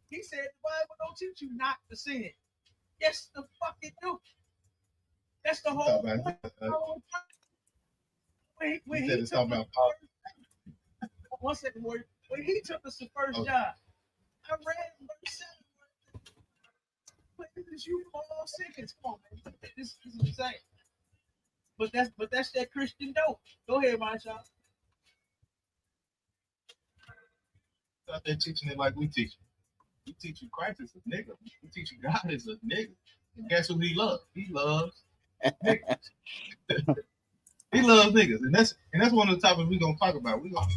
He said the Bible don't teach you not to sin. Yes, the fuck it do. That's the whole point. When he took us, one second, word. When he took us to first job, I read verse 7. Places you all seconds. Come on, man. This is insane. But that's that Christian dope. Go ahead, my child. Out there teaching it like we teach. We teach you Christ is a nigga. We teach you God is a nigga. And guess who he loves? He loves niggas. He loves niggas, and that's one of the topics we're gonna talk about. We gonna.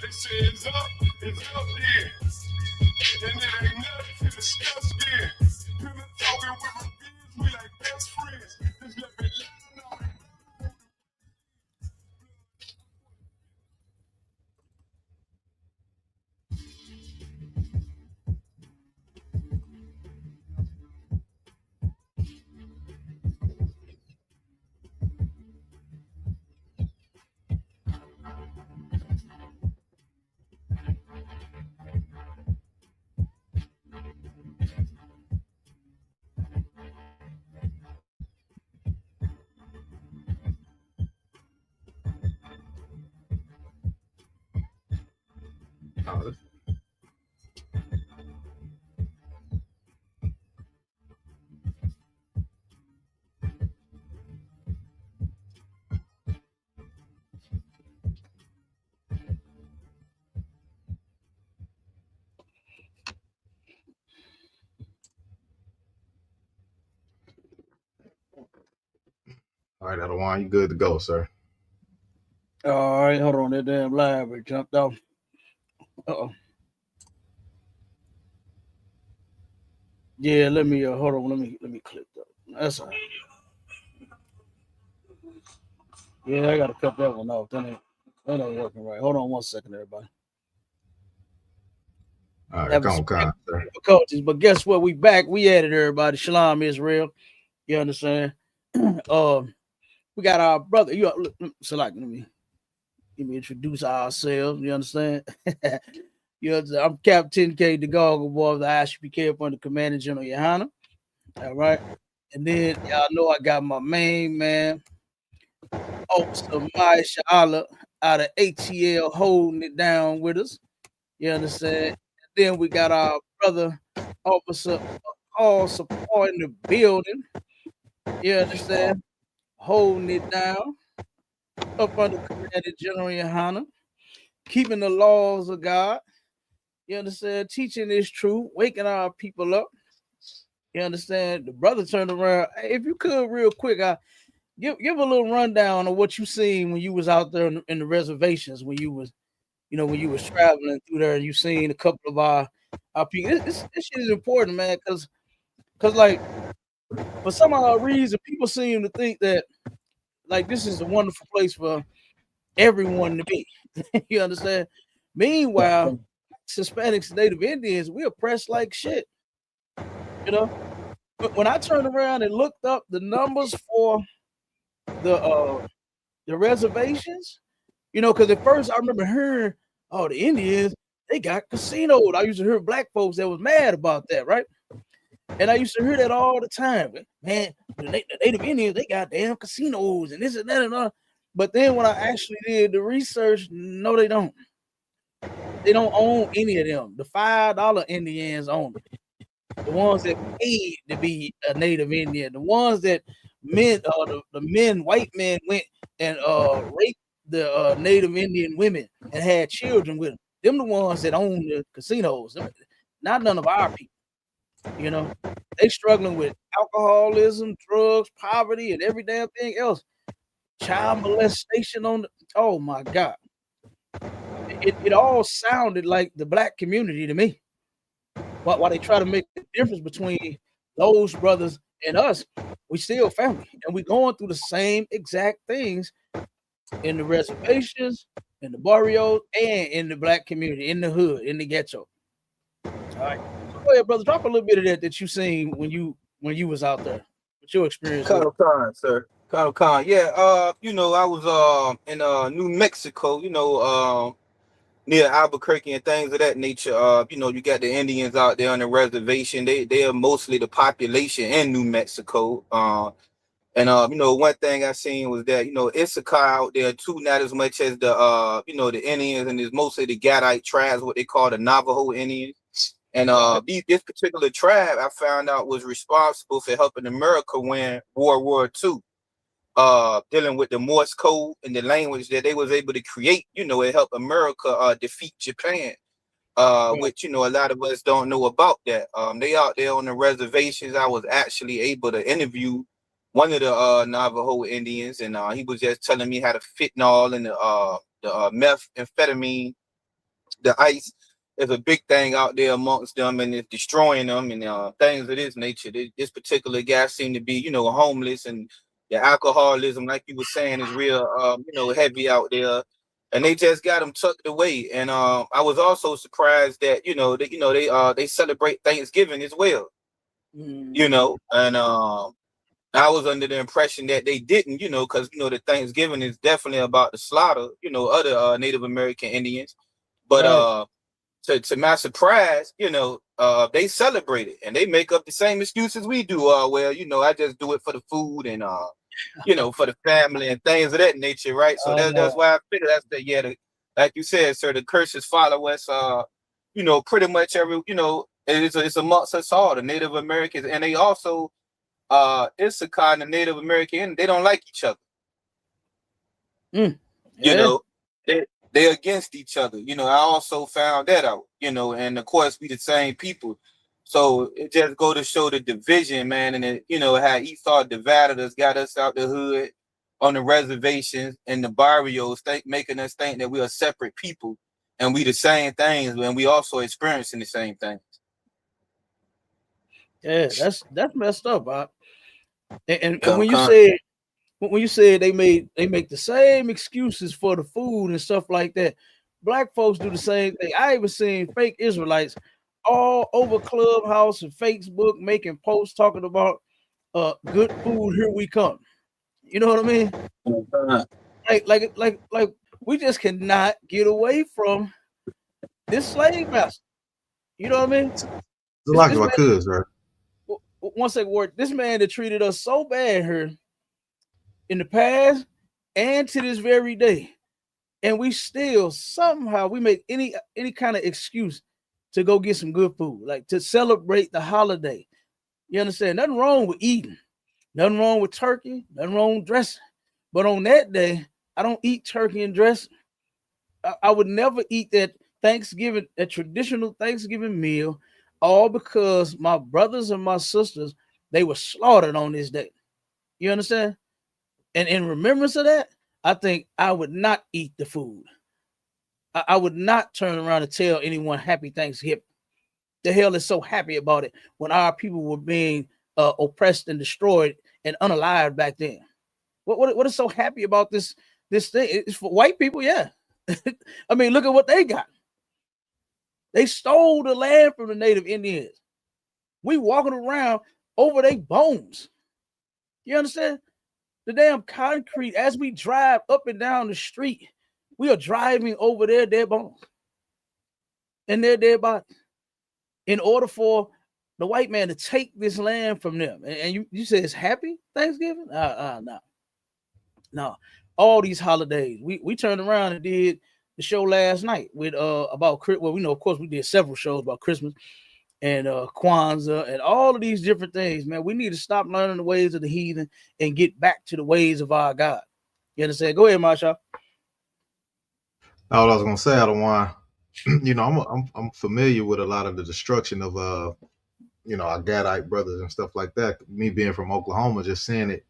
They say it's up there, and it ain't nothing to discuss there. People talking with reviews, we like best friends. Just let me know. All right, Adawan, you good to go, sir. All right, hold on. That damn live it jumped off. Uh-oh. Yeah, let me hold on. Let me click that. That's all right. Yeah, I gotta cut that one off. That ain't working right. Hold on 1 second, everybody. All right, come on, sir. Difficulties, but guess what? We back. We added everybody. Shalom Israel. You understand? We got our brother. So like, let me introduce ourselves. You understand? You know, I'm Captain K. the Goggle Boy of the ISPK under Commander General Yohana. All right. And then y'all know I got my main man, Officer Maya Sha'ala out of ATL holding it down with us. You understand? And then we got our brother, Officer all support in the building. You understand? Holding it down up under Commander General Yohana, keeping the laws of God. You understand? Teaching this truth, waking our people up. You understand? The brother turned around. Hey, if you could, real quick, give a little rundown of what you seen when you was out there in the reservations when you was traveling through there and you seen a couple of our people. This shit is important, man, because like for some odd reason, people seem to think that like this is a wonderful place for everyone to be. You understand? Meanwhile, Hispanics, Native Indians, we oppressed like shit. You know, but when I turned around and looked up the numbers for the reservations, you know, because at first I remember hearing, oh, the Indians, they got casinos. I used to hear black folks that was mad about that, right? And I used to hear that all the time. Man, the Native Indians, they got damn casinos and this and that and that. But then when I actually did the research, no, they don't. They don't own any of them. The $5 Indians own them. The ones that paid to be a Native Indian, the ones that white men went and raped the Native Indian women and had children with them. Them the ones that own the casinos. Not none of our people. You know, they struggling with alcoholism, drugs, poverty, and every damn thing else. Child molestation on the, oh my God. It all sounded like the black community to me. While they try to make the difference between those brothers And us, we still family, and we going through the same exact things in the reservations, in the barrios, and in the black community, in the hood, in the ghetto. All right. So go ahead, brother. Drop a little bit of that you seen when you was out there. What's your experience with it? Colonel Khan, sir. Colonel Khan. Yeah, I was in New Mexico, near Albuquerque and things of that nature. You got the Indians out there on the reservation. They are mostly the population in New Mexico. One thing I seen was that, Issachar out there too, not as much as the the Indians, and it's mostly the Gadite tribes, what they call the Navajo Indians. And this particular tribe I found out was responsible for helping America win World War II. Dealing with the Morse code and the language that they was able to create, it helped America defeat Japan. Which a lot of us don't know about that. They out there on the reservations. I was actually able to interview one of the Navajo Indians, and he was just telling me how the fentanyl and the methamphetamine, the ice, is a big thing out there amongst them, and it's destroying them and things of this nature. This particular guy seemed to be, homeless, and the alcoholism, like you were saying, is real, heavy out there. And they just got him tucked away. And I was also surprised that they celebrate Thanksgiving as well. And I was under the impression that they didn't, because the Thanksgiving is definitely about the slaughter, other Native American Indians. But to my surprise, they celebrate it, and they make up the same excuses we do. I just do it for the food and for the family and things of that nature, right? So that's why I figured like you said, sir, the curses follow us. Pretty much every, it's amongst us all, the Native Americans, and they also Issachar and the Native American, they don't like each other. They're against each other. I also found that out, and of course we the same people. So it just go to show the division, man, and how Esau divided us, got us out the hood on the reservations and the barrios, making us think that we are separate people and we the same things, and we also experiencing the same things. Yeah, that's messed up, Bob. And when you said they make the same excuses for the food and stuff like that, black folks do the same thing. I even seen fake Israelites all over Clubhouse and Facebook making posts talking about good food, here we come. You know what I mean? Like we just cannot get away from this slave master. You know what I mean? It's like my cousins, right? One second, Ward. This man that treated us so bad here in the past and to this very day, and we still somehow we make any kind of excuse to go get some good food, like to celebrate the holiday. You understand? Nothing wrong with eating, nothing wrong with turkey, nothing wrong with dressing. But on that day, I don't eat turkey and dressing. I would never eat that traditional Thanksgiving meal, all because my brothers and my sisters, they were slaughtered on this day. You understand? And in remembrance of that, I think I would not eat the food. I would not turn around and tell anyone happy Thanksgiving. The hell is so happy about it when our people were being oppressed and destroyed and unalived back then? What is so happy about this thing? It's for white people, yeah. I mean, look at what they got. They stole the land from the Native Indians. We walking around over their bones. You understand? The damn concrete, as we drive up and down the street, we are driving over their dead bones and their dead bodies in order for the white man to take this land from them. And you say it's happy Thanksgiving? No. All these holidays. We turned around and did the show last night with about, well, we know, of course, we did several shows about Christmas and Kwanzaa and all of these different things, man. We need to stop learning the ways of the heathen and get back to the ways of our God. You understand? Go ahead, Marsha. All I was gonna say, I don't want, I'm familiar with a lot of the destruction of our Gadite brothers and stuff like that. Me being from Oklahoma, just seeing it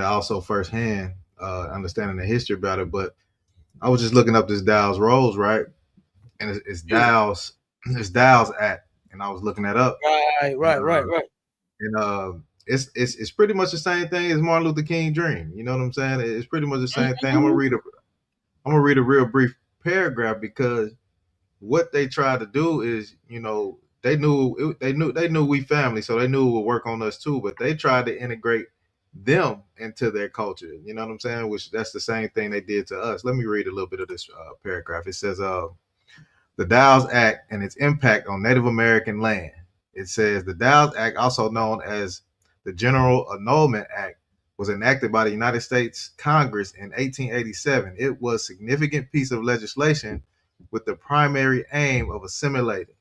also firsthand, understanding the history about it. But I was just looking up this Dow's Rose, right? And it's Dow's Act, and I was looking that up. Right. And it's pretty much the same thing as Martin Luther King dream. You know what I'm saying? It's pretty much the same thing. I'm gonna read a real brief paragraph because what they tried to do is, they knew we family, so they knew it would work on us too. But they tried to integrate them into their culture. You know what I'm saying? Which that's the same thing they did to us. Let me read a little bit of this paragraph. It says, the Dow's Act and its impact on Native American land. It says the Dow's Act, also known as the General Annulment Act, was enacted by the United States Congress in 1887. It was a significant piece of legislation with the primary aim of assimilating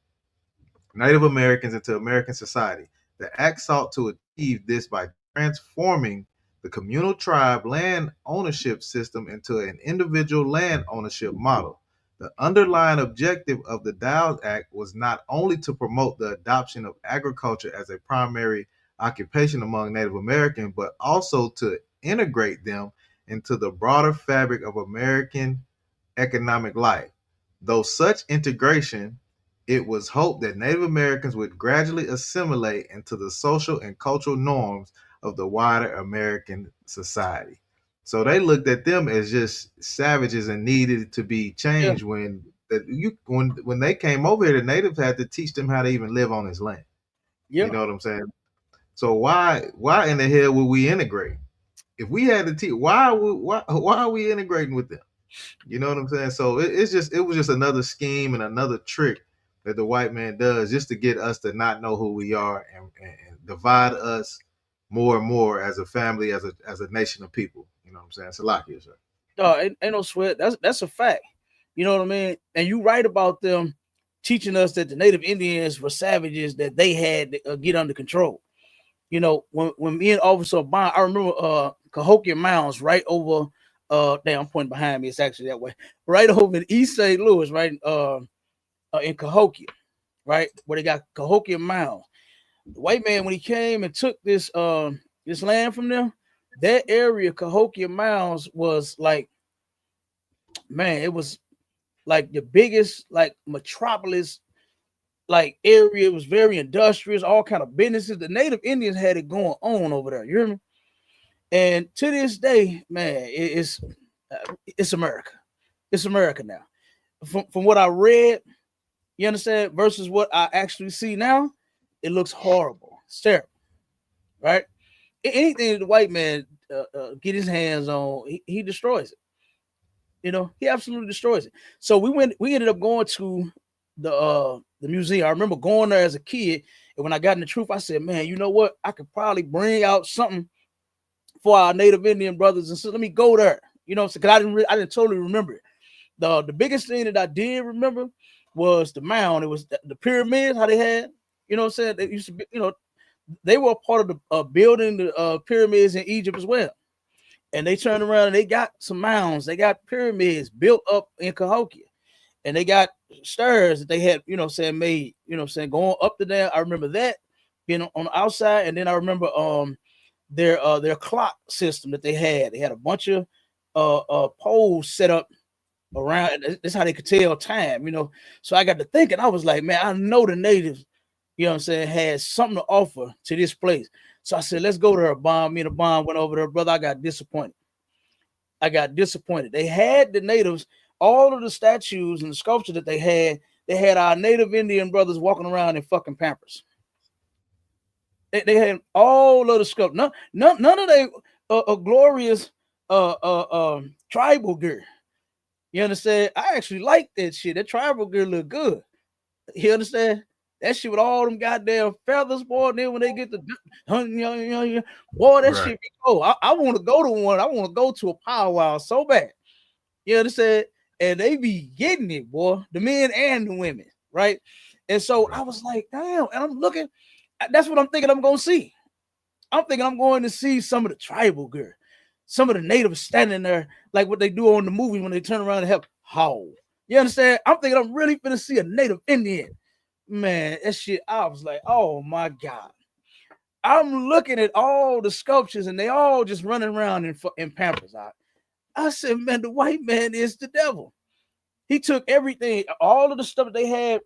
Native Americans into American society. The act sought to achieve this by transforming the communal tribe land ownership system into an individual land ownership model. The underlying objective of the Dow's Act was not only to promote the adoption of agriculture as a primary occupation among Native Americans, but also to integrate them into the broader fabric of American economic life. Though such integration, it was hoped that Native Americans would gradually assimilate into the social and cultural norms of the wider American society. So they looked at them as just savages and needed to be changed. When they came over here, the natives had to teach them how to even live on this land. You know what I'm saying? So why in the hell would we integrate? If we had to teach, why are we integrating with them? You know what I'm saying? So it was just another scheme and another trick that the white man does just to get us to not know who we are and divide us more and more as a family, as a nation of people. You know what I'm saying? It's a lot here, sir. No, ain't no sweat. That's a fact. You know what I mean? And you right about them teaching us that the Native Indians were savages that they had to get under control. You know, when me and Officer Bond, I remember Cahokia Mounds right over I'm pointing behind me, it's actually that way, right over in East St. Louis, right in Cahokia, right where they got Cahokia Mounds. The white man, when he came and took this land from them, that area, Cahokia Mounds, was like, man, it was like the biggest like metropolis like area. It was very industrious, all kind of businesses. The Native Indians had it going on over there. You hear me? And to this day, man, it's America. It's America now. From what I read, you understand, versus what I actually see now, it looks horrible. It's terrible, right? Anything that the white man get his hands on, he destroys it. You know, he absolutely destroys it. So we ended up going to the museum. I remember going there as a kid, and when I got in the truth, I said, man, you know what? I could probably bring out something for our Native Indian brothers and sisters. Let me go there. You know, because I didn't totally remember it. The biggest thing that I did remember was the mound. It was the pyramids, how they had, you know what I'm saying? They used to be, you know, they were a part of the building the pyramids in Egypt as well. And they turned around and they got some mounds. They got pyramids built up in Cahokia. And they got stairs that they had, you know what I'm saying, made, you know what I'm saying, going up to there. I remember that being on the outside. And then I remember their clock system that they had. They had a bunch of poles set up around. That's how they could tell time, you know. So I got to thinking, I was like, man, I know the natives, you know what I'm saying, had something to offer to this place. So I said, let's go to her. Bond. Me and the Bond went over there, brother. I got disappointed. They had the natives, all of the statues and the sculpture that they had our Native Indian brothers walking around in fucking Pampers. They had all of the sculpture. None of they glorious tribal gear. You understand? I actually like that shit. That tribal gear look good. You understand? That shit with all them goddamn feathers, boy. And then when they get the boy, that shit be cool. I want to go to one. I want to go to a powwow so bad. You understand? And they be getting it, boy. The men and the women, right? And so I was like, damn. And I'm looking. That's what I'm thinking I'm going to see. I'm thinking I'm going to see some of the tribal gear. Some of the natives standing there like what they do on the movie when they turn around and help howl. You understand? I'm thinking I'm really going to see a Native Indian. Man, that shit, I was like, oh my God. I'm looking at all the sculptures and they all just running around in Pampers. I said, man, the white man is the devil. He took everything, all of the stuff that they had,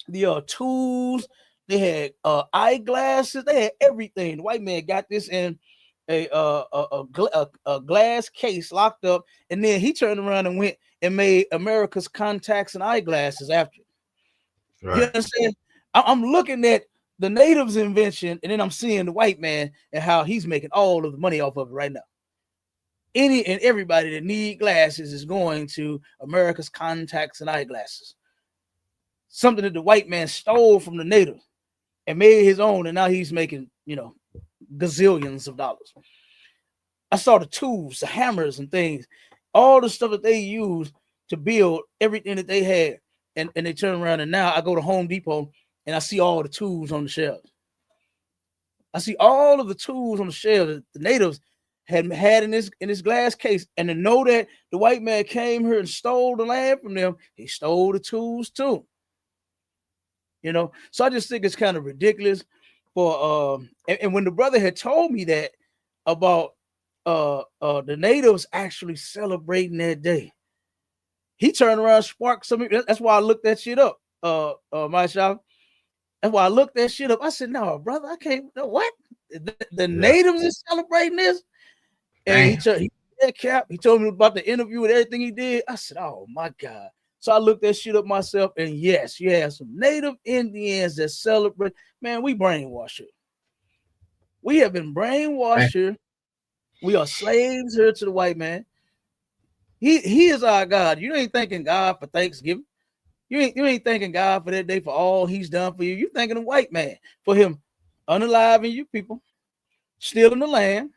the tools, They had eyeglasses. They had everything. The white man got this in a glass case locked up, and then he turned around and went and made America's contacts and eyeglasses after. Right. You understand? I'm looking at the natives' invention, and then I'm seeing the white man and how he's making all of the money off of it right now. Any and everybody that need glasses is going to America's contacts and eyeglasses. Something that the white man stole from the natives and made his own, and now he's making, gazillions of dollars. I saw the tools, the hammers and things, all the stuff that they used to build everything that they had, and they turn around, and now I go to Home Depot and I see all the tools on the shelves. I see all of the tools on the shelves that the natives had in this glass case, and to know that the white man came here and stole the land from them, he stole the tools too. So I just think it's kind of ridiculous for and when the brother had told me that about the natives actually celebrating that day, he turned around, sparked something. That's why I looked that shit up. My shop. That's why I looked that shit up. I said, no, brother, I can't. What? The natives is celebrating this? And he told me about the interview and everything he did. I said, oh my God. So I looked that shit up myself, and yes, you have some native Indians that celebrate. Man, we brainwashed here. We have been brainwashed here. We are slaves here to the white man. He is our God. You ain't thanking God for Thanksgiving. You ain't thanking God for that day, for all he's done for you. You thanking the white man for him unaliving you people, stealing the land,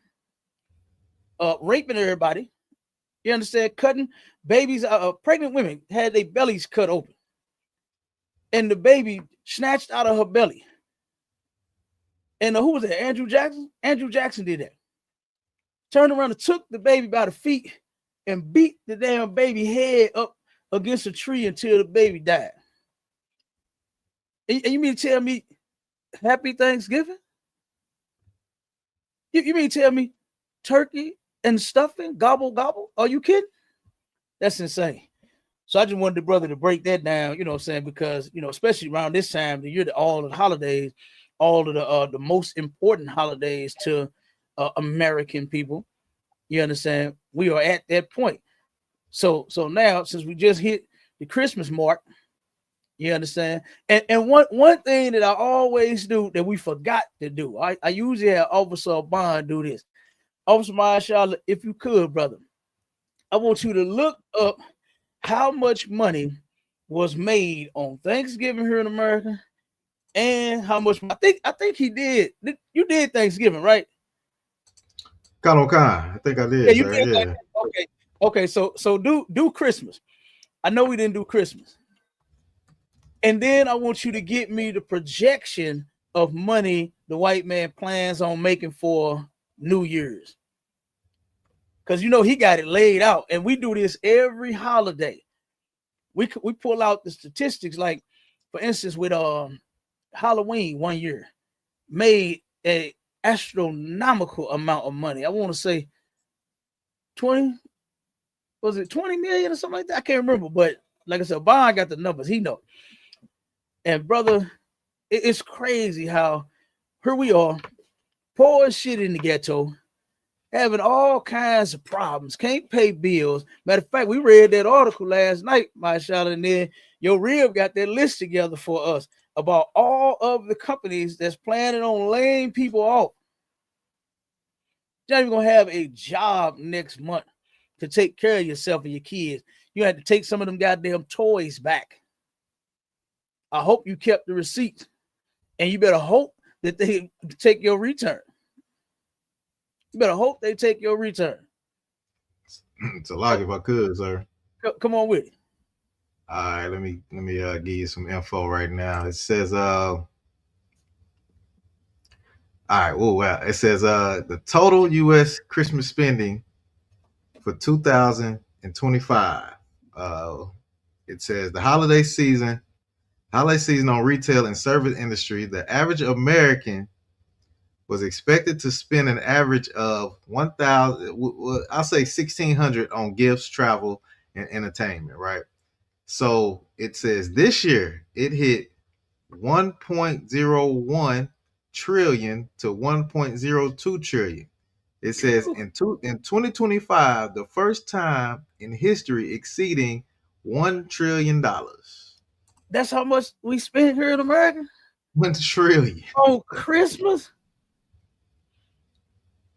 raping everybody. You understand? Cutting babies, pregnant women had their bellies cut open, and the baby snatched out of her belly. And who was that? Andrew Jackson? Andrew Jackson did that. Turned around and took the baby by the feet and beat the damn baby head up against a tree until the baby died. And you mean to tell me happy Thanksgiving? You mean to tell me turkey and stuffing, gobble, gobble? Are you kidding? That's insane. So I just wanted the brother to break that down, you know what I'm saying? Because, especially around this time of the year, all of the holidays, all of the most important holidays to American people, you understand? We are at that point. So now, since we just hit the Christmas mark, you understand? And one thing that I always do that we forgot to do, I usually have Officer Bond do this. Officer Marshall, if you could, brother, I want you to look up how much money was made on Thanksgiving here in America, and how much I think he did. You did Thanksgiving, right? I think I did. Yeah, you did. Yeah. Okay. So do Christmas. I know we didn't do Christmas, and then I want you to get me the projection of money the white man plans on making for New Year's. Because he got it laid out, and we do this every holiday. We pull out the statistics, like for instance with Halloween one year made a astronomical amount of money. I want to say 20 million or something like that? I can't remember, but like I said, Bond got the numbers. He know. And brother, it's crazy how here we are, poor as shit in the ghetto, having all kinds of problems, can't pay bills. Matter of fact, we read that article last night, my child, and then Yo Rib got that list together for us about all of the companies that's planning on laying people off. You're not even gonna have a job next month to take care of yourself and your kids. You had to take some of them goddamn toys back. I hope you kept the receipts, and you better hope that they take your return. You better hope they take your return. It's a lot if I could, sir. Come on with it. All right, let me give you some info right now. It says all right, wow. It says the total US Christmas spending for 2025. It says the holiday season on retail and service industry, the average American was expected to spend an average of $1,000, I'll say $1,600 on gifts, travel, and entertainment, right? So it says this year it hit 1.01 trillion to 1.02 trillion. It says in 2025, the first time in history exceeding $1 trillion. That's how much we spent here in America 1 trillion. on Christmas.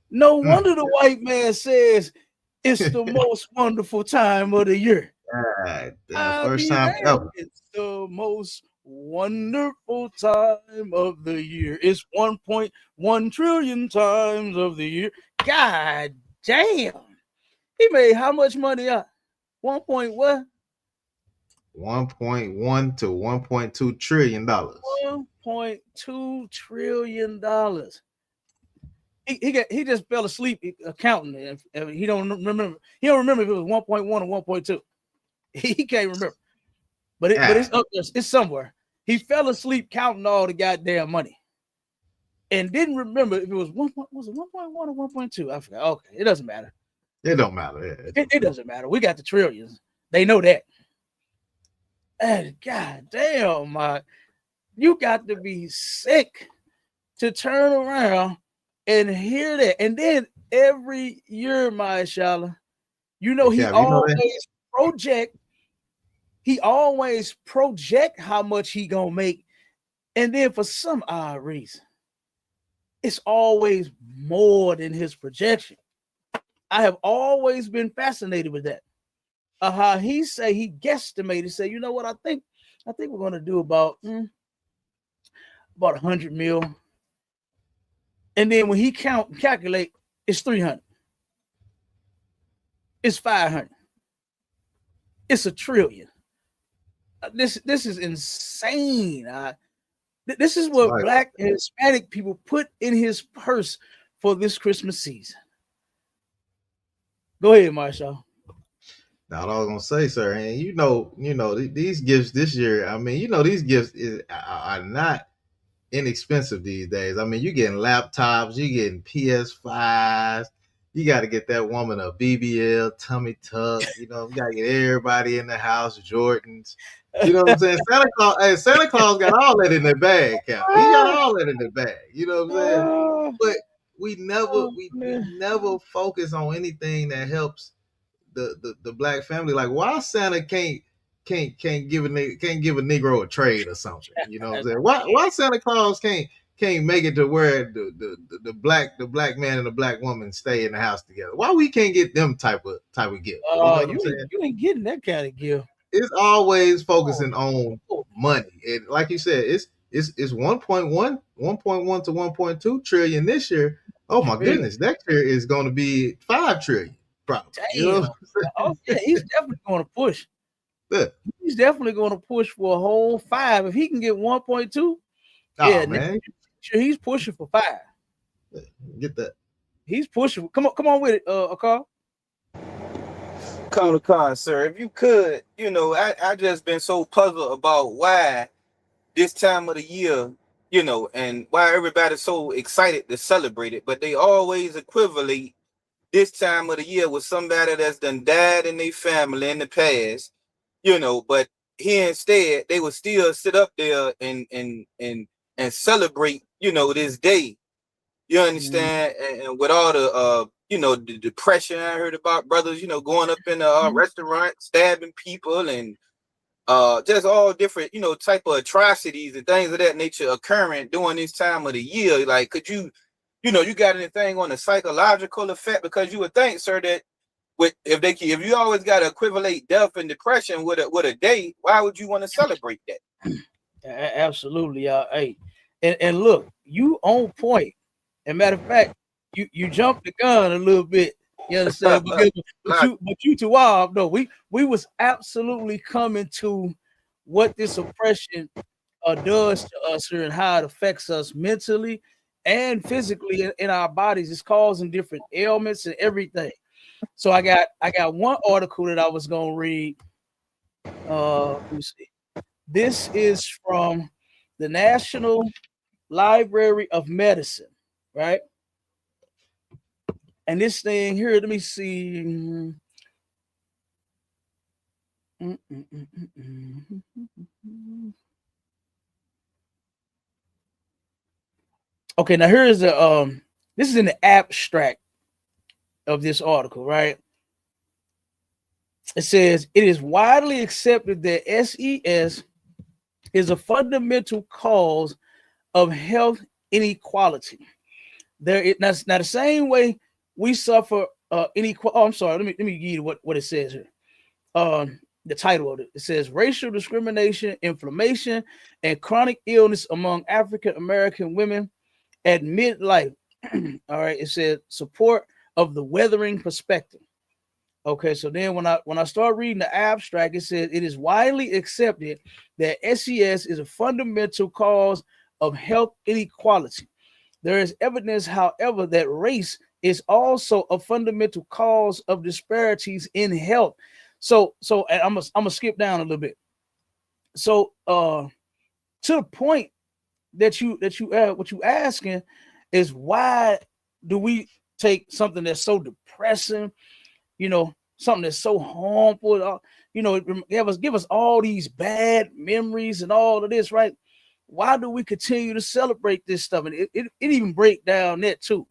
No wonder the white man says it's the most wonderful time of the year. First time ever. It's the most wonderful time of the year. It's 1.1 trillion times of the year. God damn. He made how much money up? 1 point what? 1.1 to 1.2 trillion dollars. 1.2 trillion dollars. He just fell asleep counting it. He don't remember. He don't remember if it was 1.1 or 1.2. He can't remember. But it's up there. It's somewhere. He fell asleep counting all the goddamn money, and didn't remember if it was 1. Was it 1.1 or 1.2? I forgot. Okay, it doesn't matter. It don't matter. It doesn't matter. We got the trillions. They know that. And God damn, you got to be sick to turn around and hear that. And then every year, Mashallah, he always project how much he gonna make. And then for some odd reason, it's always more than his projection. I have always been fascinated with that. How he guesstimated, say, you know what, I think we're gonna do about 100 mil. And then when he calculate, it's 300. It's 500. It's $1 trillion. This is insane. This is what Black and Hispanic people put in his purse for this Christmas season. Go ahead, Marshall. Now, all I was gonna say, sir, and you know, these gifts this year. I mean, these gifts are not inexpensive these days. I mean, you're getting laptops, you're getting PS5s. You got to get that woman a BBL tummy tuck. You got to get everybody in the house Jordans. You know what I'm saying? Santa Claus got all that in their bag, Cap. He got all that in their bag. You know what I'm saying? But we never focus on anything that helps the Black family. Like, why Santa can't give a Negro a trade or something? You know what I'm saying? Why Santa Claus can't make it to where the black man and the Black woman stay in the house together? Why we can't get them type of gift? You ain't getting that kind of gift. It's always focusing on money. And like you said, it's 1.1 to 1.2 trillion this year. Oh my goodness, next year is going to be 5 trillion. Probably. Damn. He's definitely going to push. Yeah. He's definitely going to push for a whole 5. If he can get 1.2, man, he's pushing for 5. Get that. He's pushing. Come on with it, Akar. Con, sir. If you could, I just been so puzzled about why this time of the year, and why everybody's so excited to celebrate it, but they always equivalent this time of the year with somebody that's done died in their family in the past, but here instead they would still sit up there and celebrate, this day. You understand? And with all the the depression I heard about brothers, going up in a restaurant, stabbing people, and just all different, type of atrocities and things of that nature occurring during this time of the year. Like, could you got anything on the psychological effect? Because you would think, sir, that if you always got to equivalent death and depression with a day, why would you want to celebrate that? Absolutely, hey, and look, you on point. And matter of fact, you jumped the gun a little bit. You understand? but you too wild. No, we was absolutely coming to what this oppression does to us here and how it affects us mentally and physically in our bodies. It's causing different ailments and everything. So I got one article that I was gonna read. Let me see. This is from the National Library of Medicine, right? And this thing here, let me see. Okay, now here is a this is in the abstract of this article, right? It says it is widely accepted that SES is a fundamental cause of health inequality. That's not the same way we suffer inequality. Oh, I'm sorry. Let me give you what it says here. The title of it. It says racial discrimination, inflammation, and chronic illness among African American women at midlife. All right. It says support of the weathering perspective. Okay, so then when I start reading the abstract, it says it is widely accepted that SES is a fundamental cause of health inequality. There is evidence, however, that race is also a fundamental cause of disparities in health. So and I'm gonna skip down a little bit. So to the point that what you asking is, why do we take something that's so depressing, something that's so harmful, give us all these bad memories and all of this, right? Why do we continue to celebrate this stuff? And it even break down that too.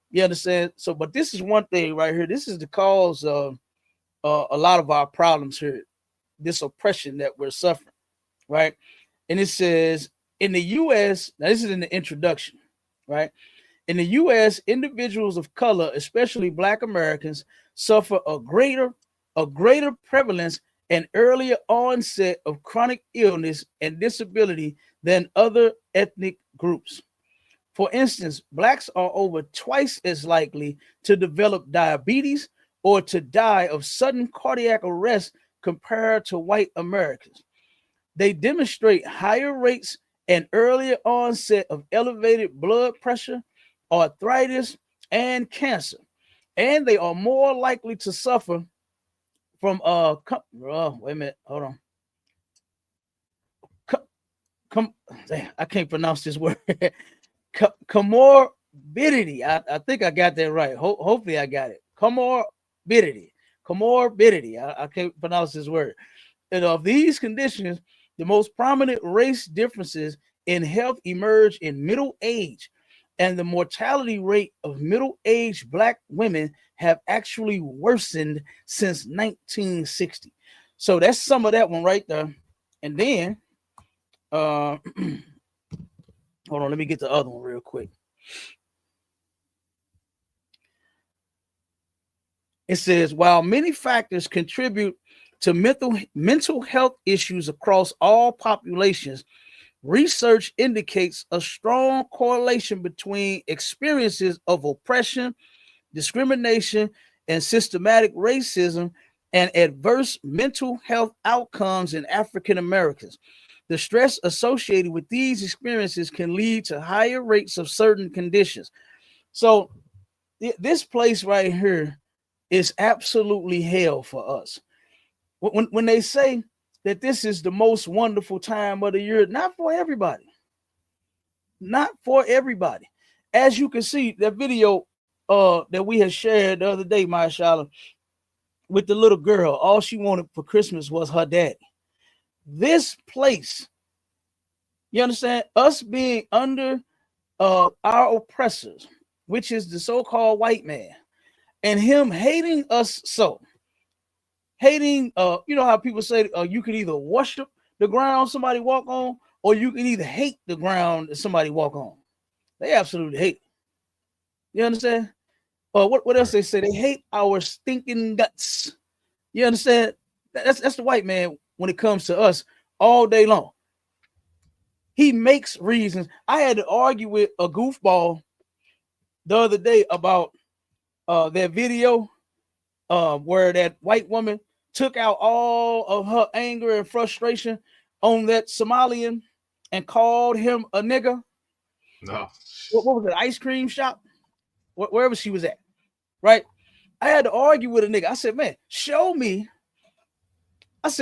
You understand? So, but this is one thing right here. This is the cause of a lot of our problems here, this oppression that we're suffering, right? And it says in the U.S., now this is in the introduction, right? In the U.S., individuals of color, especially Black Americans, suffer a greater prevalence and earlier onset of chronic illness and disability than other ethnic groups. For instance, Blacks are over twice as likely to develop diabetes or to die of sudden cardiac arrest compared to white Americans. They demonstrate higher rates and earlier onset of elevated blood pressure, arthritis, and cancer. And they are more likely to suffer from wait a minute, hold on. I can't pronounce this word. Comorbidity. I think I got that right. Hopefully I got it. Comorbidity. I can't pronounce this word. And of these conditions, the most prominent race differences in health emerge in middle age, and the mortality rate of middle-aged Black women have actually worsened since 1960. So that's some of that one right there. And then, hold on, let me get the other one real quick. It says, while many factors contribute to mental health issues across all populations, research indicates a strong correlation between experiences of oppression, discrimination, and systematic racism and adverse mental health outcomes in African Americans. The stress associated with these experiences can lead to higher rates of certain conditions. So this place right here is absolutely hell for us. When they say that this is the most wonderful time of the year, not for everybody. Not for everybody. As you can see, that video that we had shared the other day, mashallah, with the little girl, all she wanted for Christmas was her daddy. This place, you understand, us being under our oppressors, which is the so-called white man, and him hating us so. Hating, you know how people say you can either worship the ground somebody walk on, or you can either hate the ground that somebody walk on. They absolutely hate it. You understand? What else they say? They hate our stinking guts. You understand? That's the white man when it comes to us all day long. He makes reasons. I had to argue with a goofball the other day about that video where that white woman took out all of her anger and frustration on that Somalian and called him a nigger. No. What was it? Ice cream shop? Wherever she was at, right? I had to argue with a nigga. I said, man, show me the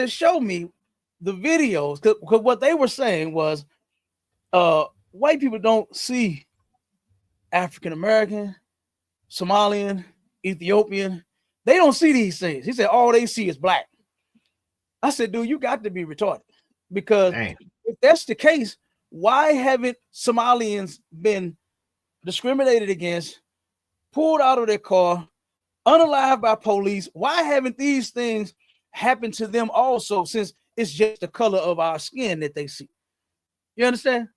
videos. Because what they were saying was white people don't see African American, Somalian, Ethiopian. They don't see these things. He said all they see is black. I said, dude, you got to be retarded. Because if that's the case, why haven't Somalians been discriminated against, pulled out of their car, unalived by police. Why haven't these things happened to them also, since it's just the color of our skin that they see? You understand?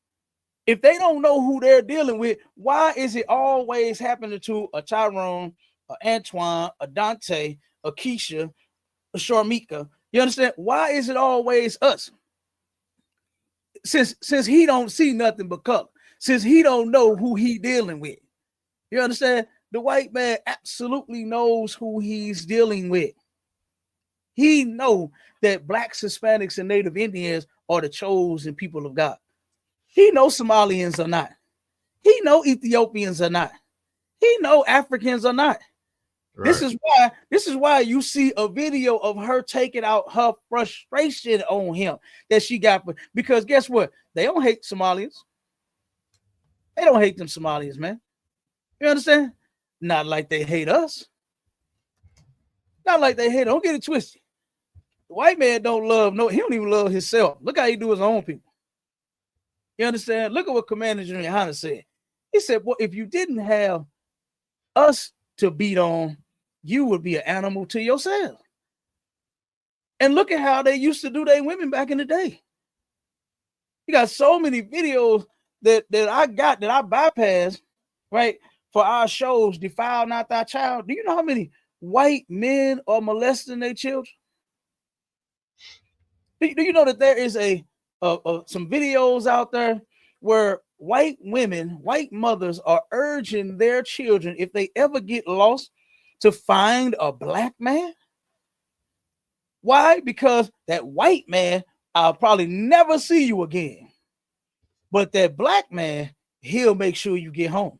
If they don't know who they're dealing with, why is it always happening to a Tyrone, a Antoine, a Dante, a Keisha, a Sharmika? You understand? Why is it always us? Since he don't see nothing but color, since he don't know who he dealing with. You understand? The white man absolutely knows who he's dealing with. He know that blacks, Hispanics, and Native Indians are the chosen people of God. He knows Somalians are not. He know Ethiopians are not. He know Africans are not. Right. This is why you see a video of her taking out her frustration on him that she got, because guess what? They don't hate Somalians. They don't hate them Somalians, man. You understand? Not like they hate us. Not like they hate. Don't get it twisted. The white man don't love he don't even love himself. Look how he do his own people. You understand? Look at what Commander General Hanna said. He said, well, if you didn't have us to beat on, you would be an animal to yourself. And look at how they used to do their women back in the day. You got so many videos that I bypassed, right, for our shows, Defile Not Thy Child. Do you know how many white men are molesting their children? Do you know that there is some videos out there where white women, white mothers are urging their children, if they ever get lost, to find a black man? Why? Because that white man, I'll probably never see you again. But that black man, he'll make sure you get home.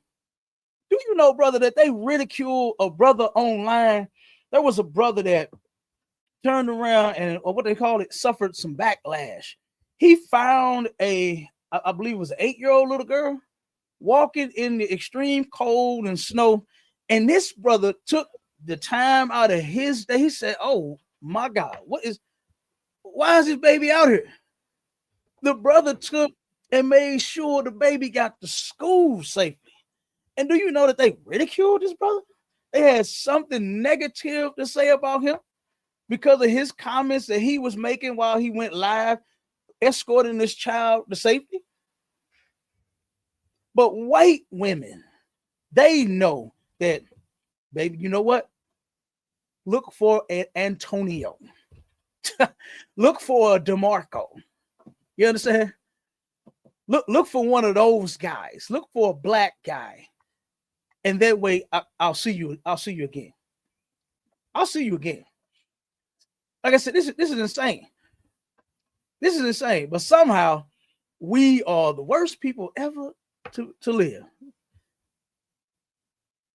Do you know, brother, that they ridicule a brother online? There was a brother that turned around and, or what they call it, suffered some backlash. He found I believe it was an 8-year-old little girl walking in the extreme cold and snow. And this brother took the time out of his day. He said, oh my God, why is this baby out here? The brother took and made sure the baby got to school safely. And do you know that they ridiculed this brother? They had something negative to say about him because of his comments that he was making while he went live, escorting this child to safety. But white women, they know that, baby, you know what? Look for an Antonio. Look for a DeMarco. You understand? Look for one of those guys. Look for a black guy. And that way I'll see you. I'll see you again. I'll see you again. Like I said, this is insane. This is insane. But somehow we are the worst people ever to live.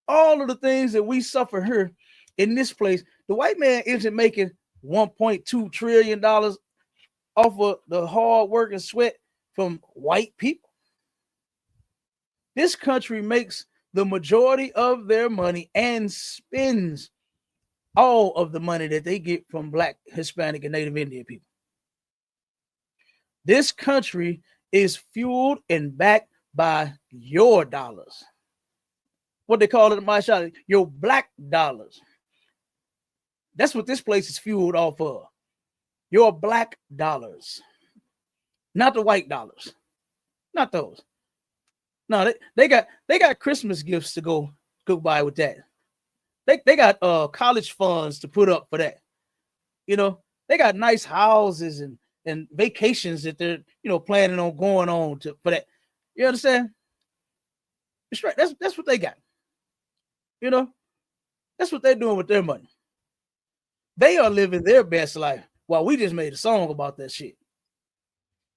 All of the things that we suffer here in this place, the white man isn't making $1.2 trillion off of the hard work and sweat from white people. This country makes the majority of their money and spends all of the money that they get from Black, Hispanic, and Native Indian people. This country is fueled and backed by your dollars. What they call it in my shop, your black dollars. That's what this place is fueled off of. Your black dollars. Not the white dollars. Not those. No, they got Christmas gifts to go buy with that. They got college funds to put up for that. You know, they got nice houses and vacations that they're, you know, planning on going on for that. You understand? It's right. That's what they got. You know, that's what they're doing with their money. They are living their best life while we just made a song about that shit.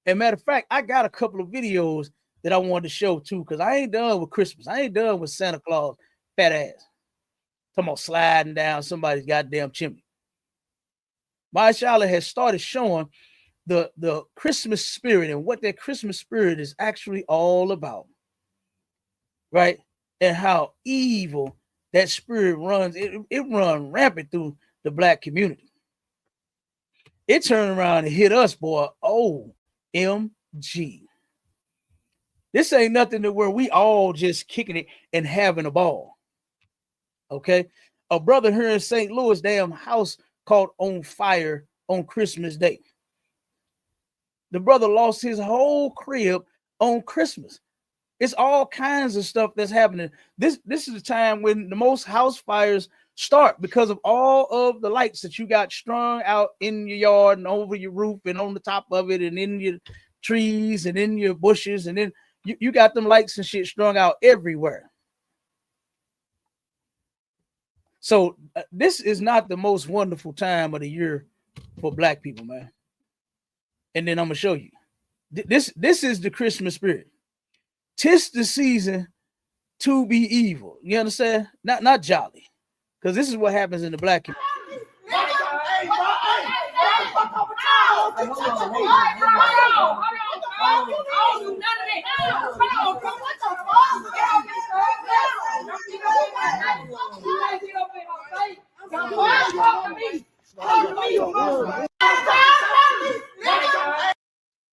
And matter of fact, I got a couple of videos that I wanted to show too, because I ain't done with Christmas. I ain't done with Santa Claus fat ass. Talking about sliding down somebody's goddamn chimney. My Charlotte has started showing the Christmas spirit and what that Christmas spirit is actually all about. Right? And how evil that spirit runs. It runs rampant through the Black community. It turned around and hit us, boy. OMG. This ain't nothing to where we all just kicking it and having a ball. Okay. A brother here in St. Louis, damn house caught on fire on Christmas Day. The brother lost his whole crib on Christmas. It's all kinds of stuff that's happening. This is the time when the most house fires start because of all of the lights that you got strung out in your yard and over your roof and on the top of it and in your trees and in your bushes. And then you got them lights and shit strung out everywhere. So this is not the most wonderful time of the year for black people, man. And then I'm gonna show you. This is the Christmas spirit. 'Tis the season to be evil. You understand? Not jolly. Because this is what happens in the black community.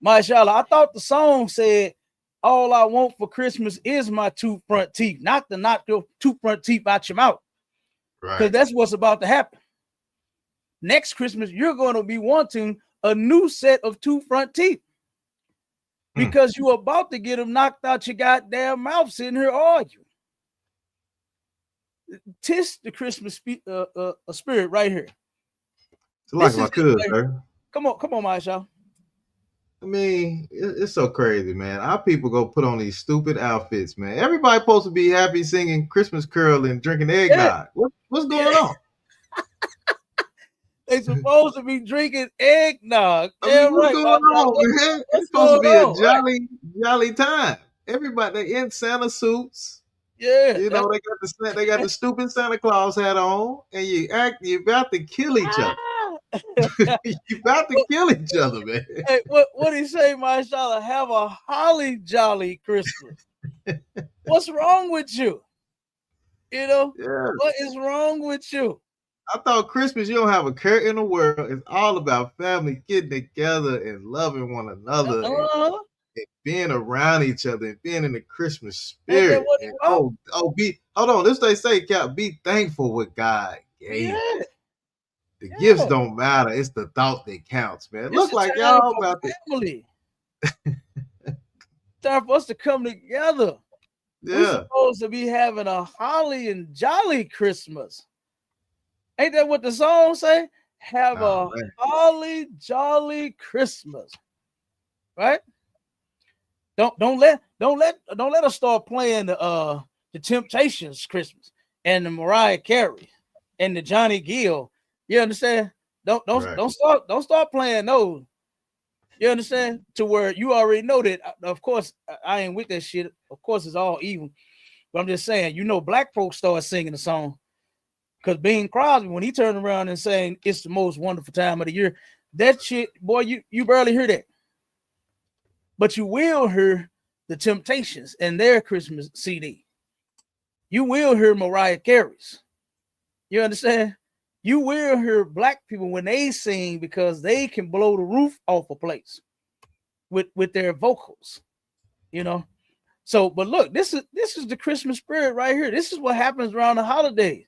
Mashallah, I thought the song said, all I want for Christmas is my two front teeth, not to knock your two front teeth out your mouth. Because Right. that's what's about to happen. Next Christmas, you're going to be wanting a new set of two front teeth. Because you're about to get them knocked out your goddamn mouth sitting here arguing. 'Tis the Christmas spirit right here. It's like This my is cousin, like- sir. Come on, Mashallah. I mean, it's so crazy, man. Our people go put on these stupid outfits, man. Everybody supposed to be happy singing Christmas Carol and drinking eggnog. What's going on? They supposed to be drinking eggnog. I mean, Yeah, what's right. going on, man? It's supposed to be a jolly time. Everybody, they in Santa suits. Yeah. You know, they got the stupid Santa Claus hat on, and you about to kill each other. You about to kill each other, man. Hey, what he say, Mashallah? Have a holly jolly Christmas. What's wrong with you? You know, Yeah. what is wrong with you? I thought Christmas, you don't have a care in the world. It's all about family getting together and loving one another and being around each other and being in the Christmas spirit. And, hold on. This they say, Cap, be thankful what God gave. Yeah. The gifts don't matter. It's the thought that counts, man. Look like y'all about to family. Time for us to come together. Yeah. We're supposed to be having a holly and jolly Christmas. Ain't that what the song say? Have a holly jolly Christmas, right? Don't let us start playing the Temptations Christmas and the Mariah Carey and the Johnny Gill. You understand? Don't start playing those. You understand? To where you already know that. Of course, I ain't with that shit. Of course, it's all evil. But I'm just saying, black folks start singing the song. Because Bing Crosby, when he turned around and saying it's the most wonderful time of the year, that shit, boy, you barely hear that. But you will hear the Temptations and their Christmas CD. You will hear Mariah Carey's. You understand? You will hear black people when they sing because they can blow the roof off a place with their vocals, you know. So, but look, this is the Christmas spirit right here. This is what happens around the holidays.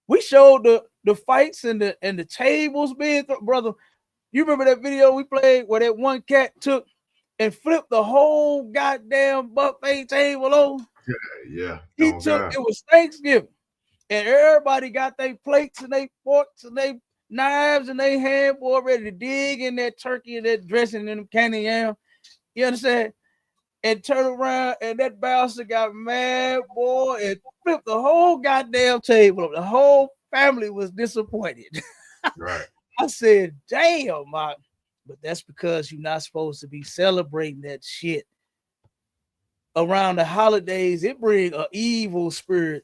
We showed the fights and the tables being brother. You remember that video we played where that one cat took and flipped the whole goddamn buffet table over? Yeah. It was Thanksgiving. And everybody got their plates and their forks and their knives and their hand, boy, ready to dig in that turkey and that dressing and them candy yam. You understand? And turn around and that bastard got mad, boy, and flipped the whole goddamn table. The whole family was disappointed. Right. I said, damn, Mark. But that's because you're not supposed to be celebrating that shit. Around the holidays, it brings an evil spirit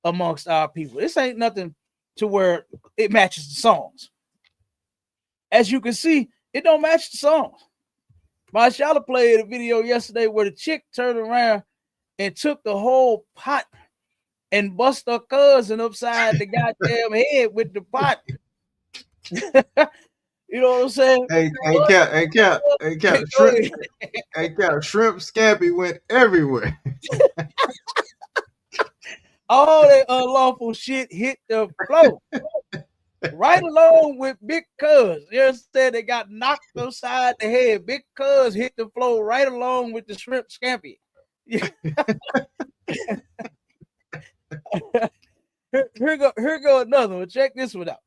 amongst our people. This ain't nothing to where it matches the songs. As you can see, it don't match the songs. Mashallah played a video yesterday where the chick turned around and took the whole pot and bust her cousin upside the goddamn head with the pot. You know what I'm saying? Hey, Cap, shrimp scampi went everywhere. All that unlawful shit hit the floor. Right along with Big Cuz. You understand? They got knocked upside the head. Big Cuz hit the floor right along with the shrimp scampi. Here go another one. Check this one out.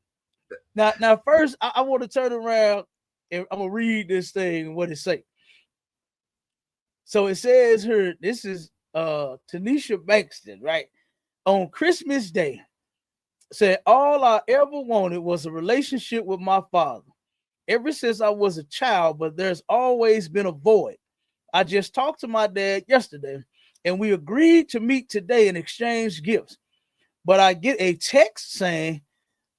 Now first, I want to turn around and I'm gonna read this thing. What it say? So it says here. This is Tanisha Bankston, right? On Christmas Day, said all I ever wanted was a relationship with my father. Ever since I was a child, but there's always been a void. I just talked to my dad yesterday, and we agreed to meet today and exchange gifts. But I get a text saying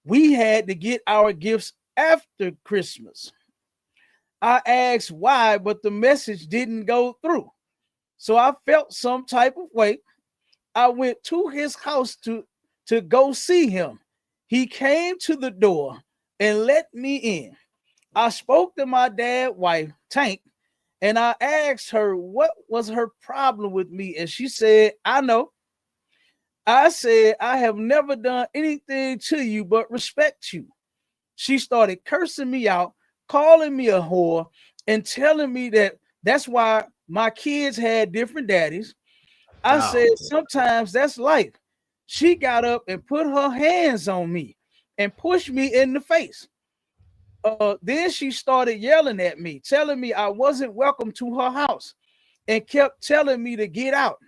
we had to get our gifts after Christmas. I asked why, but the message didn't go through. So I felt some type of way. I went to his house to go see him. He came to the door and let me in. I spoke to my dad's wife, Tank, and I asked her what was her problem with me. And she said, I know. I said, I have never done anything to you but respect you. She started cursing me out, calling me a whore, and telling me that's why my kids had different daddies. I said, sometimes that's life. She got up and put her hands on me and pushed me in the face. Then she started yelling at me, telling me I wasn't welcome to her house and kept telling me to get out.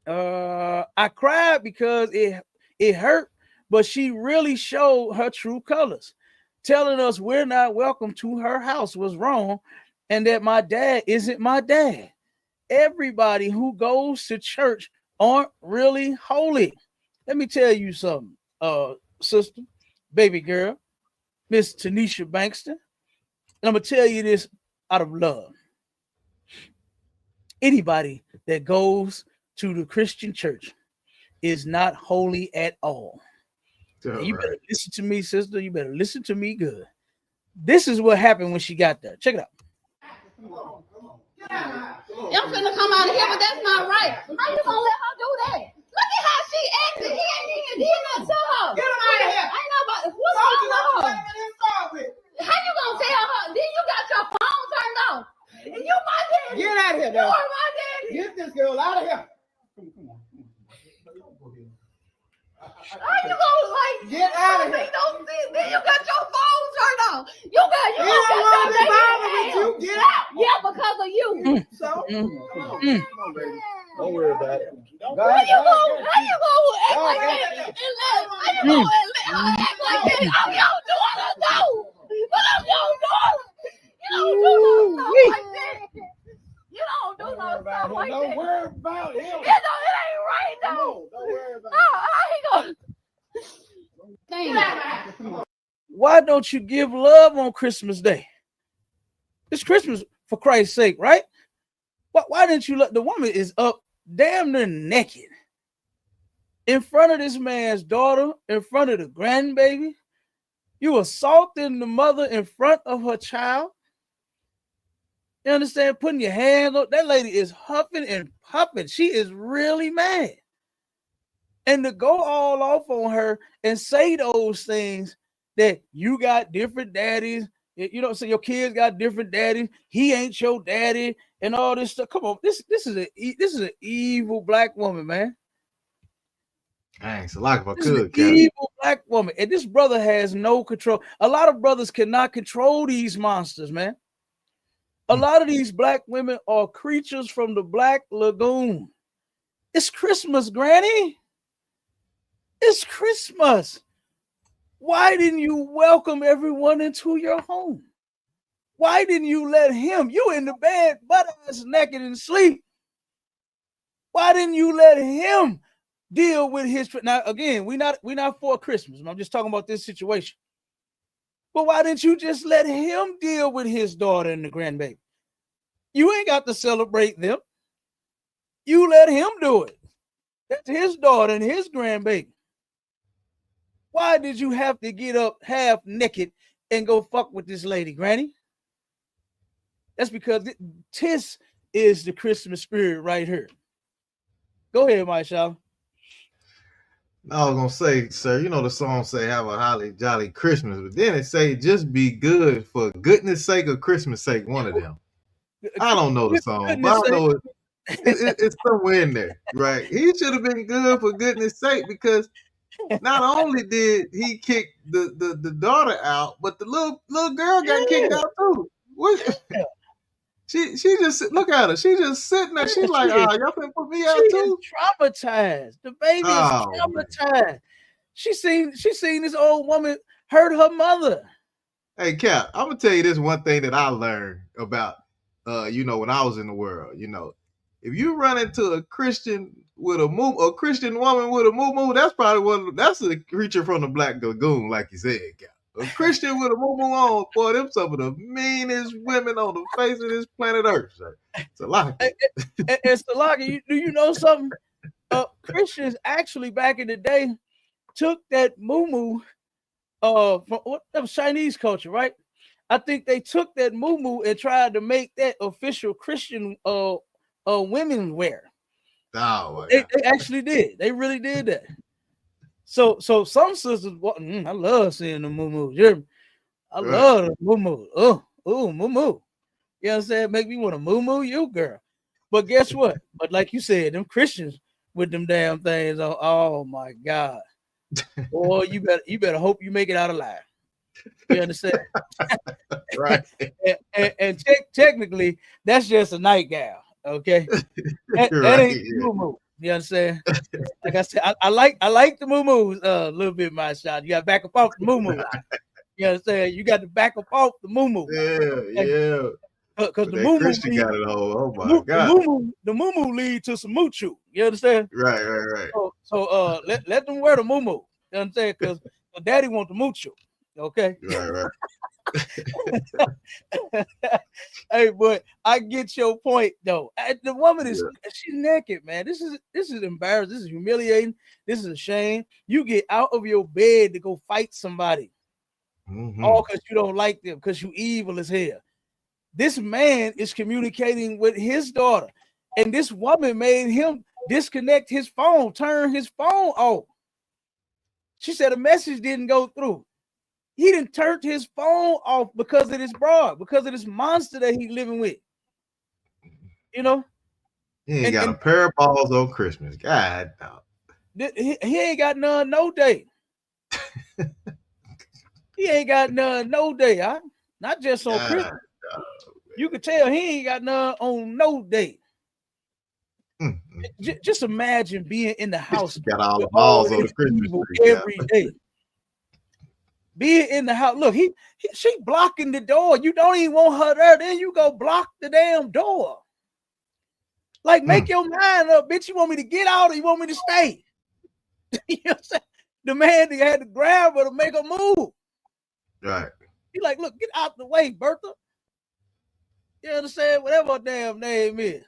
I cried because it hurt, but she really showed her true colors. Telling us we're not welcome to her house was wrong and that my dad isn't my dad. Everybody who goes to church aren't really holy. Let me tell you something, sister, baby girl, Miss Tanisha Bankston. And I'm going to tell you this out of love. Anybody that goes to the Christian church is not holy at all. You better listen to me, sister. You better listen to me good. This is what happened when she got there. Check it out. Y'all finna come out of here, but that's not right. How you gonna let her do that? Look at how she acted. He ain't even did nothing to her. Get him out of here. Ain't nobody. What's wrong with her? How you gonna tell her? Then you got your phone turned off. And you my daddy. Get out of here, though. You are my daddy. Get this girl out of here. Come on. How you gonna like get out of here? Then you got your phone turned off. You got you get out. Yeah, because of you. So don't worry about it. How you gonna act like that? How you gonna act like that? I'm your daughter, no. But I'm your daughter. You don't do no stuff like that. You don't do no stuff like that. Don't worry about him. It ain't right though. Don't worry about it. How he gonna? Why don't you give love on Christmas Day? It's Christmas, for Christ's sake, right? Why didn't you let the woman is up damn near naked in front of this man's daughter, in front of the grandbaby? You assaulting the mother in front of her child. You understand? Putting your hand on that lady is huffing and puffing. She is really mad. And to go all off on her and say those things that you got different daddies, you know, so your kids got different daddies. He ain't your daddy and all this stuff. Come on, this is an evil black woman, man. Dang, it's a lot of a good evil black woman, and this brother has no control. A lot of brothers cannot control these monsters, man. A lot of these black women are creatures from the Black Lagoon. It's Christmas, Granny. It's Christmas. Why didn't you welcome everyone into your home? Why didn't you let him? You in the bed, butt ass naked and sleep. Why didn't you let him deal with his? Now again, we're not for Christmas. I'm just talking about this situation. But why didn't you just let him deal with his daughter and the grandbaby? You ain't got to celebrate them. You let him do it. That's his daughter and his grandbaby. Why did you have to get up half naked and go fuck with this lady, Granny? That's because this is the Christmas spirit right here. Go ahead, Michelle. I was gonna say, sir, you know the song say have a holly jolly Christmas, but then it say just be good for goodness sake or Christmas sake, one of them. I don't know the song, but I know it's somewhere in there, right? He should have been good for goodness sake, because not only did he kick the daughter out, but the little girl got kicked out too. What? She just look at her. She just sitting there. She's like, "Oh, y'all finna put me out too." Traumatized. The baby is traumatized. She seen this old woman hurt her mother. Hey, Cap, I'm gonna tell you this one thing that I learned about, when I was in the world. If you run into a Christian with a Christian woman with a moo-moo, that's a creature from the Black Lagoon, like you said, Cap. A Christian with a moo-moo on, boy, them some of the meanest women on the face of this planet Earth, sir. Salaka. And Salaka, do you know something? Christians actually back in the day took that moo-moo from that was Chinese culture, right? I think they took that moo-moo and tried to make that official Christian women wear. Oh, they actually did. They really did that. So some sisters, I love seeing the moo-moo. I love the moo-moo. Oh, moo-moo. You know what I'm saying? Make me want to moo-moo you, girl. But guess what? But like you said, them Christians with them damn things. Oh my God. Boy, you better hope you make it out alive. You understand? Right. and technically, that's just a nightgown. Okay. That ain't moo-moo. You understand? Like I said, I like the moo-moos a little bit, my shot. You got to back up off the moo-moo. You understand? You got to back up off the moo-moo. Yeah. Because the moo-moo got it all. Oh my God. The moo-moo lead to some moochoo. You understand? Right. So let them wear the moo-moo. You understand? Because daddy want the moochoo. Okay. Right. Hey, but I get your point though. The woman she's naked, man. This is embarrassing. This is humiliating. This is a shame. You get out of your bed to go fight somebody, all because you don't like them, because you evil as hell. This man is communicating with his daughter, and this woman made him disconnect his phone, turn his phone off. She said a message didn't go through. He done turned his phone off because of this broad, because of this monster that he's living with. You know? He ain't got a pair of balls on Christmas. God, no. He ain't got none no day. He ain't got none no day, huh? Not just on Christmas. No. You could tell he ain't got none on no day. Just imagine being in the house. Got all the balls on the Christmas tree every day. Being in the house, look, she blocking the door. You don't even want her there. Then you go block the damn door. Like, make your mind up, bitch. You want me to get out or you want me to stay? You know what I'm saying? The man had to grab her to make her move. Right. He like, look, get out the way, Bertha. You understand? Whatever her damn name is.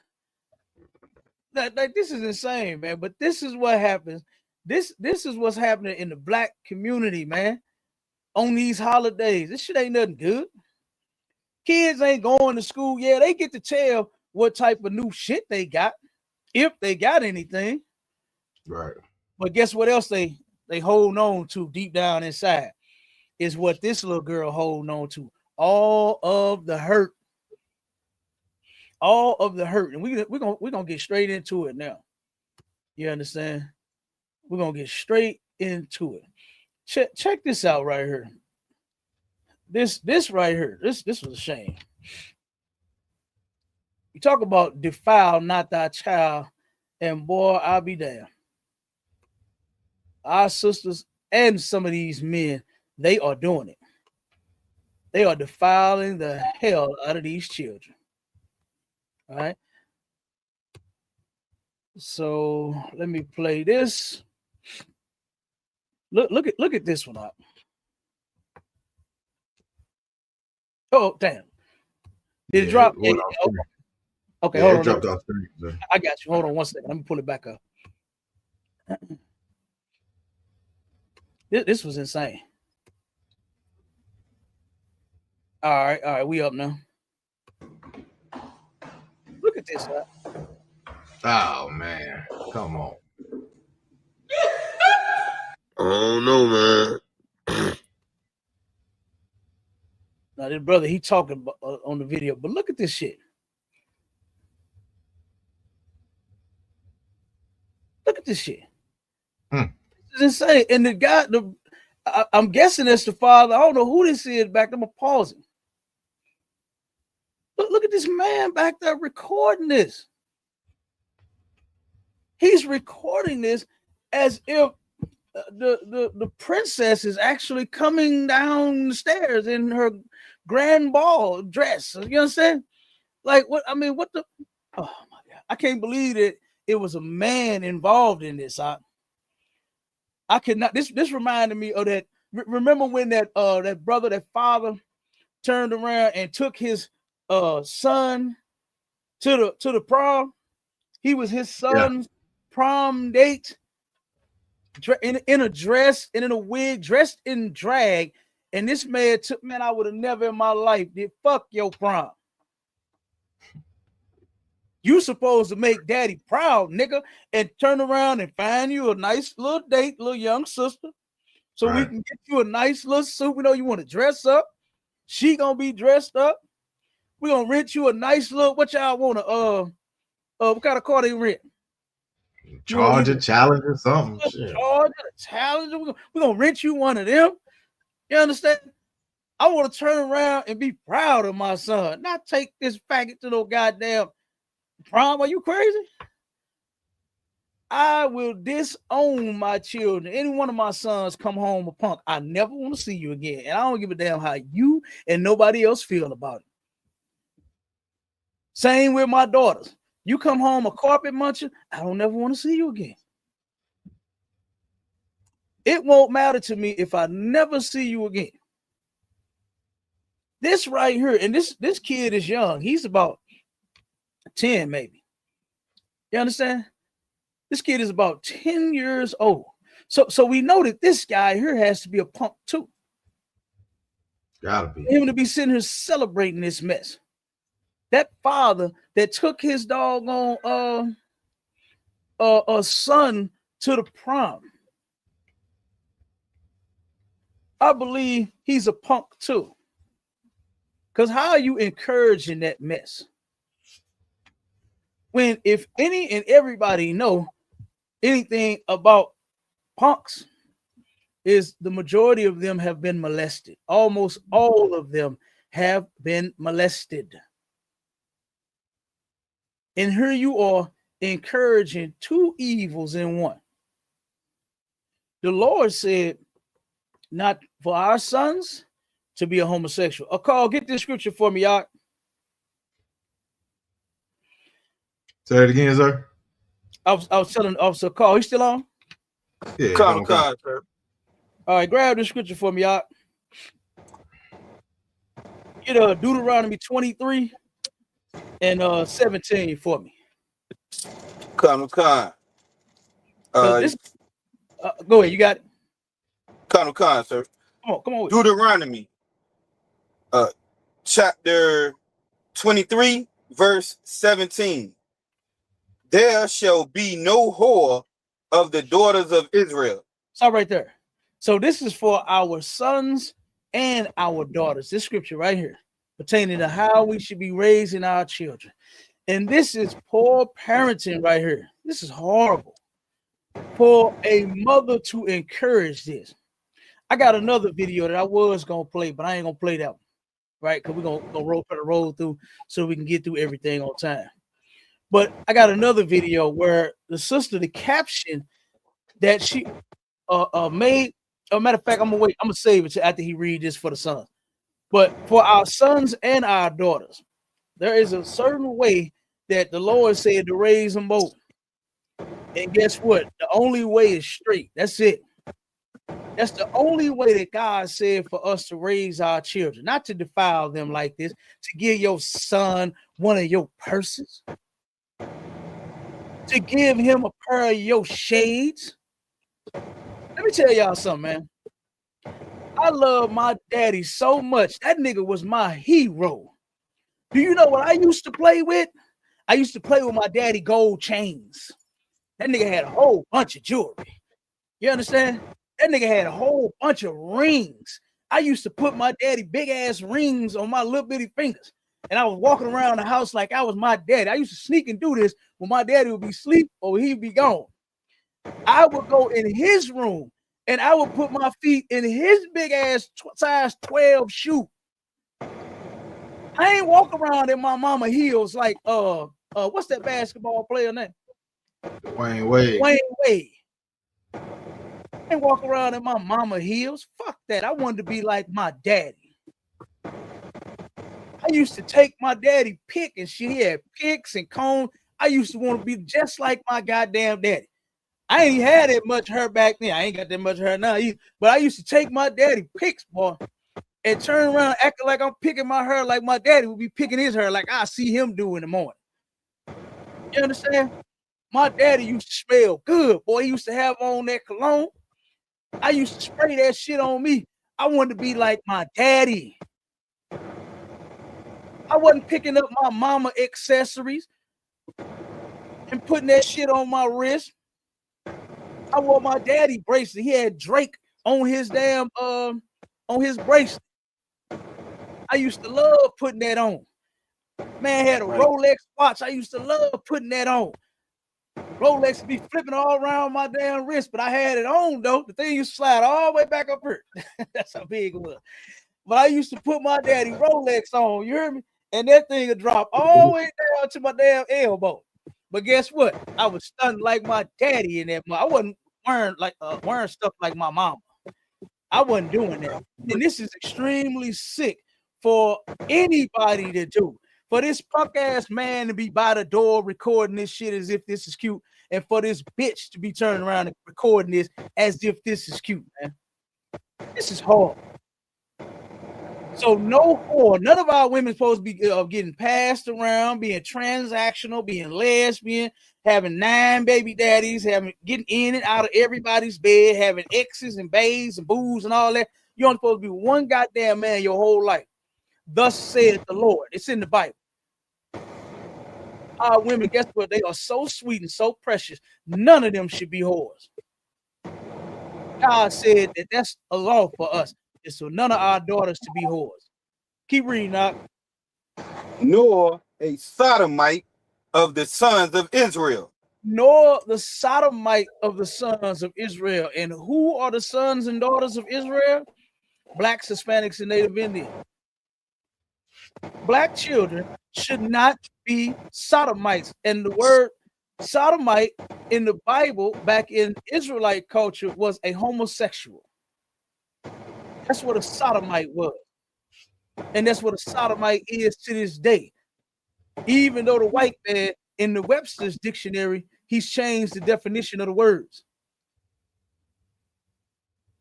Like, this is insane, man. But this is what happens. This is what's happening in the Black community, man. On these holidays, this shit ain't nothing good. Kids ain't going to school. Yeah, they get to tell what type of new shit they got, if they got anything. Right. But guess what else they hold on to deep down inside is what this little girl holding on to. All of the hurt. All of the hurt. And we're gonna get straight into it now. You understand? We're gonna get straight into it. Check this out right here. This right here. This was a shame. You talk about defile not thy child, and boy, I'll be damned. Our sisters and some of these men, they are doing it. They are defiling the hell out of these children. All right. So let me play this. Look at this one up. Oh, damn. Did it drop? Yeah, okay, hold on. It dropped off screen. I got you. Hold on one second. Let me pull it back up. This was insane. All right, we up now. Look at this. Oh man, come on. I don't know, man. Now, this brother, he talking on the video, but look at this shit. Look at this shit. This is insane. And the guy, I'm guessing that's the father. I don't know who this is back there. I'm gonna pause it. Look at this man back there recording this. He's recording this as if the princess is actually coming down the stairs in her grand ball dress. You understand? Like what? I mean, what the? Oh my God! I can't believe that it was a man involved in this. I could not. This reminded me of that. Remember when that brother, that father, turned around and took his son to the prom? He was his son's prom date. In a dress and in a wig, dressed in drag, and this man took, man, I would have never in my life did fuck your prom. You supposed to make daddy proud, nigga, and turn around and find you a nice little date, little young sister, so we can get you a nice little suit. We know you want to dress up. She gonna be dressed up. We gonna rent you a nice little, what y'all want to what kind of car they rent? Charger, Challenger, something. Charger, Challenger. We're gonna rent you one of them. You understand? I want to turn around and be proud of my son, not take this faggot to no goddamn prom. Are you crazy? I will disown my children. Any one of my sons come home a punk, I never want to see you again. And I don't give a damn how you and nobody else feel about it. Same with my daughters. You come home a carpet muncher, I don't never want to see you again. It won't matter to me if I never see you again. This right here, and this kid is young. He's about 10, maybe. You understand? This kid is about 10 years old. So we know that this guy here has to be a punk too. Gotta be. Him to be sitting here celebrating this mess. That father that took his doggone son to the prom, I believe he's a punk too. Because how are you encouraging that mess? When if any and everybody know anything about punks, is the majority of them have been molested. Almost all of them have been molested. And here you are encouraging two evils in one. The Lord said, not for our sons to be a homosexual. Carl, get this scripture for me, y'all. Say it again, sir. I was telling Officer Carl, he's still on? Yeah, Come, sir. All right, grab this scripture for me, y'all. Get Deuteronomy 23 and 17 for me. Come. Go ahead, you got it. Come, sir. Come on. Deuteronomy, chapter 23, verse 17. There shall be no whore of the daughters of Israel. Stop right there. So this is for our sons and our daughters. This scripture right here pertaining to how we should be raising our children. And this is poor parenting right here. This is horrible for a mother to encourage this. I got another video that I was going to play, but I ain't going to play that one, right? Because we're going to roll through so we can get through everything on time. But I got another video where the sister, the caption that she made, a matter of fact, I'm going to save it to after he read this for the sons. But for our sons and our daughters, there is a certain way that the Lord said to raise them both. And guess what? The only way is straight. That's it. That's the only way that God said for us to raise our children, not to defile them like this, to give your son one of your purses, to give him a pair of your shades. Let me tell y'all something, man. I love my daddy so much. That nigga was my hero. Do you know what I used to play with? I used to play with my daddy gold chains. That nigga had a whole bunch of jewelry. You understand? That nigga had a whole bunch of rings. I used to put my daddy big ass rings on my little bitty fingers. And I was walking around the house like I was my daddy. I used to sneak and do this when my daddy would be asleep or he'd be gone. I would go in his room and I would put my feet in his big ass size 12 shoe. I ain't walk around in my mama heels like what's that basketball player name? Dwayne Wade. Dwayne Wade. I ain't walk around in my mama heels. Fuck that. I wanted to be like my daddy. I used to take my daddy pick and shit. He had picks and combs. I used to want to be just like my goddamn daddy. I ain't had that much hair back then. I ain't got that much hair now either. But I used to take my daddy picks, boy, and turn around acting like I'm picking my hair like my daddy would be picking his hair like I see him do in the morning. You understand? My daddy used to smell good, boy. He used to have on that cologne. I used to spray that shit on me. I wanted to be like my daddy. I wasn't picking up my mama accessories and putting that shit on my wrist. I wore my daddy bracelet. He had Drake on his damn on his bracelet. I used to love putting that on. Man had a Rolex watch. I used to love putting that on. Rolex be flipping all around my damn wrist, but I had it on though. The thing used to slide all the way back up here. That's how big it was. But I used to put my daddy Rolex on, you hear me? And that thing would drop all the way down to my damn elbow. But guess what? I was stunned like my daddy in that. I wasn't wearing stuff like my mama. I wasn't doing that. And this is extremely sick for anybody to do. For this punk ass man to be by the door recording this shit as if this is cute, and for this bitch to be turning around and recording this as if this is cute, man. This is horrible. So no whore, none of our women supposed to be getting passed around, being transactional, being lesbian, having 9 baby daddies, getting in and out of everybody's bed, having exes and babes and boos and all that. You're only supposed to be one goddamn man your whole life. Thus saith the Lord. It's in the Bible. Our women, guess what? They are so sweet and so precious. None of them should be whores. God said that that's a law for us. And so none of our daughters to be whores. Keep reading up. Nor a sodomite of the sons of Israel. Nor the sodomite of the sons of Israel. And who are the sons and daughters of Israel? Blacks, Hispanics, and Native Indians. Black children should not be sodomites. And the word sodomite in the Bible, back in Israelite culture, was a homosexual. That's what a sodomite was. And that's what a sodomite is to this day. Even though the white man in the Webster's dictionary, he's changed the definition of the words.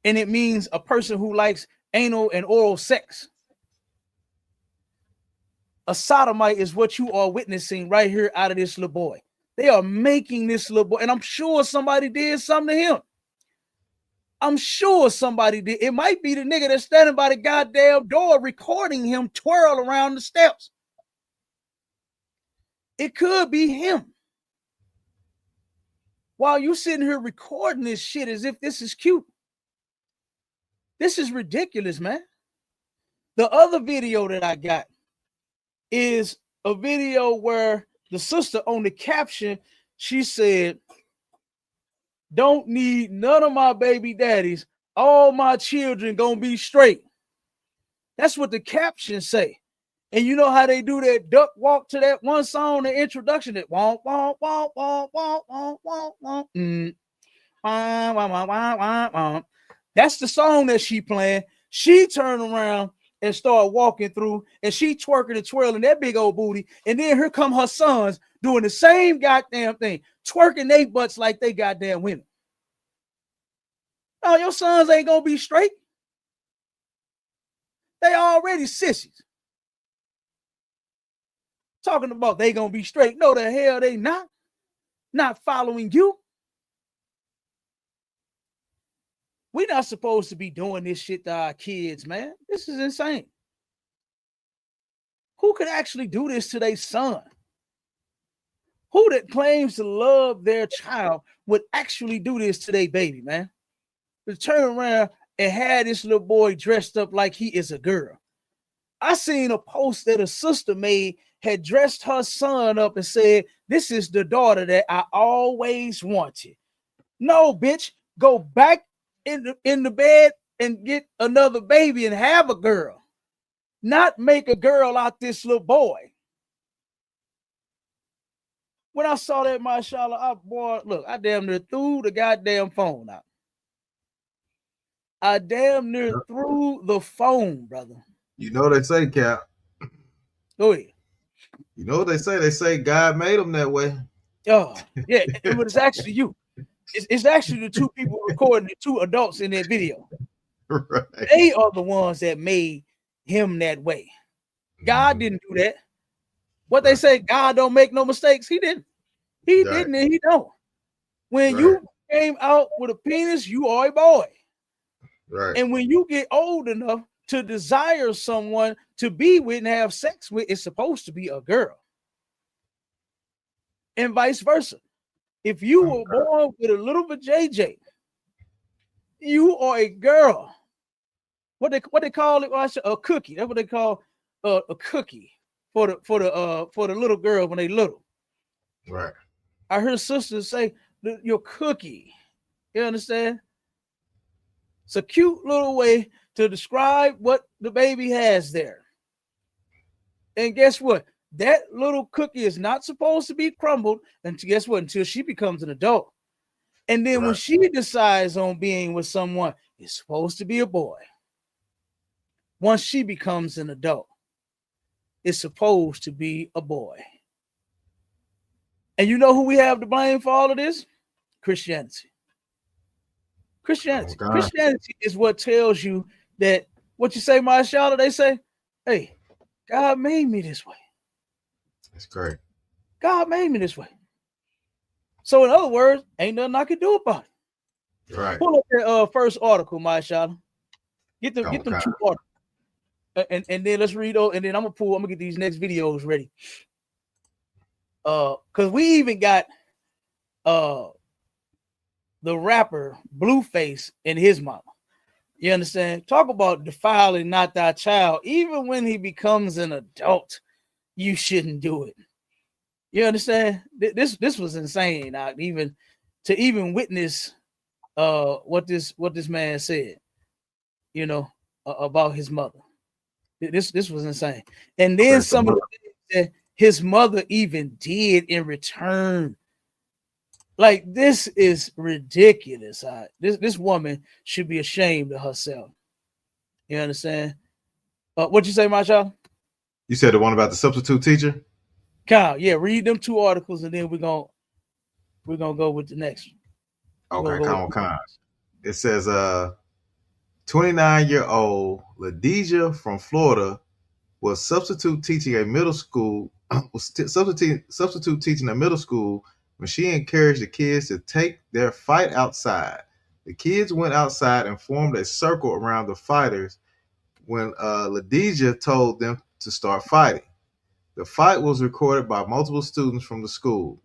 And it means a person who likes anal and oral sex. A sodomite is what you are witnessing right here out of this little boy. They are making this little boy, and I'm sure somebody did something to him. I'm sure somebody did. It might be the nigga that's standing by the goddamn door recording him twirl around the steps. It could be him. While you sitting here recording this shit as if this is cute. This is ridiculous, man. The other video that I got is a video where the sister on the caption, she said, "Don't need none of my baby daddies. All my children gonna be straight." That's what the captions say. And you know how they do that duck walk to that one song, the introduction, that womp, womp, womp, womp, womp, womp, womp, womp. Womp, womp, womp, womp, womp. That's the song that she playing. She turned around and started walking through, and she twerking and twirling that big old booty. And then here come her sons doing the same goddamn thing, twerking their butts like they goddamn women. No, your sons ain't gonna be straight. They already sissies. Talking about they gonna be straight. No, the hell they not. Not following you. We're not supposed to be doing this shit to our kids, man. This is insane. Who could actually do this to their son? Who that claims to love their child would actually do this to their baby, man? To turn around and have this little boy dressed up like he is a girl. I seen a post that a sister made, had dressed her son up and said, "This is the daughter that I always wanted." No, bitch, go back in the bed and get another baby and have a girl. Not make a girl out this little boy. When I saw that, mashallah, I damn near threw the goddamn phone out. I damn near threw the phone, brother. You know they say, Cap. Go ahead. You know what they say? They say God made them that way. Oh, yeah, but it's actually you. It's actually the two people recording, the two adults in that video. Right. They are the ones that made him that way. God didn't do that. What they say, God don't make no mistakes. He didn't. He didn't, and he don't. When you came out with a penis, you are a boy. Right. And when you get old enough to desire someone to be with and have sex with, it's supposed to be a girl. And vice versa. If you were born with a little bit JJ, you are a girl. What they call it? A cookie. That's what they call a cookie for the little girl when they little. Right. I heard sisters say your cookie. You understand? It's a cute little way to describe what the baby has there. And guess what? That little cookie is not supposed to be crumbled until she becomes an adult. And then when she decides on being with someone, it's supposed to be a boy. Once she becomes an adult, it's supposed to be a boy. And you know who we have to blame for all of this? Christianity. Christianity. Oh, Christianity is what tells you that what you say, mashallah, they say, hey, God made me this way. That's great. God made me this way. So in other words, ain't nothing I can do about it. Right. Pull up that first article, mashallah. Get them two articles. And then let's read and then I'm gonna get these next videos ready. Because we even got the rapper Blueface and his mama. You understand? Talk about defiling not thy child. Even when he becomes an adult, you shouldn't do it. You understand? This was insane. Even witness what this man said, you know, about his mother. This was insane. And then some of the things that his mother even did in return. Like, this is ridiculous. This woman should be ashamed of herself. You understand? What'd you say, my child? You said the one about the substitute teacher? Kyle, yeah, read them two articles and then we're gonna go with the next one. Okay, come on. It says 29-year-old LaDeja from Florida was substitute teaching a middle school. Substitute teaching a middle school when she encouraged the kids to take their fight outside. The kids went outside and formed a circle around the fighters when LaDeja told them to start fighting. The fight was recorded by multiple students from the school.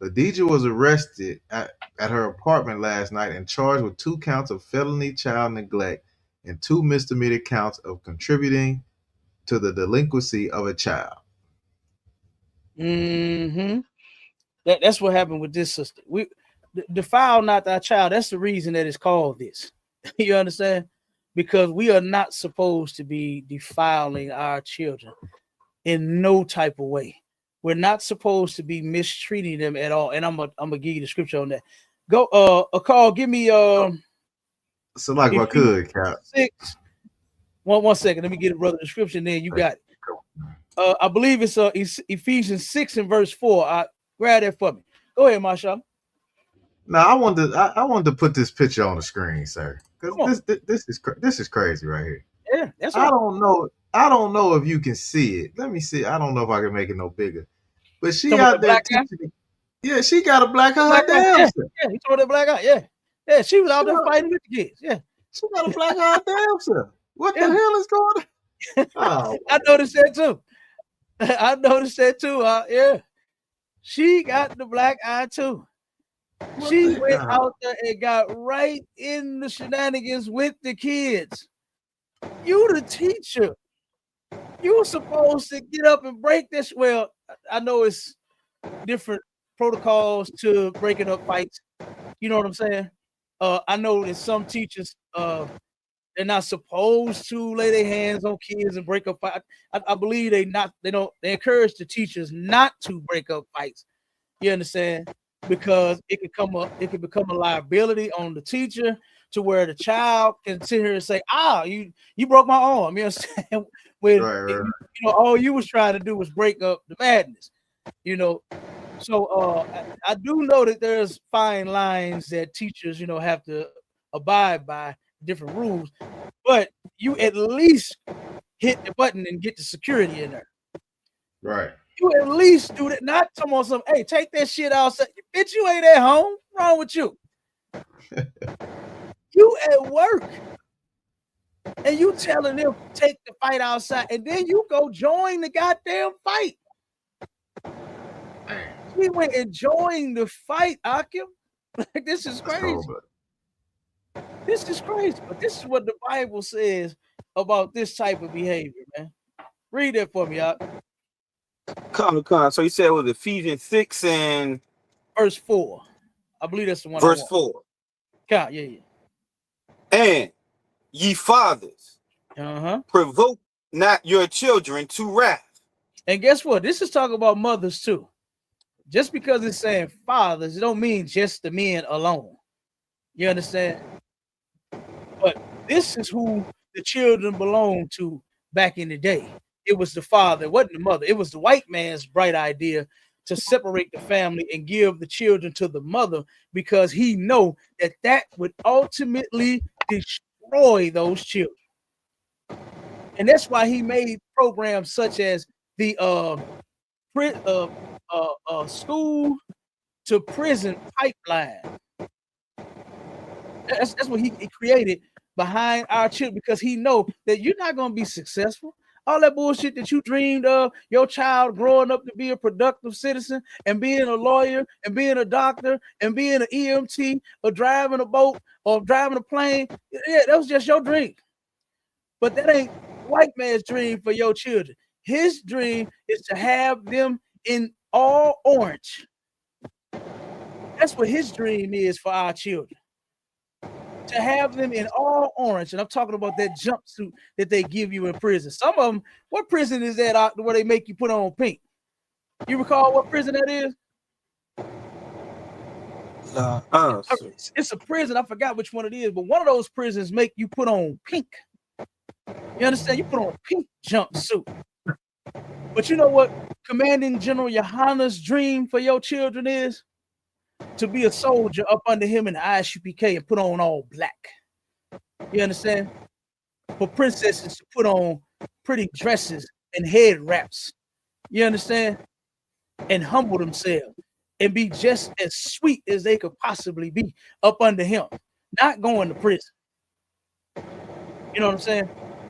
LaDeja was arrested at her apartment last night and charged with 2 counts of felony child neglect and 2 misdemeanor counts of contributing to the delinquency of a child. Mm-hmm. That's what happened with this sister. We defile not thy child. That's the reason that it's called this. You understand? Because we are not supposed to be defiling our children in no type of way. We're not supposed to be mistreating them at all. And I'm gonna give you the scripture on that. Go, a call. Give me So like if I could, Cap. 6. One second. Let me get a brother description. Then you got it. I believe it's Ephesians 6 and verse 4. Grab that for me. Go ahead, Masha. Now I wanted to put this picture on the screen, sir, because this is crazy right here. Yeah, that's. I don't know if you can see it. Let me see. I don't know if I can make it no bigger. But she out there teaching. Yeah, she got a black eye. Yeah, he told that black eye. Yeah, Yeah, she was out there fighting with the kids. Yeah. She got a black eye damn self. What the hell is going on? Oh, I noticed that too. I noticed that too. Yeah. She got the black eye too. She went out there and got right in the shenanigans with the kids. You the teacher. You were supposed to get up and break this. Well, I know it's different protocols to breaking up fights. You know what I'm saying? I know that some teachers they're not supposed to lay their hands on kids and break up fights. I believe they encourage the teachers not to break up fights. You understand? Because it could become a liability on the teacher to where the child can sit here and say, you broke my arm. You understand? When you know, all you was trying to do was break up the madness, you know. So I do know that there's fine lines that teachers, you know, have to abide by, different rules, but you at least hit the button and get the security in there. Right. You at least do that, not come on some, hey, take that shit outside. Bitch, you ain't at home. What's wrong with you? You at work. And you telling them take the fight outside, and then you go join the goddamn fight. We went and joined the fight, Akim. Like, this is crazy. This is crazy, but this is what the Bible says about this type of behavior, man. Read that for me, Akim. Come. So you said it was Ephesians 6 and verse 4. I believe that's the one. Verse 4. Yeah. And ye fathers, provoke not your children to wrath. And guess what? This is talking about mothers too. Just because it's saying fathers, it don't mean just the men alone. You understand? But this is who the children belonged to back in the day. It was the father, it wasn't the mother. It was the white man's bright idea to separate the family and give the children to the mother, because he know that would ultimately destroy those children. And that's why he made programs such as the school to prison pipeline. That's what he created behind our children, because he know that you're not going to be successful. All that bullshit that you dreamed of, your child growing up to be a productive citizen and being a lawyer and being a doctor and being an EMT or driving a boat or driving a plane, yeah, that was just your dream. But that ain't white man's dream for your children. His dream is to have them in all orange. That's what his dream is for our children. To have them in all orange. And I'm talking about that jumpsuit that they give you in prison. Some of them, what prison is that where they make you put on pink? You recall what prison that is? It's a prison. I forgot which one it is, but one of those prisons make you put on pink. You understand? You put on a pink jumpsuit. But you know what Commanding General Yohana's dream for your children is? To be a soldier up under him in the ISUPK and put on all black. You understand? For princesses to put on pretty dresses and head wraps. You understand? And humble themselves and be just as sweet as they could possibly be up under him. Not going to prison. You know what I'm saying?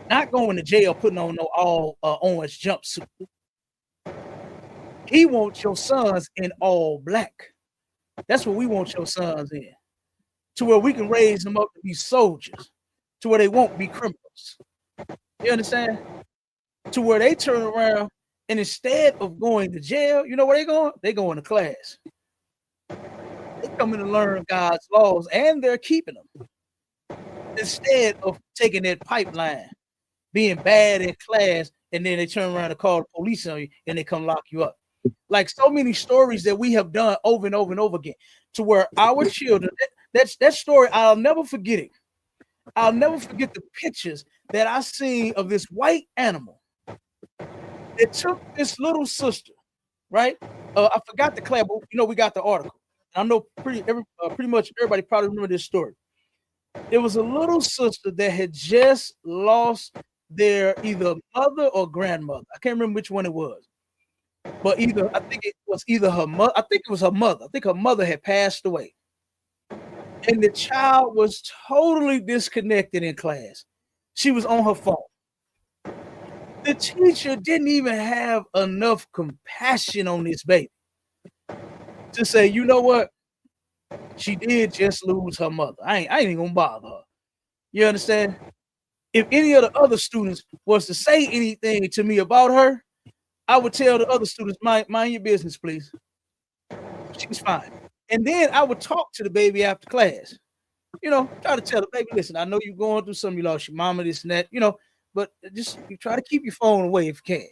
Not going to jail putting on no all orange jumpsuit. He wants your sons in all black. That's what we want your sons in, to where we can raise them up to be soldiers, to where they won't be criminals. You understand? To where they turn around and instead of going to jail, you know where they going? They going to class. They coming to learn God's laws, and they're keeping them. Instead of taking that pipeline, being bad in class, and then they turn around and call the police on you, and they come lock you up. Like so many stories that we have done over and over and over again, to where our children, that story, I'll never forget it. I'll never forget the pictures that I seen of this white animal that took this little sister, right? I forgot the class, but you know, we got the article. I know pretty much everybody probably remember this story. There was a little sister that had just lost their either mother or grandmother. I can't remember which one it was. But I think it was either her mother. I think it was her mother. I think her mother had passed away. And the child was totally disconnected in class. She was on her phone. The teacher didn't even have enough compassion on this baby to say, you know what? She did just lose her mother. I ain't even gonna bother her. You understand? If any of the other students was to say anything to me about her, I would tell the other students, mind your business, please. She's fine. And then I would talk to the baby after class. You know, try to tell the baby, listen, I know you're going through something, you lost your mama, this and that, you know, but just you try to keep your phone away if you can.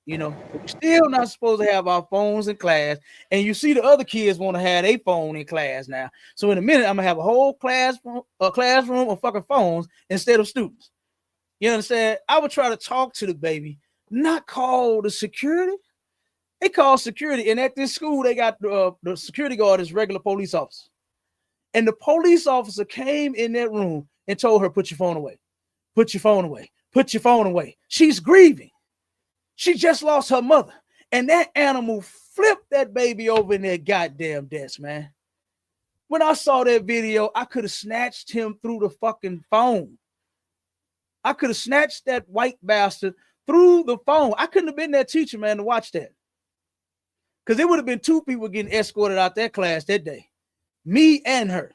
You know, we're still not supposed to have our phones in class. And you see the other kids want to have a phone in class now. So in a minute, I'm gonna have a whole classroom of fucking phones instead of students. You understand? I would try to talk to the baby, not call the security. They call security, and at this school, they got the security guard is regular police officer. And the police officer came in that room and told her, put your phone away. Put your phone away. Put your phone away. She's grieving. She just lost her mother. And that animal flipped that baby over in that goddamn desk, man. When I saw that video, I could have snatched him through the fucking phone. I could have snatched that white bastard through the phone. I couldn't have been that teacher, man, to watch that. Because there would have been two people getting escorted out that class that day. Me and her.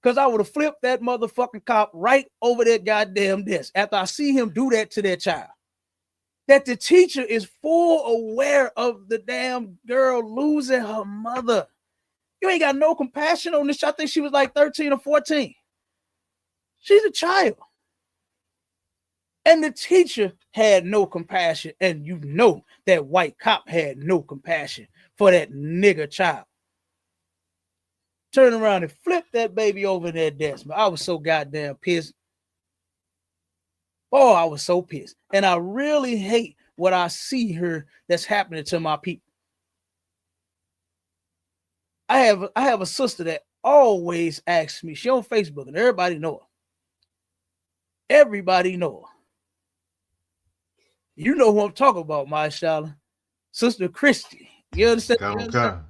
Because I would have flipped that motherfucking cop right over that goddamn desk after I see him do that to that child. That the teacher is full aware of the damn girl losing her mother. You ain't got no compassion on this. I think she was like 13 or 14. She's a child. And the teacher had no compassion. And you know that white cop had no compassion for that nigger child. Turn around and flip that baby over in that desk. I was so goddamn pissed. Oh, I was so pissed. And I really hate what I see here that's happening to my people. I have a sister that always asks me. She on Facebook and everybody know her. Everybody know her. You know who I'm talking about, my Shala. Sister Christy. You understand?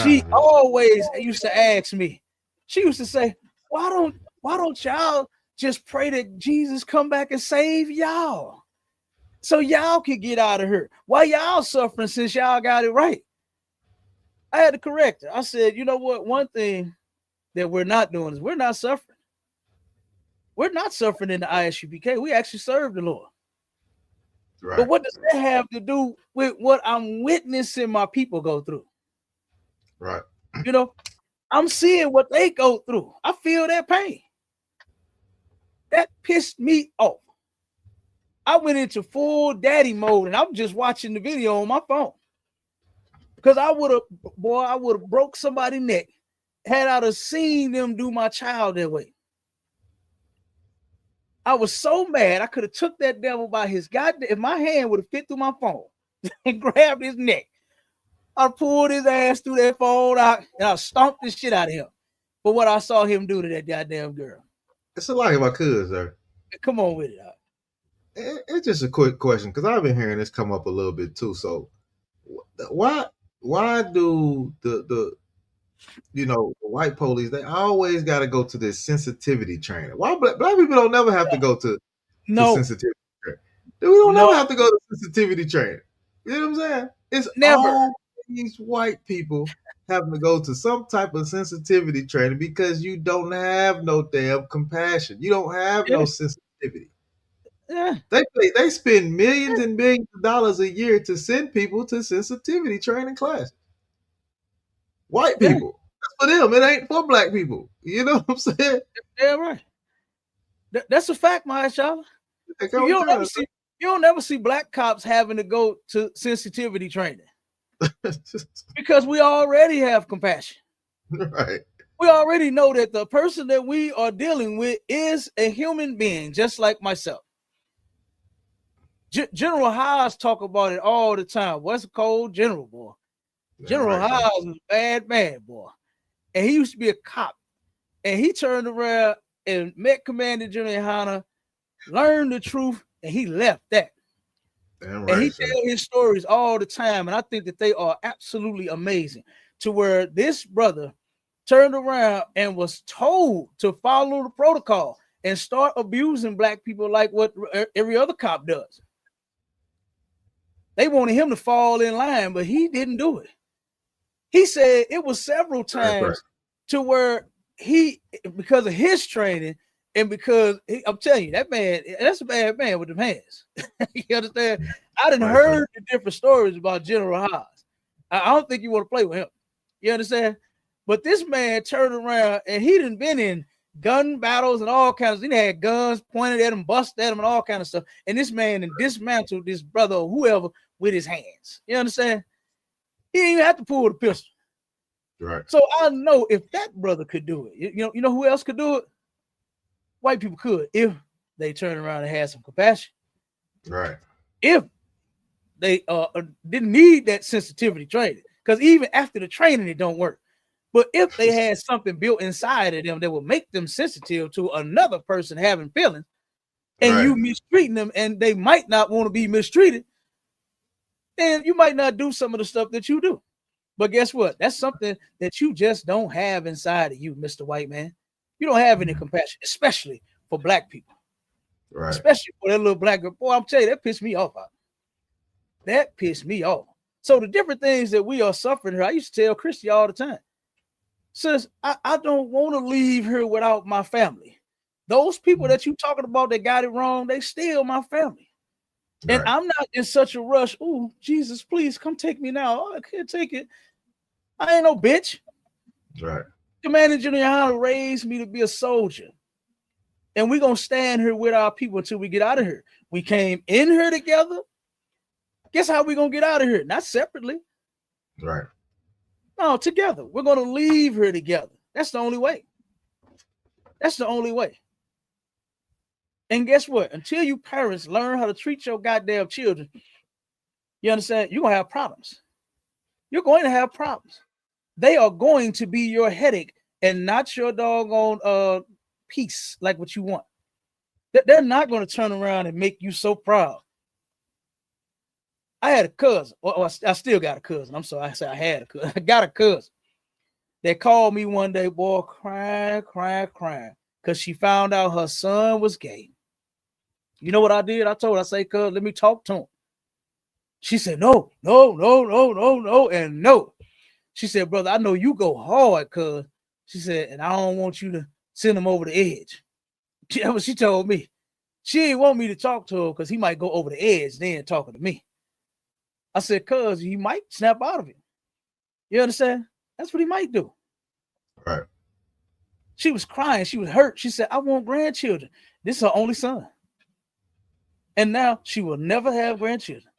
She always used to ask me. She used to say, why don't y'all just pray that Jesus come back and save y'all so y'all can get out of here? Why y'all suffering since y'all got it right? I had to correct her. I said, you know what? One thing that we're not doing is we're not suffering. We're not suffering in the ISUPK. We actually serve the Lord. Right. But what does that have to do with what I'm witnessing my people go through? Right. You know, I'm seeing what they go through. I feel their pain. That pissed me off. I went into full daddy mode and I'm just watching the video on my phone. Because I would have broke somebody's neck had I have seen them do my child that way. I was so mad I could have took that devil by his goddamn, if my hand would have fit through my phone and grabbed his neck, I pulled his ass through that phone out and I stomped the shit out of him for what I saw him do to that goddamn girl. It's a lot if I could, sir. Come on with it. It's just a quick question because I've been hearing this come up a little bit too. So why do the white police, they always got to go to this sensitivity training? Why black people don't never have to go to sensitivity training? We don't never have to go to sensitivity training. You know what I'm saying? It's never all these white people having to go to some type of sensitivity training because you don't have no damn compassion. You don't have no sensitivity. Yeah. They spend millions and millions of dollars a year to send people to sensitivity training classes. White people. That's for them. It ain't for black people. You know what I'm saying? Yeah, right. That's a fact, Mahershala. You don't never see black cops having to go to sensitivity training. Because we already have compassion. Right. We already know that the person that we are dealing with is a human being, just like myself. General Haas talk about it all the time. What's a cold general, boy? General Haas was a bad man, boy. And he used to be a cop. And he turned around and met Commander Jimmy Hanna, learned the truth, and he left that. And he tells his stories all the time. And I think that they are absolutely amazing. To where this brother turned around and was told to follow the protocol and start abusing black people like what every other cop does. They wanted him to fall in line, but he didn't do it. He said it was several times to where because of his training and because I'm telling you, that man, that's a bad man with them hands. You understand? I done heard the different stories about General Haas. I don't think you want to play with him. You understand? But this man turned around and he done been in gun battles and all kinds of, he had guns pointed at him, busted at him and all kind of stuff. And this man dismantled this brother or whoever with his hands. You understand? He didn't even have to pull the pistol. Right. So I know if that brother could do it, you know who else could do it? White people could, if they turn around and had some compassion. Right. If they didn't need that sensitivity training, because even after the training, it don't work. But if they had something built inside of them that would make them sensitive to another person having feelings, and you mistreating them, and they might not want to be mistreated, then you might not do some of the stuff that you do. But guess what? That's something that you just don't have inside of you, Mr. White Man. You don't have any compassion, especially for black people. Right. Especially for that little black girl. Boy, I'm telling you, that pissed me off. That pissed me off. So the different things that we are suffering here, I used to tell Christy all the time. Sis, I don't want to leave here without my family. Those people that you talking about that got it wrong, they still my family. Right. And I'm not in such a rush. Oh, Jesus, please come take me now. Oh, I can't take it. I ain't no bitch. Right. Commander General raised me to be a soldier. And we're going to stand here with our people until we get out of here. We came in here together. Guess how we're going to get out of here? Not separately. Right. No, together. We're going to leave here together. That's the only way. That's the only way. And guess what? Until you parents learn how to treat your goddamn children, you understand? You're going to have problems. You're going to have problems. They are going to be your headache and not your doggone peace like what you want. They're not going to turn around and make you so proud. I had a cousin. Well, I still got a cousin. I'm sorry. I said I had a cousin. I got a cousin that called me one day, boy, crying, because she found out her son was gay. You know what I did? I told her, I say, cuz, let me talk to him. She said, no, and no. She said, brother, I know you go hard, cuz. She said, and I don't want you to send him over the edge. That's what she told me. She didn't want me to talk to her because he might go over the edge then talking to me. I said, cuz, he might snap out of it. You understand? That's what he might do. Right. She was crying. She was hurt. She said, I want grandchildren. This is her only son. And now she will never have grandchildren.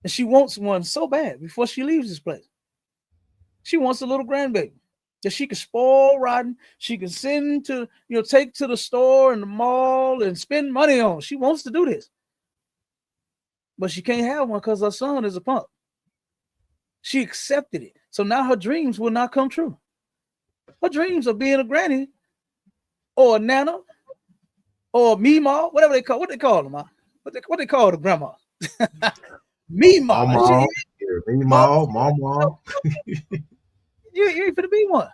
And she wants one so bad before she leaves this place. She wants a little grandbaby that she can spoil rotten. She can send to, take to the store and the mall and spend money on. She wants to do this. But she can't have one because her son is a punk. She accepted it. So now her dreams will not come true. Her dreams of being a granny or a nana or a meemaw, whatever they call, what they call them, what they call the grandma. Meemaw. Mama. You ain't finna be one.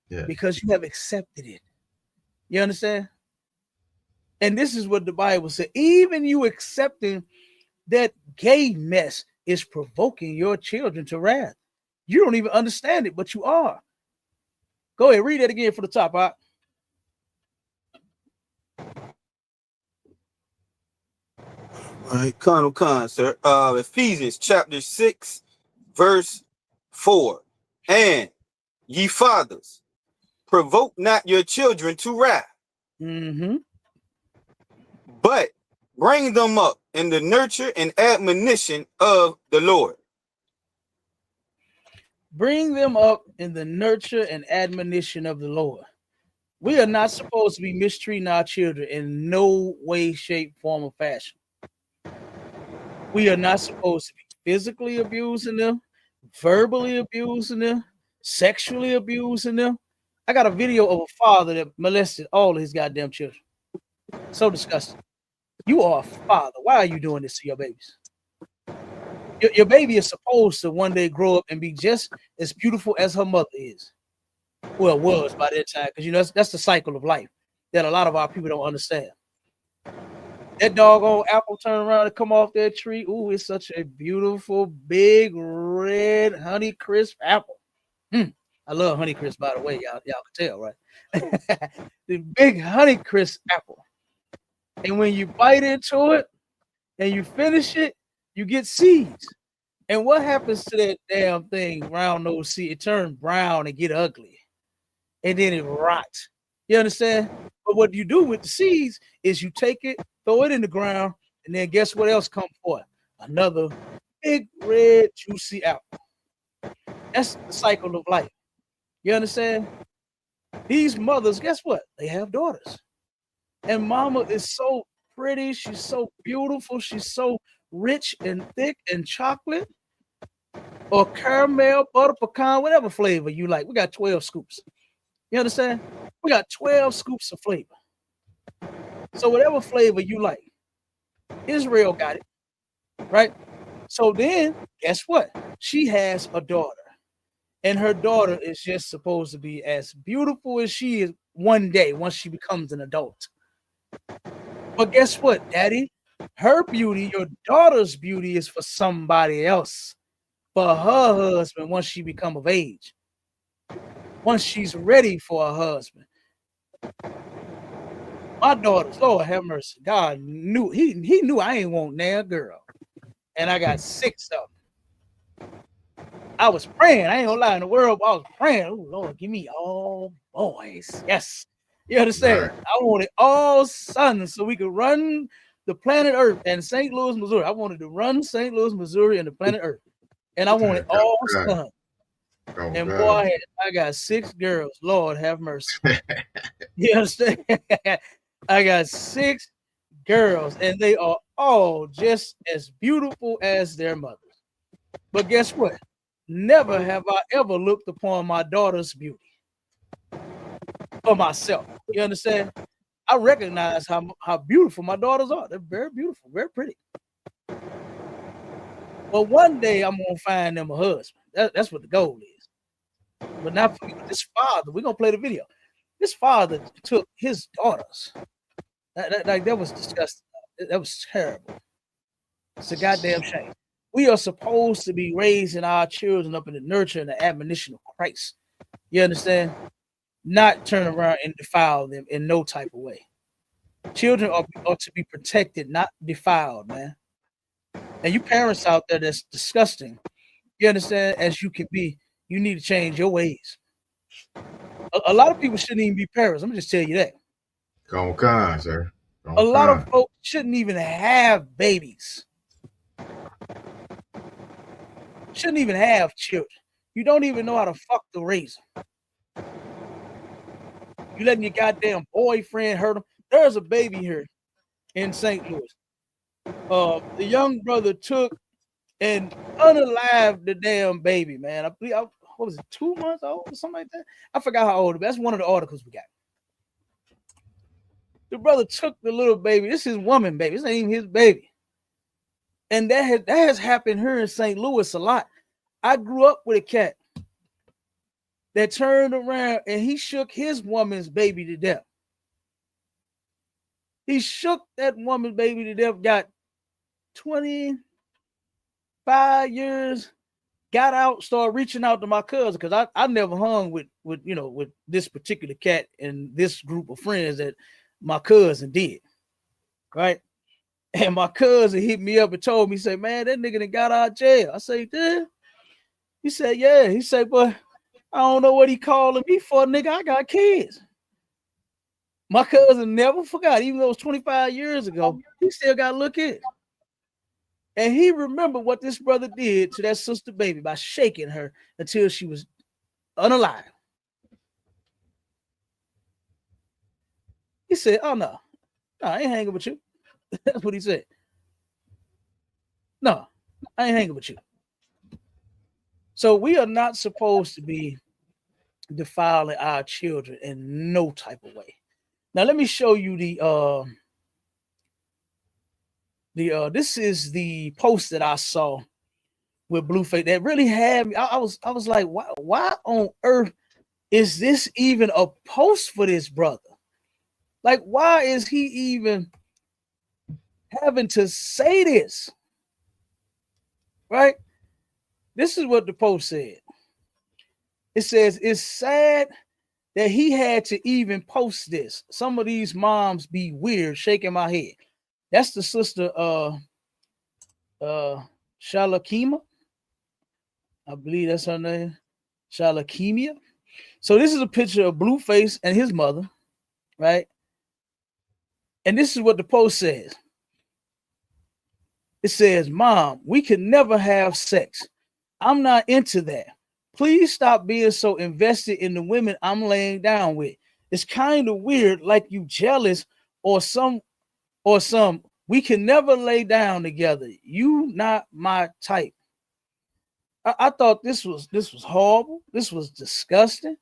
Yeah. Because you have accepted it. You understand? And this is what the Bible said. Even you accepting that gay mess is provoking your children to wrath. You don't even understand it, but you are. Go ahead, read that again for the top. All right, Colonel Khan, sir. Ephesians chapter 6, verse 4. And ye fathers, provoke not your children to wrath, but bring them up in the nurture and admonition of the Lord. Bring them up in the nurture and admonition of the Lord. We are not supposed to be mistreating our children in no way, shape, form, or fashion. We are not supposed to be physically abusing them, verbally abusing them, sexually abusing them. I got a video of a father that molested all of his goddamn children. So disgusting. You are a father. Why are you doing this to your babies? Your baby is supposed to one day grow up and be just as beautiful as her mother is. Well, was by that time, because you know that's the cycle of life that a lot of our people don't understand. That doggone apple turn around and come off that tree. Ooh, it's such a beautiful, big, red, honey crisp apple. I love honey crisp, by the way. Y'all can tell, right? The big honey crisp apple. And when you bite into it and you finish it, you get seeds. And what happens to that damn thing, round nose seed? It turns brown and get ugly. And then it rots. You understand? But what you do with the seeds is you take it, throw it in the ground, and then guess what else comes for it? Another big, red, juicy apple. That's the cycle of life. You understand? These mothers, guess what? They have daughters. And mama is so pretty. She's so beautiful. She's so rich and thick and chocolate or caramel, butter, pecan, whatever flavor you like. We got 12 scoops. You understand? We got 12 scoops of flavor. So whatever flavor you like, Israel got it, right? So then, guess what? She has a daughter. And her daughter is just supposed to be as beautiful as she is one day once she becomes an adult. But guess what, Daddy? Her beauty, your daughter's beauty, is for somebody else, for her husband once she become of age, once she's ready for a husband. My daughters, Lord have mercy, God knew he knew I ain't want no girl, and I got 6 of them. I was praying. I ain't gonna lie in the world, but I was praying. Oh Lord, give me all boys. Yes, you understand? Right. I wanted all sons so we could run the planet Earth and St. Louis, Missouri. I wanted to run St. Louis, Missouri, and the planet Earth, and I wanted all sons. And boy, I got 6 girls. Lord have mercy. You understand? I got 6 girls, and they are all just as beautiful as their mothers. But guess what? Never have I ever looked upon my daughter's beauty for myself. You understand? I recognize how beautiful my daughters are. They're very beautiful, very pretty. But one day I'm gonna find them a husband. That's what the goal is. But not for this father. We're gonna play the video. This father took his daughters. That was disgusting. That was terrible. It's a goddamn shame. We are supposed to be raising our children up in the nurture and the admonition of Christ. You understand? Not turn around and defile them in no type of way. Children are to be protected, not defiled, man. And you parents out there, that's disgusting. You understand? As you can be, you need to change your ways. A lot of people shouldn't even be parents. I'm gonna just tell you that. Go on, sir. A lot of folks shouldn't even have babies. Shouldn't even have children. You don't even know how to fuck to raise them. You letting your goddamn boyfriend hurt them. There's a baby here in St. Louis. The young brother took and unalived the damn baby, man. I believe, what was it, 2 months old or something like that? I forgot how old. That's one of the articles we got. The brother took the little baby. This is his woman baby. This ain't even his baby. And that has happened here in St. Louis a lot. I grew up with a cat that turned around and he shook his woman's baby to death. He shook that woman's baby to death, got 25 years, got out, started reaching out to my cousin, because I never hung with this particular cat and this group of friends that my cousin did, right? And my cousin hit me up and told me, he said, man, that nigga done got out of jail. I said, yeah. He said, yeah. He said, but I don't know what he calling me for, nigga. I got kids. My cousin never forgot, even though it was 25 years ago, he still got a little kid. And he remembered what this brother did to that sister baby by shaking her until she was unalive. He said, oh, no, I ain't hanging with you. That's what he said. No, I ain't hanging with you. So we are not supposed to be defiling our children in no type of way. Now let me show you this is the post that I saw with Blueface that really had me. I was like, why on earth is this even a post for this brother? Like, why is he even having to say this? Right? This is what the post said. It says, it's sad that he had to even post this. Some of these moms be weird, shaking my head. That's the sister Shalakima. I believe that's her name. Shalakimia. So this is a picture of Blueface and his mother, right? And this is what the post says. It says, Mom, we can never have sex. I'm not into that. Please stop being so invested in the women I'm laying down with. It's kind of weird, like you jealous or some. We can never lay down together. You not my type. I thought this was horrible. This was disgusting.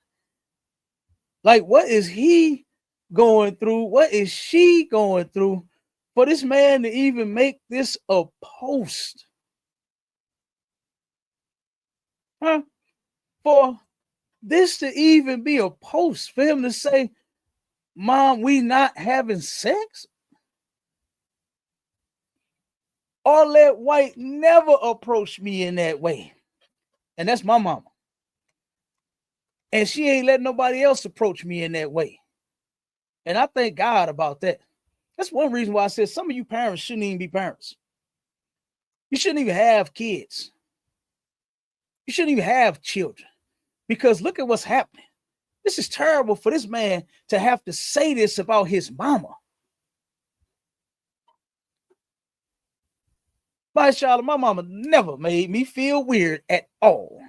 Like, what is he going through? What is she going through for this man to even make this a post? Huh? For this to even be a post, for him to say, Mom, we not having sex? Arlette White never approached me in that way. And that's my mama. And she ain't letting nobody else approach me in that way. And I thank God about that. That's one reason why I said some of you parents shouldn't even be parents. You shouldn't even have kids. You shouldn't even have children. Because look at what's happening. This is terrible for this man to have to say this about his mama. By Charlotte, my mama never made me feel weird at all.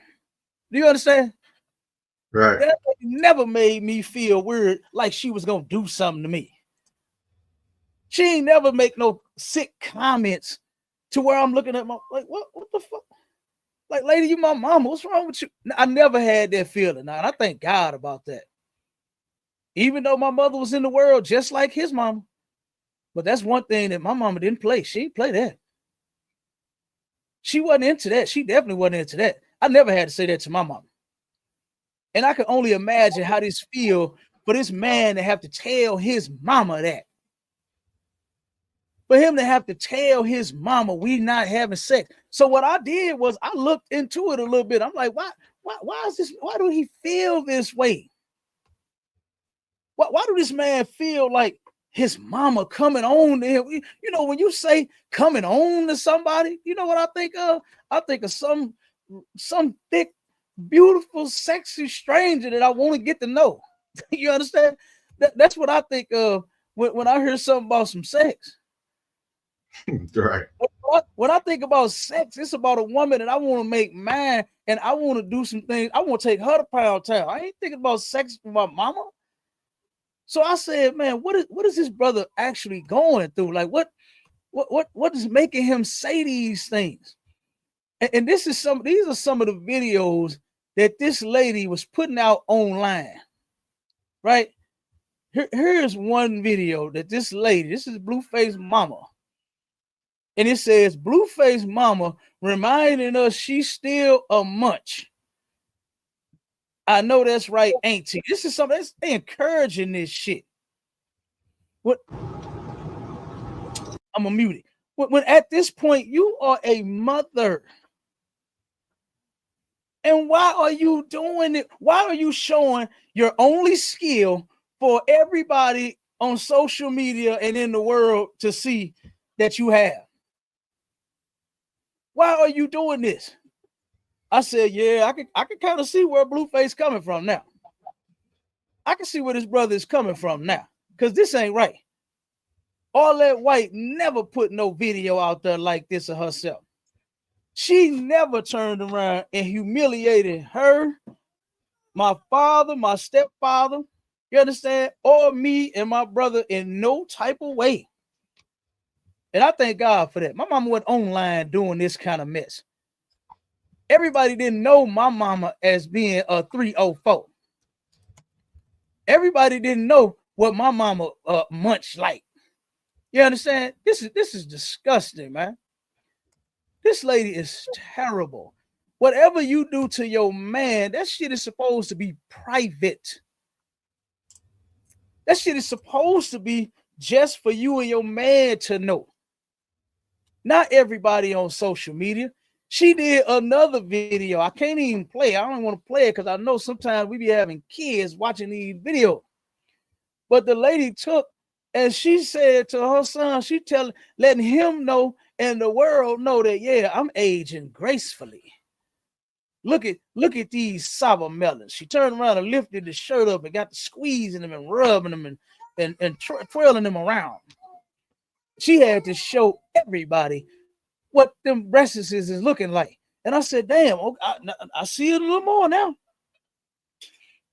Do you understand? Right. That never made me feel weird like she was going to do something to me. She ain't never make no sick comments to where I'm looking at my, like, what the fuck? Like, lady, you my mama. What's wrong with you? I never had that feeling. Now, and I thank God about that. Even though my mother was in the world just like his mama. But that's one thing that my mama didn't play. She didn't play that. She wasn't into that. She definitely wasn't into that. I never had to say that to my mama. And I can only imagine how this feel for this man to have to tell his mama that. For him to have to tell his mama we not having sex. So what I did was I looked into it a little bit. I'm like, why is this? Why do he feel this way? Why do this man feel like his mama coming on to him? You know, when you say coming on to somebody, you know what I think of? I think of some thick, beautiful, sexy stranger that I want to get to know. You understand? That's what I think of when I hear something about some sex. Right. When I think about sex, it's about a woman that I want to make mine, and I want to do some things. I want to take her to Pound Town. I ain't thinking about sex with my mama. So I said, man, what is this brother actually going through? Like, what is making him say these things? And these are some of the videos that this lady was putting out online, right? Here's one video that this lady, this is Blueface mama. And it says, Blueface mama reminding us she's still a munch. I know that's right, ain't she? This is something that's encouraging this shit. What? I'm gonna mute it. When at this point you are a mother. And why are you doing it? Why are you showing your only skill for everybody on social media and in the world to see that you have? Why are you doing this? I said, yeah, I can kind of see where Blueface coming from now. I can see where this brother is coming from now, because this ain't right. Arlette White never put no video out there like this of herself. She never turned around and humiliated her, my father, my stepfather, you understand, or me and my brother in no type of way. And I thank God for that. My mama went online doing this kind of mess. Everybody didn't know my mama as being a 304. Everybody didn't know what my mama munched like. You understand? This is disgusting, man. This lady is terrible. whatever you do to your man, that shit is supposed to be private. That shit is supposed to be just for you and your man to know. Not everybody on social media. She did another video. I can't even play. I don't want to play it because I know sometimes we be having kids watching these videos. But the lady took and she said to her son, she letting him know and the world know that, yeah, I'm aging gracefully. Look at these sour melons. She turned around and lifted the shirt up and got to squeezing them and rubbing them and twirling them around. She had to show everybody what them breasts is looking like. And I said, damn, I see it a little more now.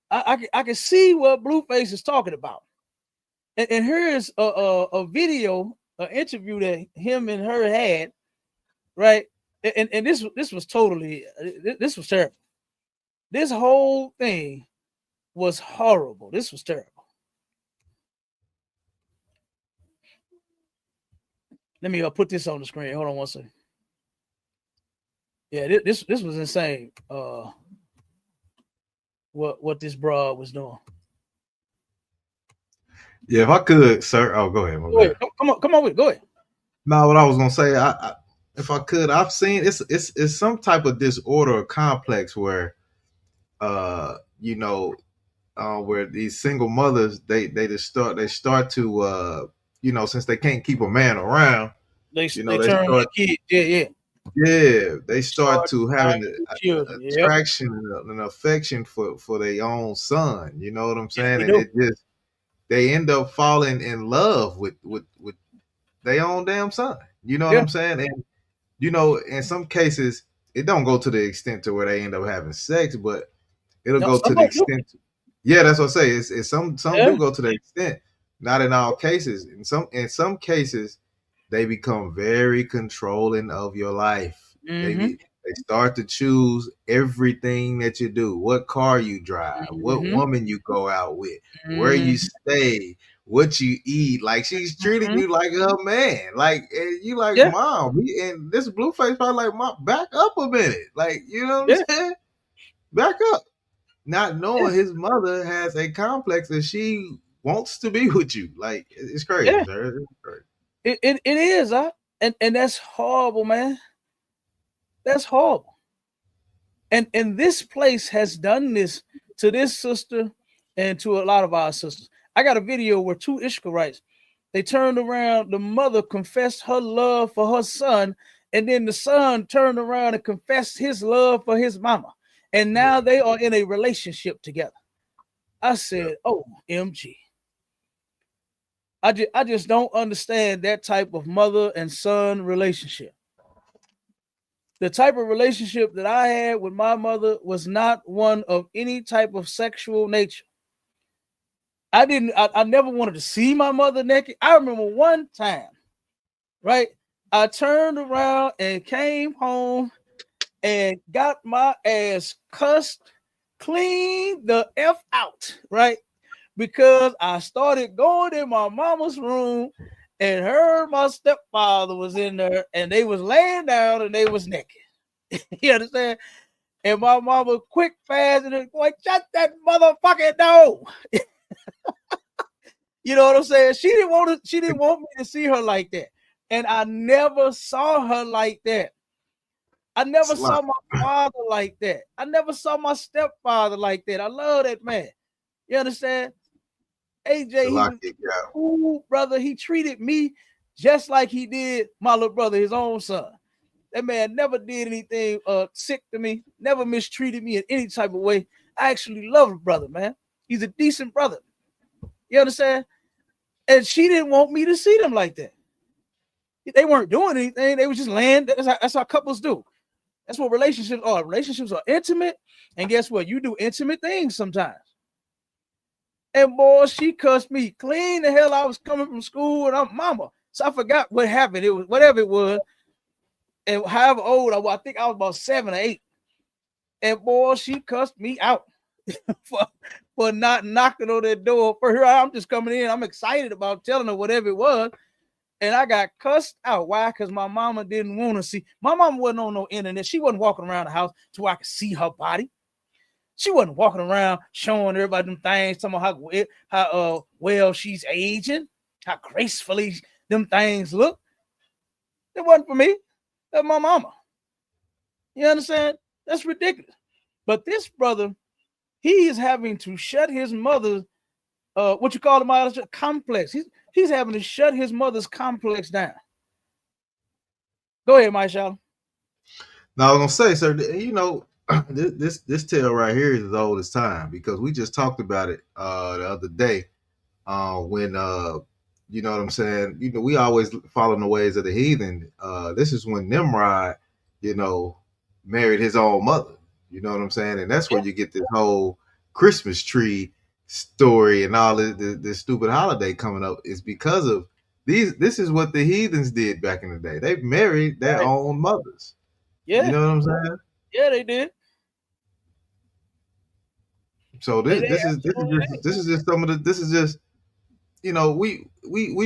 I can see what Blueface is talking about. And here's a video, an interview that him and her had, right? And this was totally, this was terrible. This whole thing was horrible. This was terrible. Let me put this on the screen. Hold on one second. Yeah, this was insane. What this broad was doing. Yeah, if I could, sir. Oh, go ahead. Go ahead. Come on with it. Go ahead. No, what I was gonna say, I if I could, I've seen it's some type of disorder or complex where, you know, where these single mothers they start to you know, since they can't keep a man around, they start they start to having an attraction and an affection for their own son. You know what I'm saying? And it just they end up falling in love with their own damn son. You know what I'm saying? And you know, in some cases, it don't go to the extent to where they end up having sex, but it'll go to the extent. Yeah, that's what I say. It's some do go to the extent. Not in all cases. In some cases, they become very controlling of your life. They start to choose everything that you do, what car you drive, what woman you go out with, where you stay, what you eat. Like she's treating you like her man. Like and you like mom. And this Blueface probably like, mom, back up a minute. Like, you know what I'm saying? Back up. Not knowing his mother has a complex and she wants to be with you. Like it's crazy. It's crazy. It is, and that's horrible, man. That's horrible. And this place has done this to this sister and to a lot of our sisters. I got a video where two Ishmaelites, they turned around, the mother confessed her love for her son, and then the son turned around and confessed his love for his mama. And now they are in a relationship together. I said, OMG. I just don't understand that type of mother and son relationship. The type of relationship that I had with my mother was not one of any type of sexual nature. I never wanted to see my mother naked. I remember one time, right? I turned around and came home and got my ass cussed clean the F out, right? Because I started going in my mama's room and heard my stepfather was in there and they was laying down and they was naked. You understand? And my mama quick, fast, and boy, shut that motherfucking door. You know what I'm saying? She didn't want me to see her like that. And I never saw her like that. I never saw my father like that. I never saw my stepfather like that. I love that man. You understand? AJ, he was cool, brother. He treated me just like he did my little brother, his own son. That man never did anything sick to me, never mistreated me in any type of way. I actually love the brother, man. He's a decent brother. You understand? And she didn't want me to see them like that. They weren't doing anything. They were just laying. That's how couples do. That's what relationships are. Relationships are intimate. And guess what? You do intimate things sometimes. And boy, she cussed me clean the hell. I was coming from school and I'm mama. So I forgot what happened. It was whatever it was. And however old I think I was about 7 or 8. And boy, she cussed me out for not knocking on that door. For her, I'm just coming in. I'm excited about telling her whatever it was. and I got cussed out. Why? Because my mama didn't want to see. My mama wasn't on no internet. She wasn't walking around the house to where I could see her body. She wasn't walking around showing everybody them things, talking about how well she's aging, how gracefully them things look. It wasn't for me. That's my mama. You understand? That's ridiculous. But this brother, he is having to shut his mother's what you call it, complex. He's having to shut his mother's complex down. Go ahead, Mike Shalom. Now I was gonna say, sir, you know, this tale right here is as old as time, because we just talked about it the other day when you know what I'm saying. You know, we always follow the ways of the heathen. This is when Nimrod, you know, married his own mother. You know what I'm saying, and that's where you get this whole Christmas tree story and all this stupid holiday coming up. Is because of these. This is what the heathens did back in the day. They married their own mothers. Yeah, you know what I'm saying. Yeah, they did. So this is just some of the. This is just, you know, we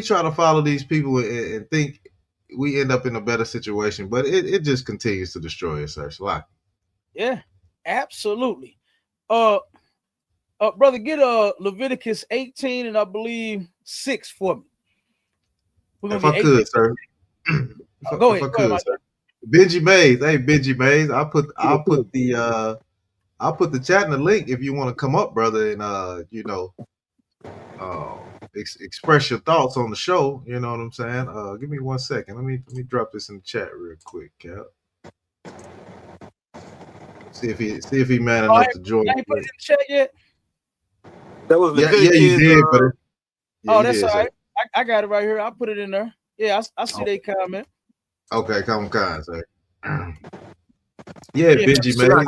try to follow these people and think we end up in a better situation, but it just continues to destroy us, sir. Yeah, absolutely. Brother, get Leviticus 18 and I believe 6 for me. If I could, sir. Go ahead, sir. Benji Mays, hey Benji Mays, I'll put the chat in the link if you want to come up, brother, and you know, express your thoughts on the show. You know what I'm saying? Give me 1 second. Let me drop this in the chat real quick, Cap. See if he man enough to join. I ain't put it in the chat yet. That was yeah, you did, but that's all right. I got it right here. I'll put it in there. Yeah, I see they comment. Okay, come on, sir. Yeah, Benji, man.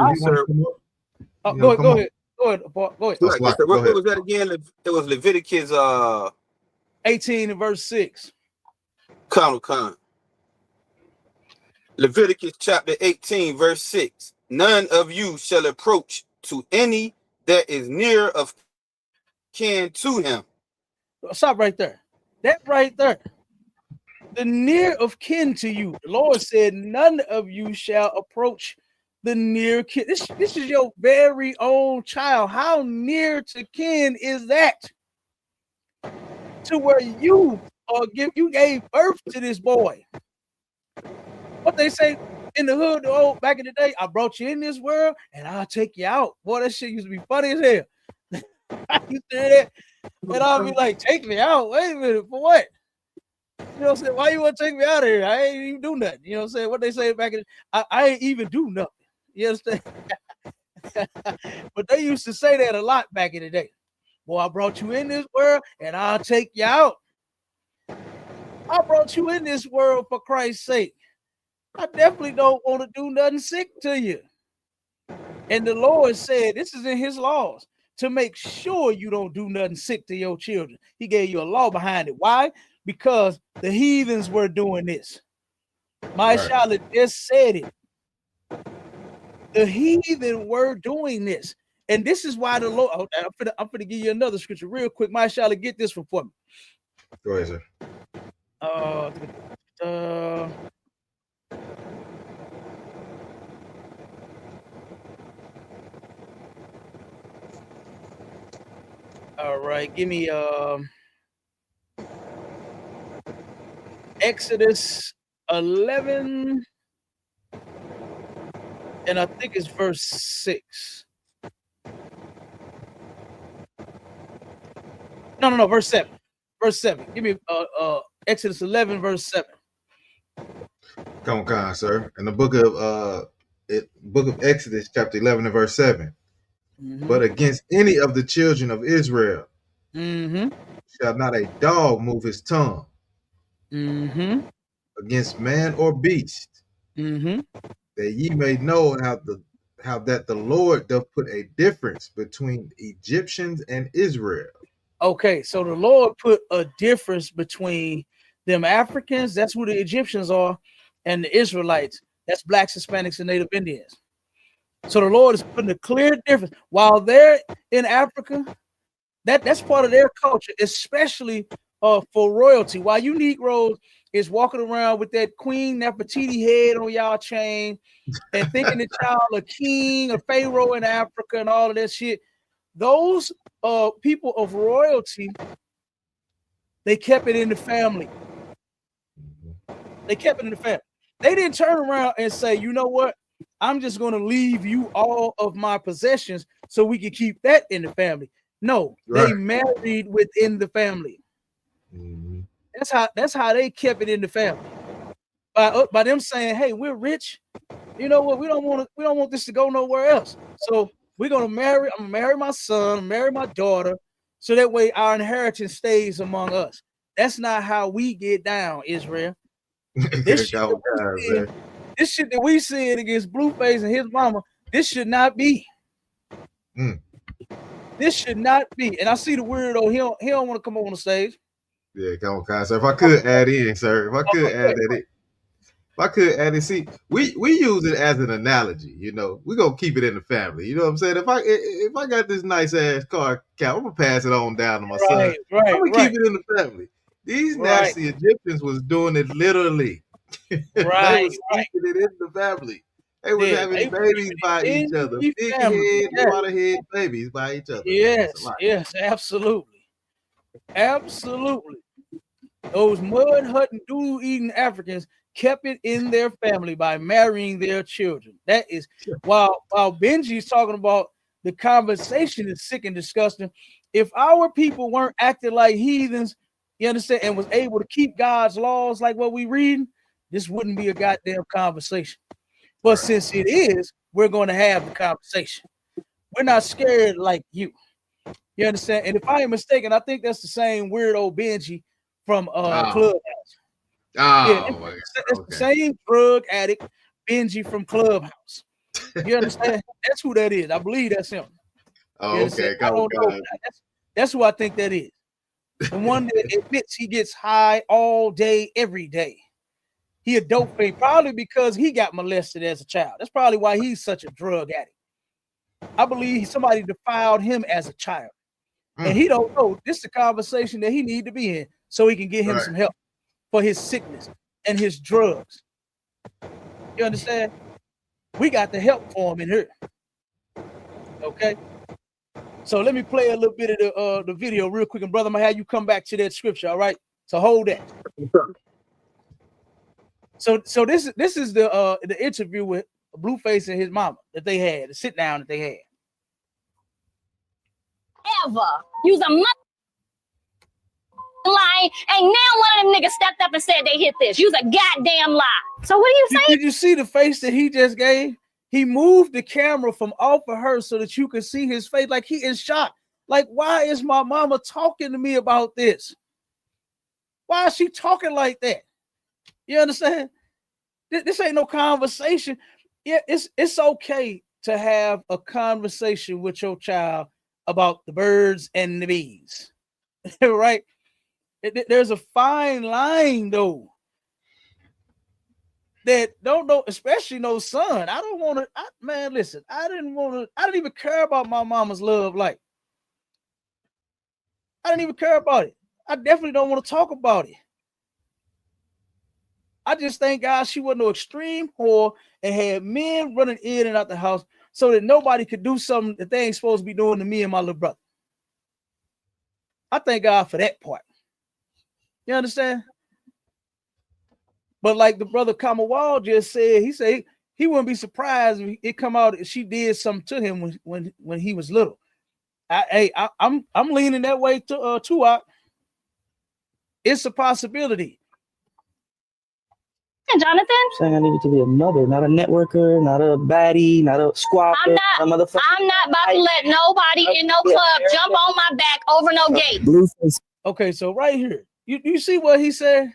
Go ahead. What was that again? It was Leviticus 18 and verse 6. Come. Leviticus chapter 18, verse 6. None of you shall approach to any that is near of kin to him. Stop right there. That right there. The near of kin to you. The Lord said, none of you shall approach the near kin. This is your very own child. How near to kin is that? To where you gave birth to this boy. What they say in the hood, back in the day, I brought you in this world and I'll take you out. Boy, that shit used to be funny as hell. I used to hear that, and I'll be like, take me out. Wait a minute, for what? You know what I'm saying? Why you want to take me out of here? I ain't even do nothing. You know what I'm saying? What they say back in I ain't even do nothing. You understand? But they used to say that a lot back in the day. Boy, I brought you in this world and I'll take you out. I brought you in this world for Christ's sake. I definitely don't want to do nothing sick to you. And the Lord said, this is in his laws, to make sure you don't do nothing sick to your children. He gave you a law behind it. Why? Because the heathens were doing this. My Charlotte just said it. The heathen were doing this. And this is why the Lord, I'm going to give you another scripture real quick. My Charlotte, get this one for me. Go ahead, sir. All right, give me Exodus 11, and I think it's verse 6. No, verse 7. Verse 7. Give me Exodus 11, verse 7. Come on, sir. In the book of Exodus, chapter 11 and verse 7. Mm-hmm. But against any of the children of Israel shall not a dog move his tongue against man or beast, that ye may know how that the Lord doth put a difference between Egyptians and Israel. Okay, so the Lord put a difference between them Africans, that's who the Egyptians are, and the Israelites, that's blacks, Hispanics, and Native Indians. So the Lord is putting a clear difference. While they're in Africa, that's part of their culture, especially for royalty. While you Negroes is walking around with that Queen Nefertiti head on y'all chain and thinking that y'all a king, a pharaoh in Africa and all of that shit, those people of royalty, they kept it in the family. They kept it in the family. They didn't turn around and say, you know what? I'm just going to leave you all of my possessions so we can keep that in the family. No, they married within the family. Mm-hmm. That's how they kept it in the family. By them saying, hey, we're rich. You know what? We don't want this to go nowhere else. So I'm gonna marry my son, marry my daughter, so that way our inheritance stays among us. That's not how we get down, Israel. This shit that we said against Blueface and his mama, this should not be. This should not be. And I see the weirdo. He don't want to come on the stage. Yeah, come on, sir. If I could add in, sir. See, we use it as an analogy. You know, we gonna keep it in the family. You know what I'm saying? If I got this nice ass car count, I'm gonna pass it on down to my son. I'm gonna keep it in the family. These nasty Egyptians was doing it literally. They was keeping it in the family. They was having babies by each other, big head, water head babies by each other. Yes, absolutely. Those mud hutting, doodle eating Africans kept it in their family by marrying their children. That is while Benji's talking about the conversation is sick and disgusting. If our people weren't acting like heathens, you understand, and was able to keep God's laws like what we read, this wouldn't be a goddamn conversation. But since it is, we're going to have the conversation. We're not scared like you. You understand? And if I am mistaken, I think that's the same weirdo Benji from Clubhouse. It's the same drug addict Benji from Clubhouse. You understand? That's who that is. I believe that's him. Okay. I don't know. That's who I think that is. The one that admits he gets high all day, every day. He a dope fiend, probably because he got molested as a child. That's probably why he's such a drug addict. I believe somebody defiled him as a child. And he don't know this is a conversation that he need to be in so he can get him some help for his sickness and his drugs. You understand? We got the help for him in here. Okay. So let me play a little bit of the video real quick, and brother, I'm gonna have you come back to that scripture. All right. So hold that. So this is the interview with Blueface and his mama that they had, the sit down that they had. Ever use a mother lie, and now one of them niggas stepped up and said they hit this. Use a goddamn lie. So what are you saying? Did you see the face that he just gave? He moved the camera from off of her so that you could see his face, like he is shocked. Like, why is my mama talking to me about this? Why is she talking like that? You understand? This ain't no conversation. Yeah, it's okay to have a conversation with your child about the birds and the bees, right? There's a fine line though. That don't know, especially no son. I don't want to, man, listen, I didn't even care about my mama's love life. I didn't even care about it. I definitely don't want to talk about it. I just thank God she wasn't no extreme whore and had men running in and out the house so that nobody could do something that they ain't supposed to be doing to me and my little brother. I thank God for that part. You understand? But like the brother Kamawal just said, he said he wouldn't be surprised if it come out if she did something to him when he was little. I'm leaning that way to it's a possibility. Jonathan? Saying I needed to be a mother, not a networker, not a baddie, not a squawker, I'm not about to let nobody in no club jump on my back over no gate. Blueface. Okay, so right here, you see what he said?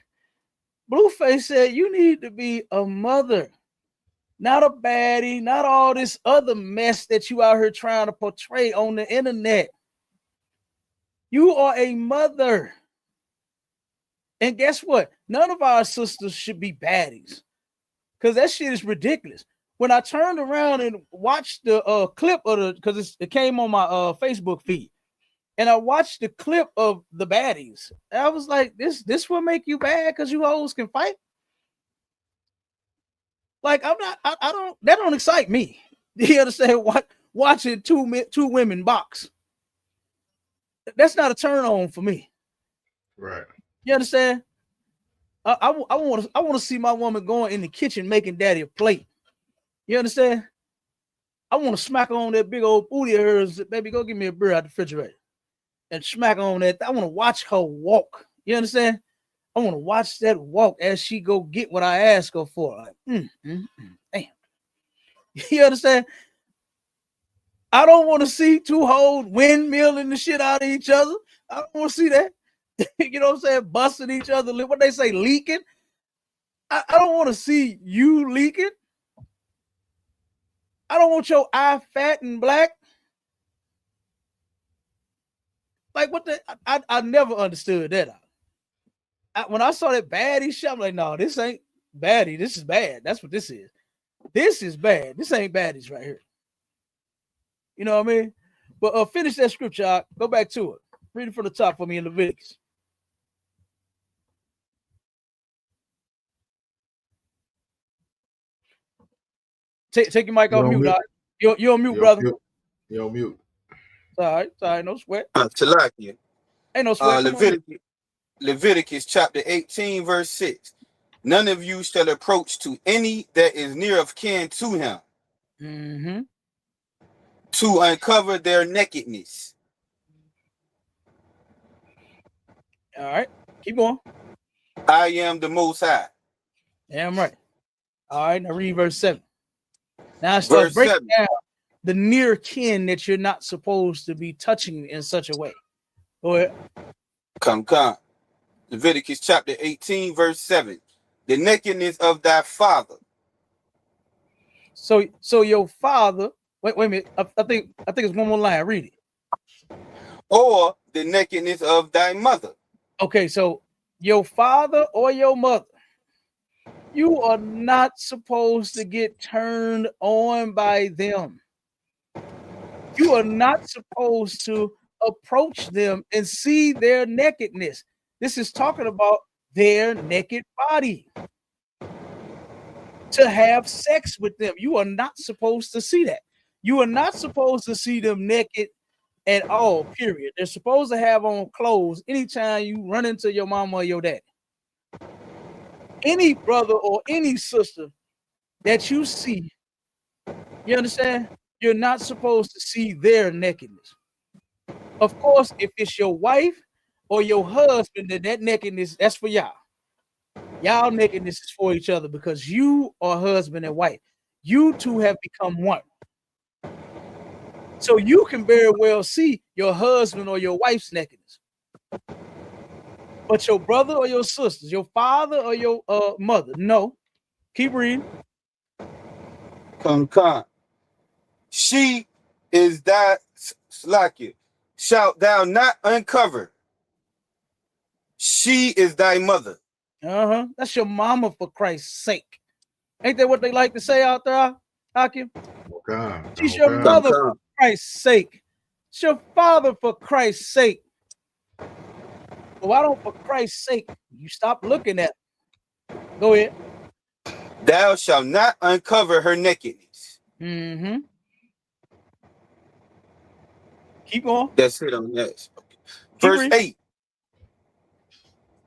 Blueface said you need to be a mother, not a baddie, not all this other mess that you out here trying to portray on the internet. You are a mother. And guess what? None of our sisters should be baddies because that shit is ridiculous. When I turned around and watched the clip of because it came on my Facebook feed, And I watched the clip of the baddies. And I was like, this will make you bad because you hoes can fight. Like I don't. That don't excite me. You understand? Watching two women box. That's not a turn on for me. Right. You understand? I want to see my woman going in the kitchen making daddy a plate. You understand? I want to smack on that big old booty of hers. Baby, go get me a beer out the refrigerator and smack on that. I want to watch her walk. You understand? I want to watch that walk as she go get what I ask her for. Like, damn. You understand? I don't want to see two hoes windmilling the shit out of each other. I don't want to see that. You know what I'm saying? Busting each other. What they say, leaking. I don't want to see you leaking. I don't want your eye fat and black. Like what the? I never understood that. When I saw that baddie shit, I'm like, no, this ain't baddie. This is bad. That's what this is. This is bad. This ain't baddies right here. You know what I mean? But finish that scripture. Go back to it. Read it from the top for me in Leviticus. Take your mic off mute. You're on mute, brother. You're on mute. It's all right. No sweat. Talakia. Ain't no sweat. Leviticus chapter 18, verse 6. None of you shall approach to any that is near of kin to him to uncover their nakedness. All right. Keep going. I am the Most High. Damn right. All right. Now read verse 7. Now I start breaking down the near kin that you're not supposed to be touching in such a way. Go ahead. Come. Leviticus chapter 18, verse 7. The nakedness of thy father. So your father, wait a minute. I think it's one more line. Read it. Or the nakedness of thy mother. Okay, so your father or your mother, you are not supposed to get turned on by them. You are not supposed to approach them and see their nakedness. This is talking about their naked body. To have sex with them. You are not supposed to see that. You are not supposed to see them naked at all, period. They're supposed to have on clothes anytime you run into your mama or your daddy. Any brother or any sister that you see, you understand? You're not supposed to see their nakedness. Of course, if it's your wife or your husband, then that nakedness, that's for y'all. Y'all nakedness is for each other because you are husband and wife. You two have become one. So you can very well see your husband or your wife's nakedness. But your brother or your sisters, your father or your mother, no. Keep reading. Come. She is thy slakia. Shalt thou not uncover. She is thy mother. That's your mama, for Christ's sake. Ain't that what they like to say out there, Hakim? Okay. She's your mother for Christ's sake. It's your father for Christ's sake. But why don't, for Christ's sake, you stop looking at her? Go ahead. Thou shalt not uncover her nakedness. Keep going. That's it on that. Verse 8.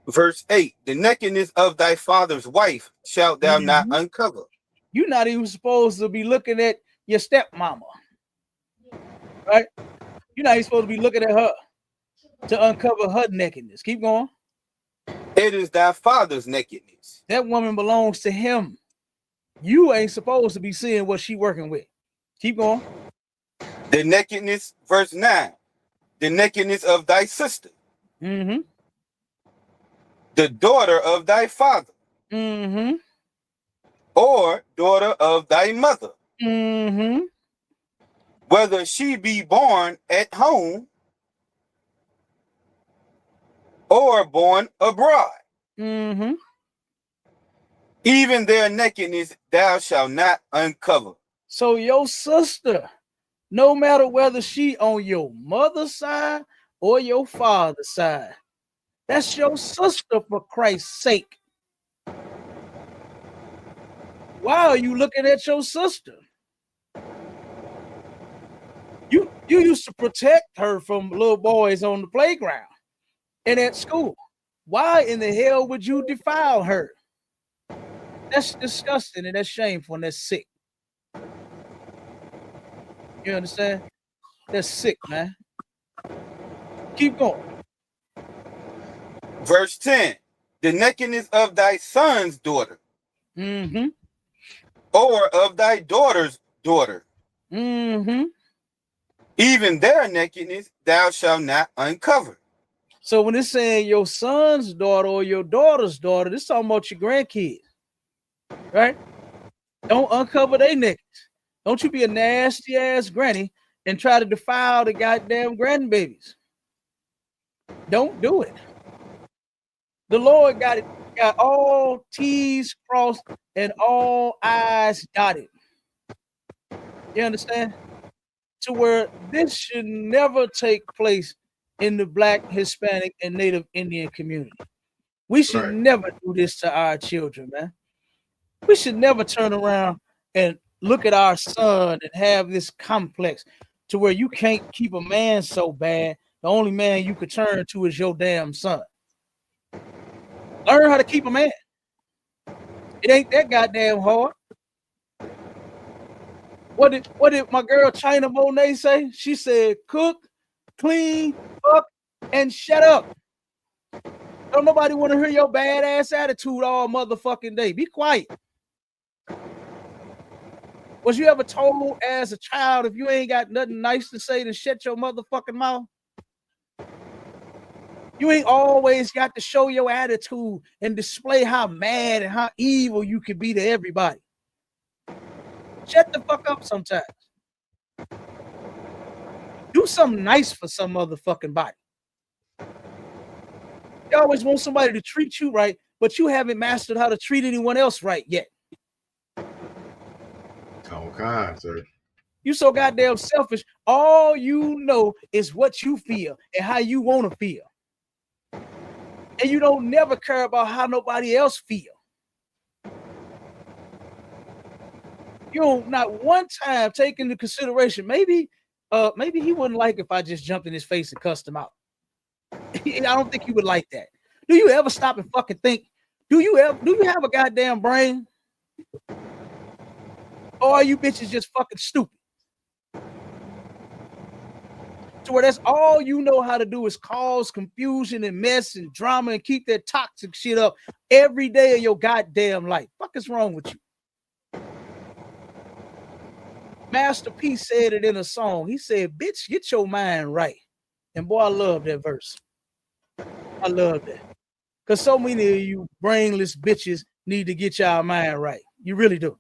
Verse 8. The nakedness of thy father's wife shalt thou not uncover. You're not even supposed to be looking at your stepmama. Right? You're not even supposed to be looking at her to uncover her nakedness. Keep going. It is thy father's nakedness. That woman belongs to him. You ain't supposed to be seeing what she working with. Keep going. The nakedness, verse 9. The nakedness of thy sister. The daughter of thy father. Or daughter of thy mother. Whether she be born at home or born abroad. Even their nakedness thou shalt not uncover. So your sister, no matter whether she on your mother's side or your father's side. That's your sister, for Christ's sake. Why are you looking at your sister? You used to protect her from little boys on the playground and at school. Why in the hell would you defile her? That's disgusting and that's shameful and that's sick. You understand? That's sick, man. Keep going. Verse 10. The nakedness of thy son's daughter, Mm-hmm. or of thy daughter's daughter, Mm-hmm. even their nakedness thou shalt not uncover. So when it's saying your son's daughter or your daughter's daughter, this is talking about your grandkids, right? Don't uncover their nakedness. Don't you be a nasty ass granny and try to defile the goddamn grandbabies. Don't do it. The Lord got all T's crossed and all I's dotted. You understand? To where this should never take place in the Black, Hispanic, and Native Indian community. We should never do this to our children, man. We should never turn around and look at our son and have this complex to where you can't keep a man so bad. The only man you could turn to is your damn son. Learn how to keep a man. It ain't that goddamn hard. What did my girl China Monet say? She said, cook, clean, fuck, and shut up. Don't nobody want to hear your badass attitude all motherfucking day. Be quiet. Was you ever told as a child, if you ain't got nothing nice to say, to shut your motherfucking mouth? You ain't always got to show your attitude and display how mad and how evil you can be to everybody. Shut the fuck up sometimes. Do something nice for some motherfucking body. You always want somebody to treat you right, but you haven't mastered how to treat anyone else right yet. Oh, God, sir. You so goddamn selfish. All you know is what you feel and how you want to feel. And you don't never care about how nobody else feel. You don't not one time take into consideration, maybe he wouldn't like if I just jumped in his face and cussed him out. I don't think he would like that. Do you ever stop and fucking think? Do you have a goddamn brain? Or are you bitches just fucking stupid? To where that's all you know how to do is cause confusion and mess and drama and keep that toxic shit up every day of your goddamn life. Fuck is wrong with you? Master P said it in a song. He said, bitch, get your mind right. And boy, I love that verse. I love that. Because so many of you brainless bitches need to get your mind right. You really do.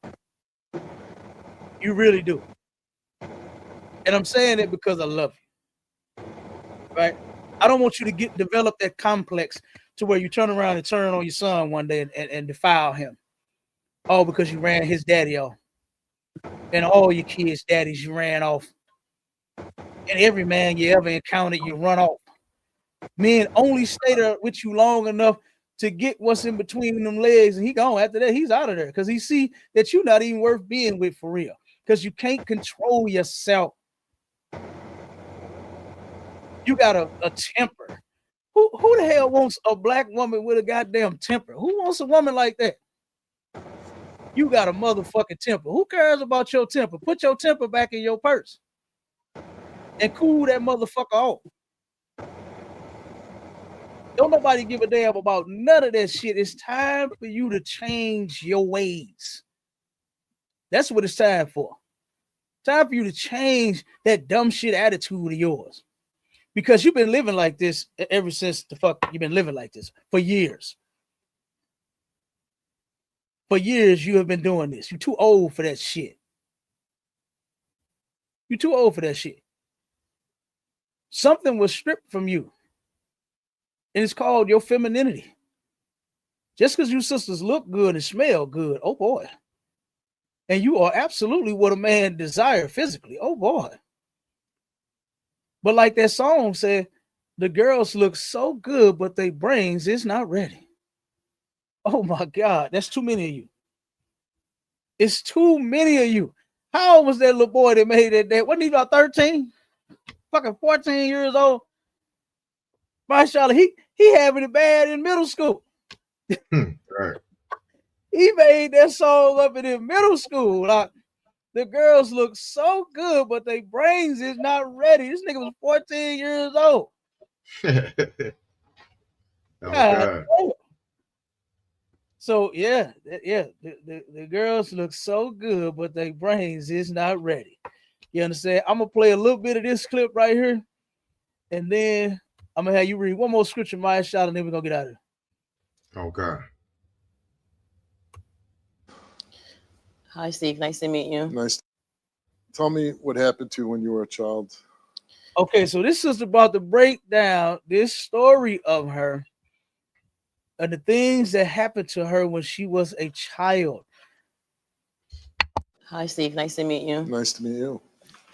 You really do. And I'm saying it because I love you. Right? I don't want you to develop that complex to where you turn around and turn on your son one day and defile him. All because you ran his daddy off. And all your kids' daddies you ran off. And every man you ever encountered, you run off. Men only stay there with you long enough to get what's in between them legs, and he gone. After that, he's out of there because he see that you're not even worth being with for real. Because you can't control yourself. You got a temper. Who the hell wants a black woman with a goddamn temper? Who wants a woman like that? You got a motherfucking temper. Who cares about your temper? Put your temper back in your purse and cool that motherfucker off. Don't nobody give a damn about none of that shit. It's time for you to change your ways. That's what it's time for. Time for you to change that dumb shit attitude of yours. Because you've been living like this ever since you've been living like this for years. For years, you have been doing this. You're too old for that shit. You're too old for that shit. Something was stripped from you. And it's called your femininity. Just because you sisters look good and smell good, oh boy. And you are absolutely what a man desires physically, oh boy. But like that song said, The girls look so good, but their brains is not ready. Oh my God, that's too many of you. It's too many of you. How old was that little boy that made that? Wasn't he about 13? Fucking 14 years old. MashaAllah, he having it bad in middle school. Right. He made that song up in middle school. Like, the girls look so good, but their brains is not ready. This nigga was 14 years old. Oh, God. So the girls look so good, but their brains is not ready. You understand? I'm gonna play a little bit of this clip right here, and then I'm gonna have you read one more scripture, Maya Shot, and then we're gonna get out of here. Oh, God. Hi, Steve. Nice to meet you. Nice. Tell me what happened to you when you were a child. Okay, so this is about to break down this story of her and the things that happened to her when she was a child. Hi, Steve. Nice to meet you. Nice to meet you.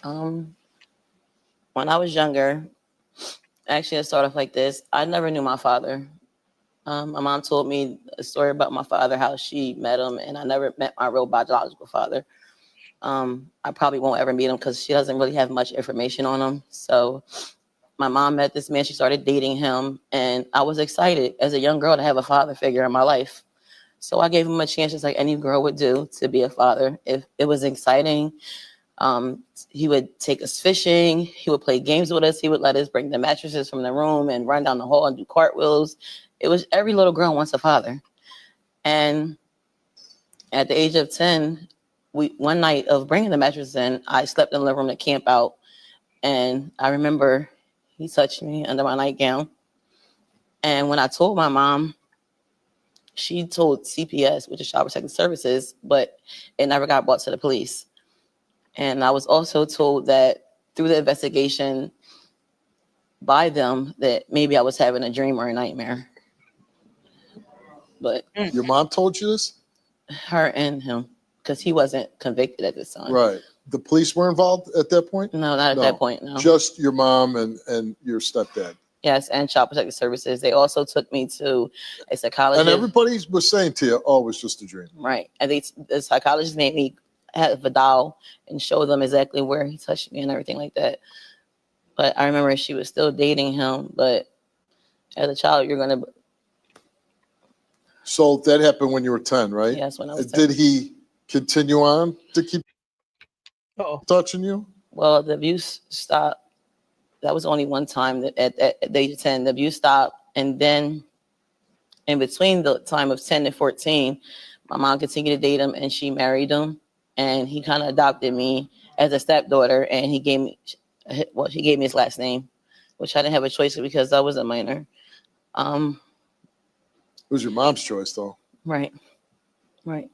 When I was younger, actually, it started off like this. I never knew my father. My mom told me a story about my father, how she met him, and I never met my real biological father. I probably won't ever meet him because she doesn't really have much information on him. So my mom met this man. She started dating him, and I was excited as a young girl to have a father figure in my life. So I gave him a chance, just like any girl would do, to be a father. If it was exciting, he would take us fishing. He would play games with us. He would let us bring the mattresses from the room and run down the hall and do cartwheels. It was every little girl wants a father. And at the age of 10, one night of bringing the mattresses in, I slept in the living room to camp out. And I remember he touched me under my nightgown. And when I told my mom, she told CPS, which is Child Protective Services, but it never got brought to the police. And I was also told that through the investigation by them that maybe I was having a dream or a nightmare. But your mom told you this? Her and him, because he wasn't convicted at this time. Right. The police were involved at that point? No, not at that point, no. Just your mom and your stepdad. Yes, and Child Protective Services. They also took me to a psychologist. And everybody was saying to you, oh, it was just a dream. Right. And the psychologist made me have a doll and show them exactly where he touched me and everything like that. But I remember she was still dating him. But as a child, you're going to... So that happened when you were 10, right? Yes, when I was 10. Did he continue on to keep touching you? Well, the abuse stopped. That was only one time that at the age of 10, the abuse stopped. And then in between the time of 10 and 14, my mom continued to date him and she married him. And he kind of adopted me as a stepdaughter. And he gave me, she gave me his last name, which I didn't have a choice because I was a minor. It was your mom's choice, though. Right. Right.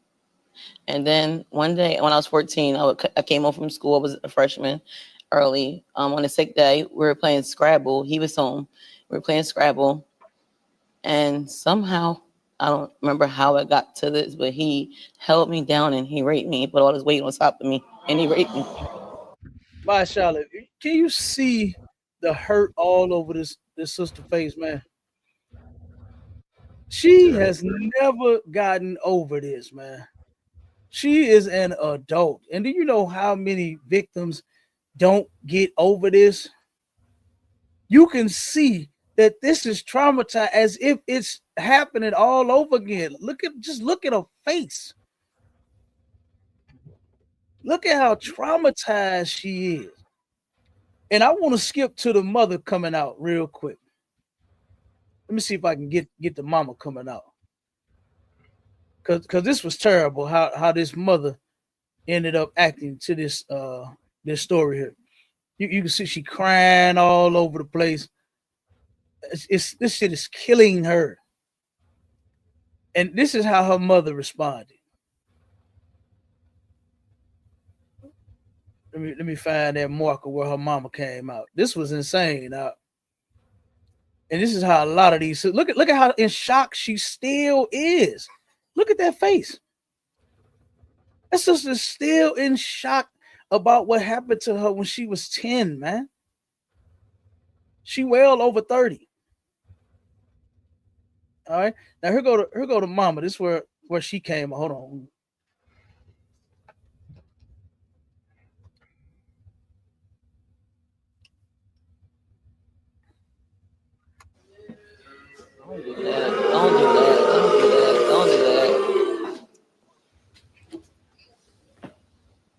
And then one day when I was 14, I came home from school. I was a freshman early. On a sick day, we were playing Scrabble. He was home. We were playing Scrabble. And somehow, I don't remember how it got to this, but he held me down and he raped me. He put all his weight on top of me and he raped me. MashaAllah, can you see the hurt all over this sister face, man? She has never gotten over this, man. She is an adult. And do you know how many victims don't get over this? You can see that this is traumatized as if it's happening all over again. Look at her face. Look at how traumatized she is. And I want to skip to the mother coming out real quick. Let me see if I can get the mama coming out. Cause this was terrible how this mother ended up acting to this story here. You can see she crying all over the place. This shit is killing her. And this is how her mother responded. Let me find that marker where her mama came out. This was insane. And this is how a lot of these look at how in shock she still is. Look at that face. That sister's still in shock about what happened to her when she was 10, man. She well over 30. All right. Now here go to mama. This is where she came. Hold on. Don't do that. Don't do that. Don't do that. Don't do that.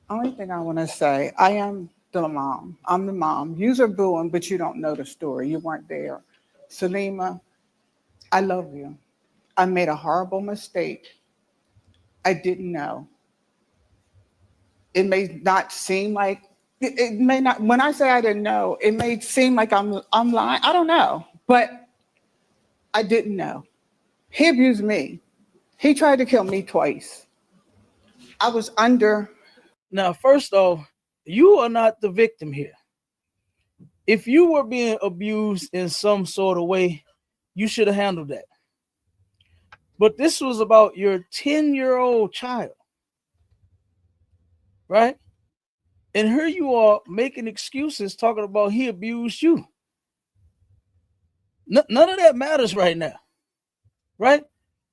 Only thing I want to say, I am the mom. I'm the mom. You're booing, but you don't know the story. You weren't there. Salima, I love you. I made a horrible mistake. I didn't know. It may not seem like, it may not, when I say I didn't know, it may seem like I'm lying. I don't know, but I didn't know. He abused me. He tried to kill me twice. I was under. Now, first off, you are not the victim here. If you were being abused in some sort of way, you should have handled that. But this was about your 10-year-old child, right? And here you are making excuses talking about he abused you. None of that matters right now, right?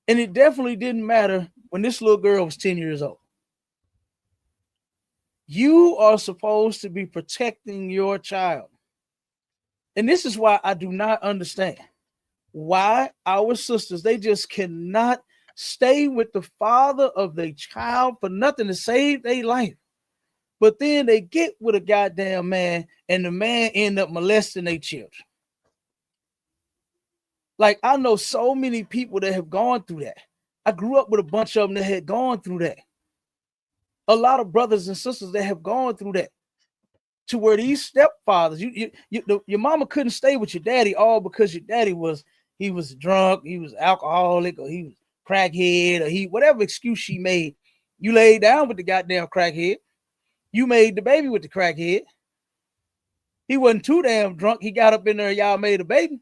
And it definitely didn't matter when this little girl was 10 years old. You are supposed to be protecting your child. And this is why I do not understand why our sisters, they just cannot stay with the father of their child for nothing to save their life. But then they get with a goddamn man and the man end up molesting their children. Like, I know so many people that have gone through that. I grew up with a bunch of them that had gone through that. A lot of brothers and sisters that have gone through that, to where these stepfathers, your mama couldn't stay with your daddy all because your daddy was drunk, he was alcoholic, or he was crackhead, or whatever excuse she made. You laid down with the goddamn crackhead. You made the baby with the crackhead. He wasn't too damn drunk. He got up in there and y'all made a baby.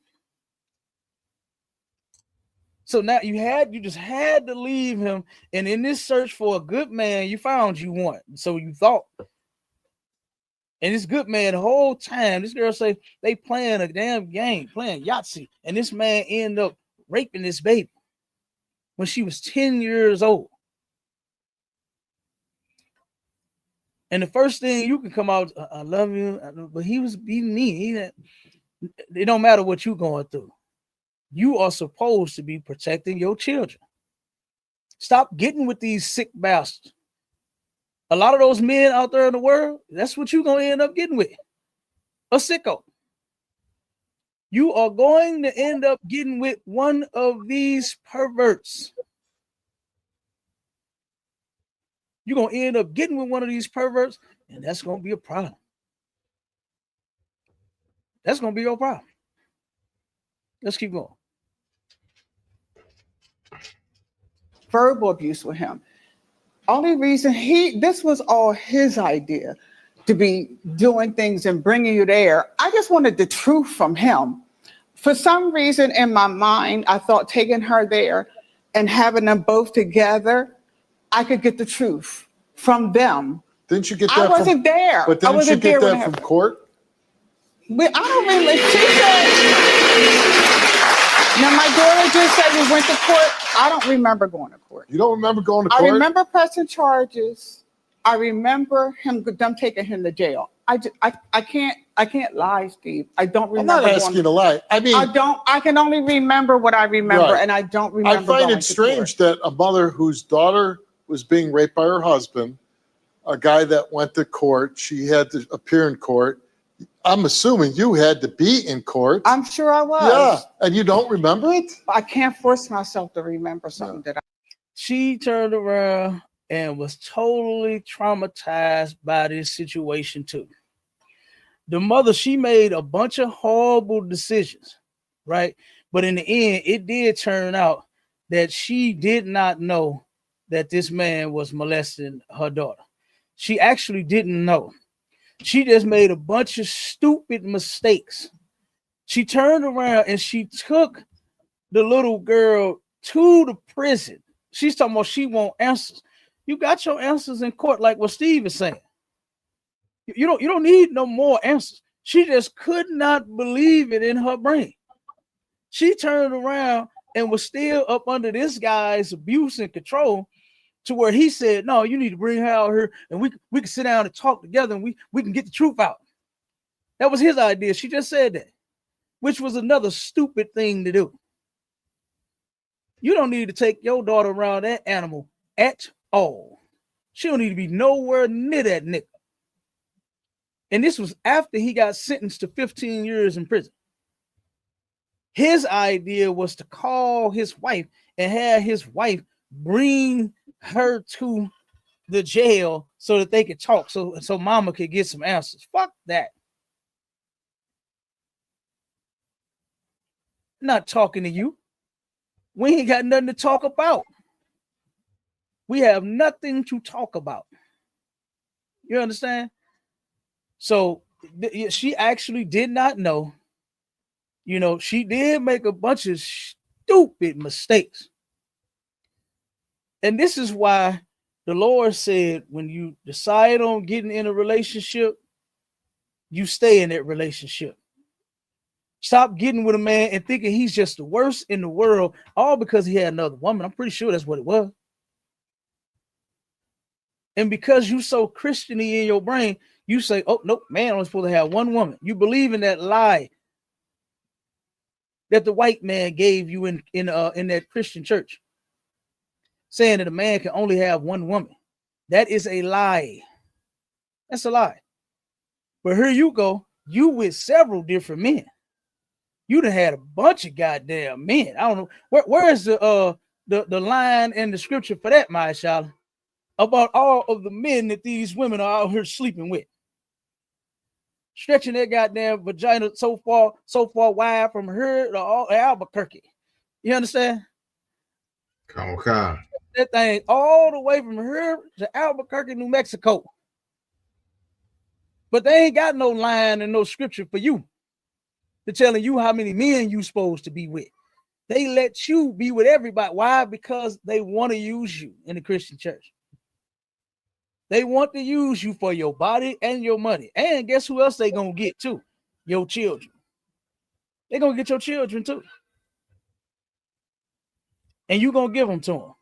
So now you just had to leave him. And in this search for a good man, you found you one. So you thought. And this good man, the whole time, this girl say they playing a damn game, playing Yahtzee. And this man ended up raping this baby when she was 10 years old. And the first thing you can come out, I love you, but he was beating me. It don't matter what you're going through. You are supposed to be protecting your children. Stop getting with these sick bastards. A lot of those men out there in the world, that's what you're going to end up getting with. A sicko. You are going to end up getting with one of these perverts. You're going to end up getting with one of these perverts, and that's going to be a problem. That's going to be your problem. Let's keep going. Verbal abuse with him. Only reason this was all his idea, to be doing things and bringing you there. I just wanted the truth from him. For some reason in my mind, I thought taking her there and having them both together, I could get the truth from them. Didn't you get that? I wasn't there. But didn't you get that from court? But I don't really. She said. Now my daughter just said we went to court. I don't remember going to court. You don't remember going to court? I remember pressing charges. I remember them taking him to jail. I can't lie, Steve. I don't remember. I'm not asking you to lie. I mean, I can only remember what I remember, right. And I don't remember. I find it strange that a mother whose daughter was being raped by her husband, a guy that went to court, she had to appear in court. I'm assuming you had to be in court. I'm sure I was. Yeah, and you don't remember it? I can't force myself to remember something that She turned around and was totally traumatized by this situation too. The mother, she made a bunch of horrible decisions, right? But in the end, it did turn out that she did not know that this man was molesting her daughter. She actually didn't know. She just made a bunch of stupid mistakes. She turned around and she took the little girl to the prison. She's talking about she want answers. You got your answers in court, like what Steve is saying. You don't need no more answers. She just could not believe it in her brain. She turned around and was still up under this guy's abuse and control, to where he said, no, you need to bring her out here and we can sit down and talk together and we can get the truth out. That was his idea. She just said that, which was another stupid thing to do. You don't need to take your daughter around that animal at all. She don't need to be nowhere near that nigga. And this was after he got sentenced to 15 years in prison. His idea was to call his wife and have his wife bring her to the jail so that they could talk, so mama could get some answers. Fuck that. Not talking to you. We ain't got nothing to talk about. We have nothing to talk about. You understand? So she actually did not know. You know, she did make a bunch of stupid mistakes. And this is why the Lord said, when you decide on getting in a relationship, you stay in that relationship. Stop getting with a man and thinking he's just the worst in the world, all because he had another woman. I'm pretty sure that's what it was. And because you so Christian-y in your brain, you say, oh, nope, man, I'm supposed to have one woman. You believe in that lie that the white man gave you in that Christian church, saying that a man can only have one woman. That is a lie. That's a lie. But here you go, you with several different men. You done had a bunch of goddamn men. I don't know where is the line in the scripture for that, my Shala, about all of the men that these women are out here sleeping with, stretching their goddamn vagina so far wide from her to Albuquerque. You understand? Come on. That thing all the way from her to Albuquerque, New Mexico. But they ain't got no line and no scripture for you. They're telling you how many men you supposed to be with. They let you be with everybody. Why? Because they want to use you in the Christian church. They want to use you for your body and your money. And guess who else they gonna get too? Your children. They gonna get your children too. And you gonna give them to them.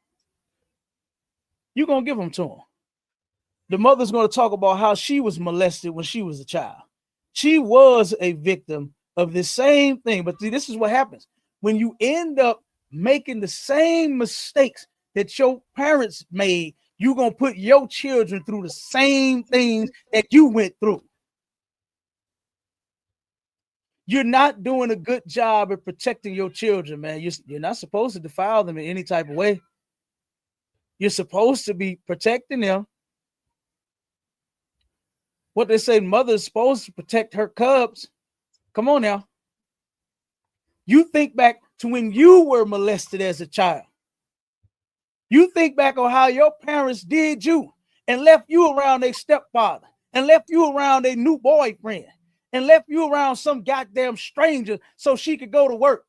You gonna give them to them. The mother's gonna talk about how she was molested when she was a child. She was a victim of the same thing. But see, this is what happens when you end up making the same mistakes that your parents made. You're going to put your children through the same things that you went through. You're not doing a good job of protecting your children, man. You're not supposed to defile them in any type of way. You're supposed to be protecting them. What they say, mother's supposed to protect her cubs. Come on now. You think back to when you were molested as a child. You think back on how your parents did you and left you around their stepfather and left you around their new boyfriend and left you around some goddamn stranger so she could go to work.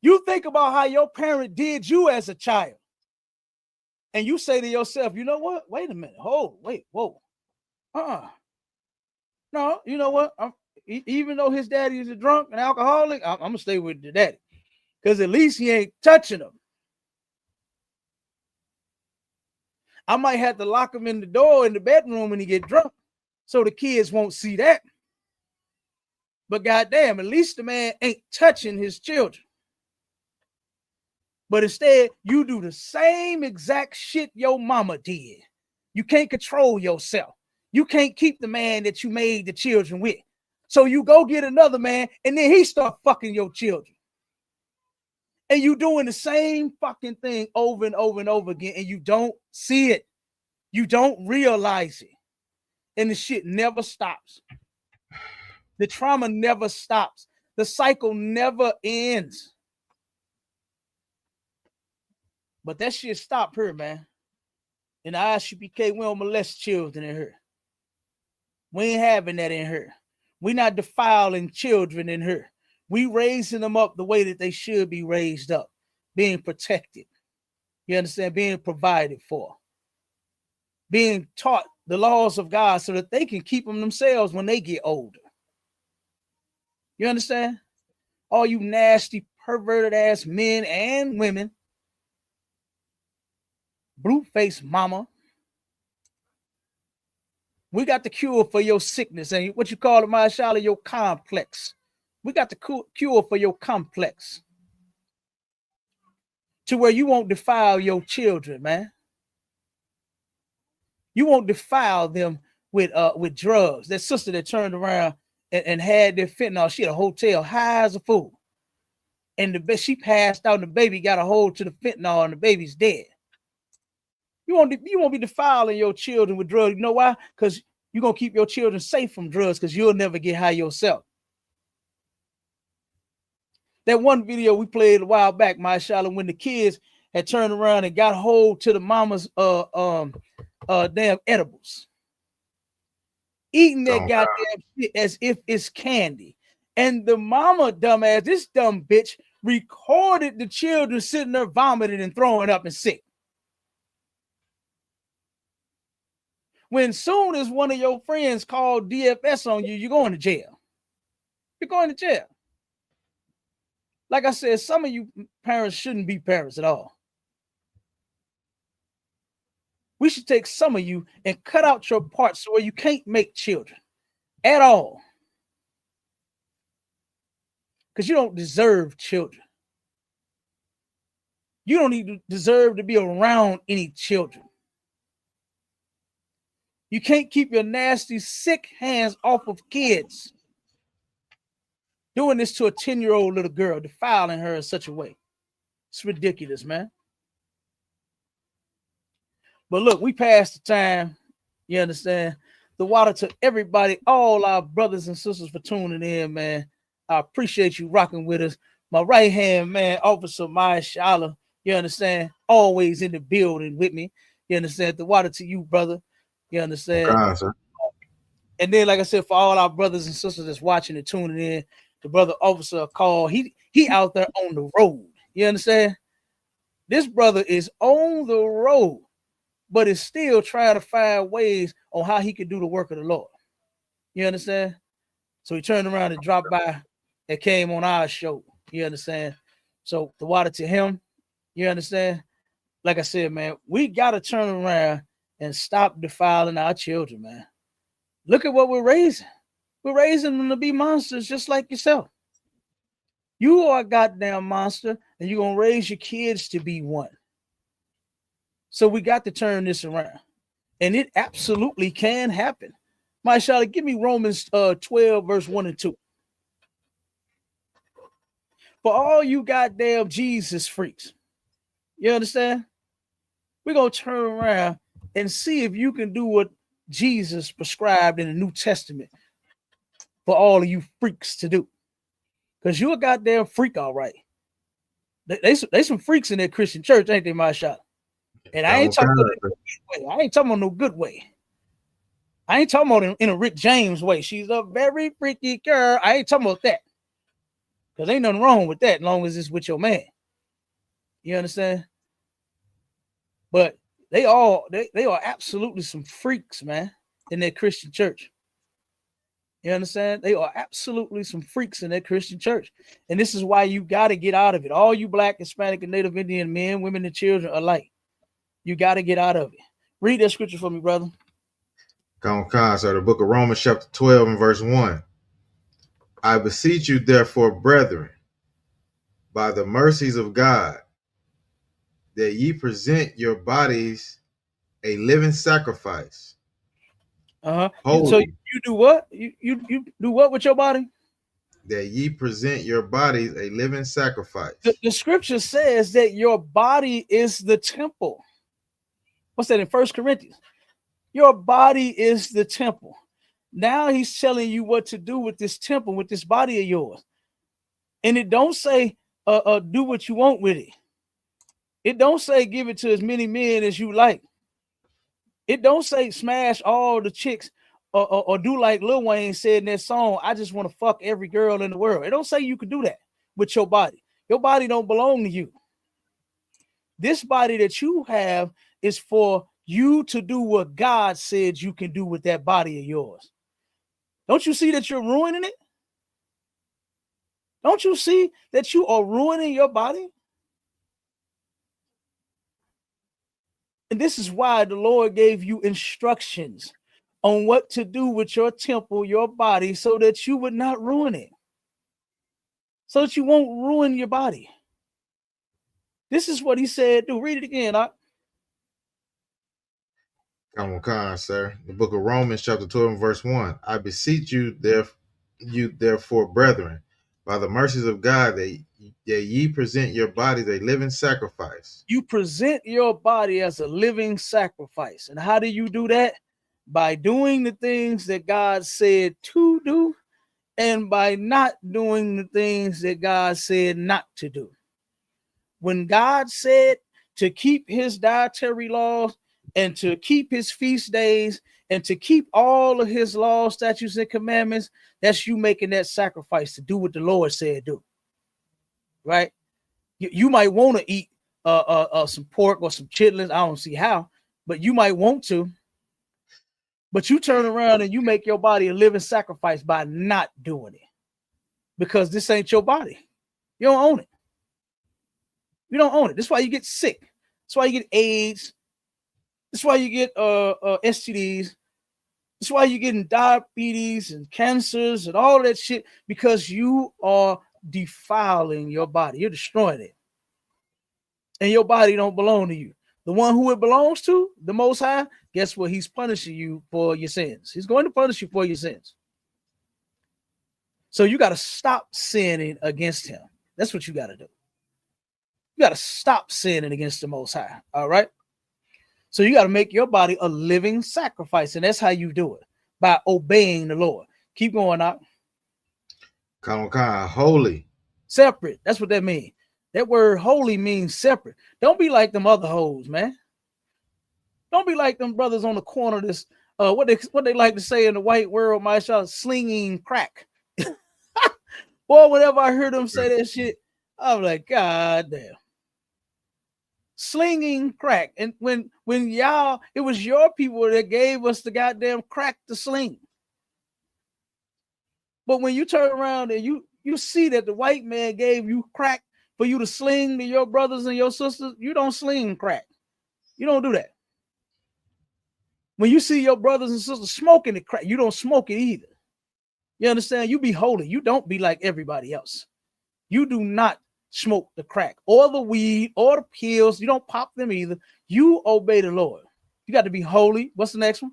You think about how your parent did you as a child. And you say to yourself, you know what? Wait a minute. Whoa. No, you know what? Even though his daddy is a drunk and alcoholic, I'm going to stay with the daddy. Because at least he ain't touching him. I might have to lock him in the door in the bedroom when he get drunk so the kids won't see that. But goddamn, at least the man ain't touching his children. But instead, you do the same exact shit your mama did. You can't control yourself. You can't keep the man that you made the children with. So you go get another man and then he start fucking your children. And you doing the same fucking thing over and over and over again, and you don't see it. You don't realize it. And the shit never stops. The trauma never stops. The cycle never ends. But that shit stopped her, man. In the ISUPK, we don't molest children in her. We ain't having that in her. We not defiling children in her. We raising them up the way that they should be raised up, being protected. You understand? Being provided for, being taught the laws of God so that they can keep them themselves when they get older. You understand? All you nasty, perverted ass men and women, brute-faced mama. We got the cure for your sickness and what you call it, Mashallah, your complex. We got the cure for your complex to where you won't defile your children, man. You won't defile them with drugs. That sister that turned around and had their fentanyl, she had a hotel high as a fool. And she passed out and the baby got a hold to the fentanyl and the baby's dead. You won't be defiling your children with drugs. You know why? Because you're going to keep your children safe from drugs because you'll never get high yourself. That one video we played a while back, mashallah, when the kids had turned around and got hold to the mama's damn edibles. Eating that goddamn shit as if it's candy. And the mama, dumbass, this dumb bitch, recorded the children sitting there vomiting and throwing up and sick. When soon as one of your friends called DFS on you, you're going to jail. You're going to jail. Like I said, some of you parents shouldn't be parents at all. We should take some of you and cut out your parts where you can't make children at all. Because you don't deserve children. You don't even deserve to be around any children. You can't keep your nasty, sick hands off of kids. Doing this to a 10-year-old little girl, defiling her in such a way. It's ridiculous, man. But look, we passed the time. You understand? The water to everybody, all our brothers and sisters for tuning in, man. I appreciate you rocking with us. My right hand man, Officer Mashallah, you understand? Always in the building with me. You understand? The water to you, brother. You understand? God, sir. And then, like I said, for all our brothers and sisters that's watching and tuning in, the brother Officer called. He out there on the road. You understand? This brother is on the road, but is still trying to find ways on how he can do the work of the Lord. You understand? So he turned around and dropped by and came on our show. You understand? So the water to him. You understand? Like I said, man, we got to turn around and stop defiling our children, man. Look at what we're raising. We're raising them to be monsters just like yourself. You are a goddamn monster, and you're going to raise your kids to be one. So we got to turn this around. And it absolutely can happen. Mashallah, give me Romans 12, verse 1 and 2. For all you goddamn Jesus freaks, you understand? We're going to turn around and see if you can do what Jesus prescribed in the New Testament for all of you freaks to do. Because you're a goddamn freak, all right. They some freaks in that Christian church, ain't they, Mashallah? And I ain't talking about no good way. I ain't talking about in a Rick James way. She's a very freaky girl. I ain't talking about that. Because ain't nothing wrong with that as long as it's with your man. You understand? But they are absolutely some freaks, man, in that Christian church. You understand? They are absolutely some freaks in that Christian church. And this is why you got to get out of it. All you Black, Hispanic, and Native Indian men, women, and children alike. You got to get out of it. Read that scripture for me, brother. So the book of Romans chapter 12 and verse 1. I beseech you, therefore, brethren, by the mercies of God, that ye present your bodies a living sacrifice. Holy. So you do what? You do what with your body? That ye present your bodies a living sacrifice. The scripture says that your body is the temple. What's that in 1 Corinthians? Your body is the temple. Now he's telling you what to do with this temple, with this body of yours. And it don't say do what you want with it. It don't say give it to as many men as you like. It don't say smash all the chicks or do like Lil Wayne said in that song, I just want to fuck every girl in the world. It don't say you can do that with your body. Your body don't belong to you. This body that you have is for you to do what God said you can do with that body of yours. Don't you see that you're ruining it? Don't you see that you are ruining your body? And this is why the Lord gave you instructions on what to do with your temple, your body, so that you would not ruin it. So that you won't ruin your body. This is what he said. Do read it again. Come on, sir. The book of Romans, chapter 12, and verse 1. I beseech you, therefore, brethren, by the mercies of God, that ye present your bodies a living sacrifice. You present your body as a living sacrifice. And how do you do that? By doing the things that God said to do, and by not doing the things that God said not to do. When God said to keep his dietary laws and to keep his feast days and to keep all of his laws, statutes, and commandments, that's you making that sacrifice to do what the Lord said do. Right? You might want to eat some pork or some chitlins. I don't see how, but you might want to. But you turn around and you make your body a living sacrifice by not doing it, because this ain't your body. You don't own it. You don't own it. That's why you get sick. That's why you get AIDS. That's why you get STDs. That's why you're getting diabetes and cancers and all that shit, because you are defiling your body. You're destroying it. And your body don't belong to you. The one who it belongs to, the Most High, guess what? He's punishing you for your sins. He's going to punish you for your sins. So you got to stop sinning against him. That's what you got to do. You got to stop sinning against the Most High. All right. So you got to make your body a living sacrifice. And that's how you do it, by obeying the Lord. Keep going out. Come on, holy. Separate. That's what that means. That word holy means separate. Don't be like them other hoes, man. Don't be like them brothers on the corner. This what they like to say in the white world, my shot, slinging crack. Boy, whenever I heard them say that shit, I'm like, God damn. Slinging crack. And when y'all, it was your people that gave us the goddamn crack to sling. But when you turn around and you see that the white man gave you crack for you to sling to your brothers and your sisters, you don't sling crack. You don't do that. When you see your brothers and sisters smoking the crack, you don't smoke it either. You understand? You be holy. You don't be like everybody else. You do not smoke the crack or the weed or the pills. You don't pop them either. You obey the Lord. You got to be holy. What's the next one?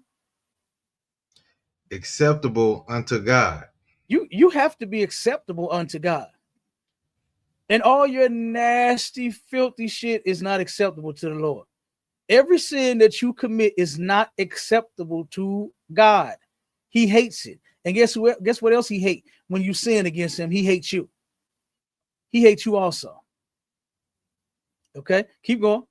Acceptable unto God. You have to be acceptable unto God. And all your nasty, filthy shit is not acceptable to the Lord. Every sin that you commit is not acceptable to God. He hates it. And guess what else he hates? When you sin against him, he hates you. He hates you also. Okay, keep going.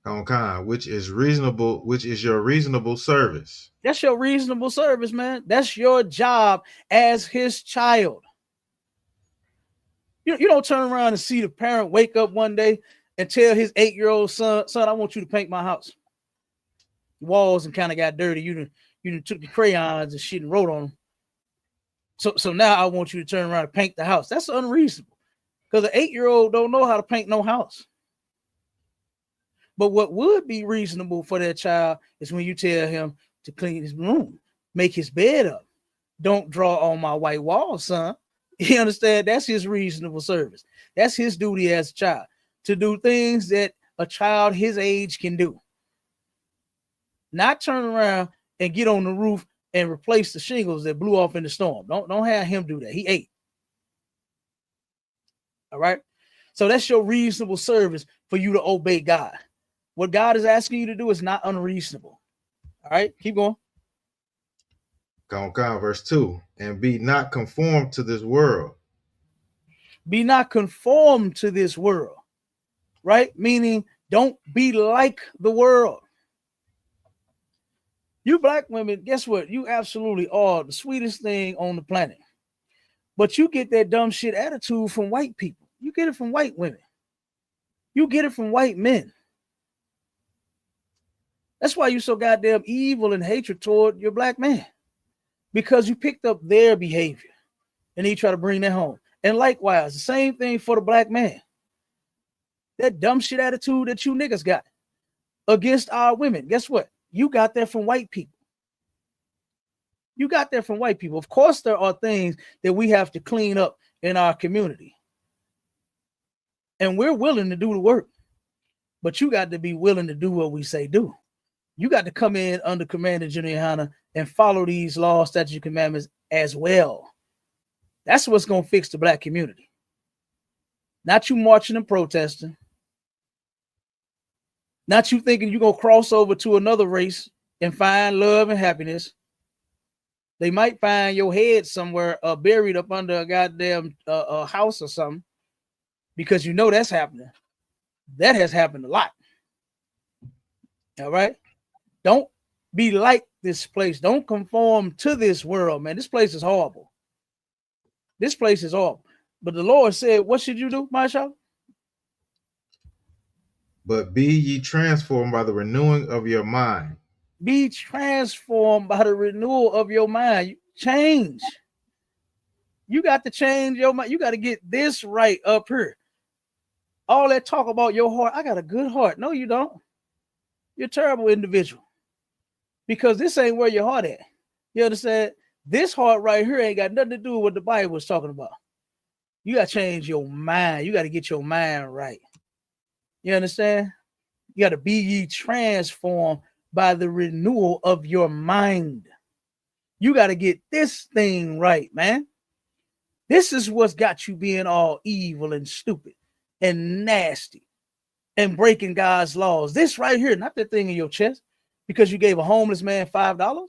Okay, which is reasonable, which is your reasonable service. That's your reasonable service, man. That's your job as his child. You don't turn around and see the parent wake up one day and tell his 8-year-old son, I want you to paint my house. The walls and kind of got dirty. You done took the crayons and shit and wrote on them. So now I want you to turn around and paint the house. That's unreasonable, because an 8-year-old don't know how to paint no house. But what would be reasonable for that child is when you tell him to clean his room, make his bed up. Don't draw on my white wall, son. You understand? That's his reasonable service. That's his duty as a child, to do things that a child his age can do. Not turn around and get on the roof and replace the shingles that blew off in the storm. Don't have him do that. He ate. All right. So that's your reasonable service for you to obey God. What God is asking you to do is not unreasonable. All right. Keep going. Come on, verse 2. And be not conformed to this world. Be not conformed to this world. Right? Meaning don't be like the world. You black women, guess what? You absolutely are the sweetest thing on the planet. But you get that dumb shit attitude from white people. You get it from white women. You get it from white men. That's why you're so goddamn evil and hatred toward your black man, because you picked up their behavior and you try to bring that home. And likewise, the same thing for the black man. That dumb shit attitude that you niggas got against our women. Guess what? You got that from white people. You got that from white people. Of course, there are things that we have to clean up in our community. And we're willing to do the work. But you got to be willing to do what we say do. You got to come in under Commander General Yohana and follow these laws, statutes, and commandments as well. That's what's going to fix the black community. Not you marching and protesting. Not you thinking you're going to cross over to another race and find love and happiness. They might find your head somewhere buried up under a goddamn house or something, because you know that's happening. That has happened a lot. All right? Don't be like this place. Don't conform to this world, man. This place is horrible. This place is horrible. But the Lord said, what should you do, Marshall? But be ye transformed by the renewing of your mind. Be transformed by the renewal of your mind. Change. You got to change your mind. You got to get this right up here. All that talk about your heart. I got a good heart. No, you don't. You're a terrible individual. Because this ain't where your heart at. You understand? This heart right here ain't got nothing to do with what the Bible was talking about. You got to change your mind. You got to get your mind right. You understand? You got to be ye transformed by the renewal of your mind. You got to get this thing right, man. This is what's got you being all evil and stupid and nasty and breaking God's laws. This right here, not that thing in your chest, because you gave a homeless man $5.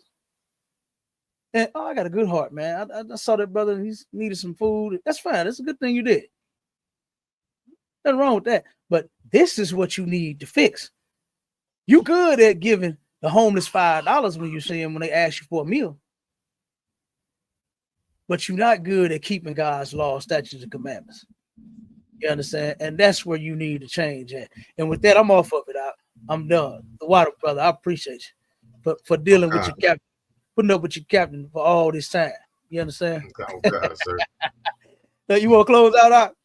And oh, I got a good heart, man. I saw that brother, and he needed some food. That's fine. That's a good thing you did. Nothing wrong with that. But this is what you need to fix. You good at giving the homeless $5 when you see them when they ask you for a meal. But you're not good at keeping God's laws, statutes, and commandments. You understand? And that's where you need to change at. And with that, I'm off of it. I'm done. The water, brother, I appreciate you for dealing with your captain, putting up with your captain for all this time. You understand? Oh, God, sir. So you want to close out?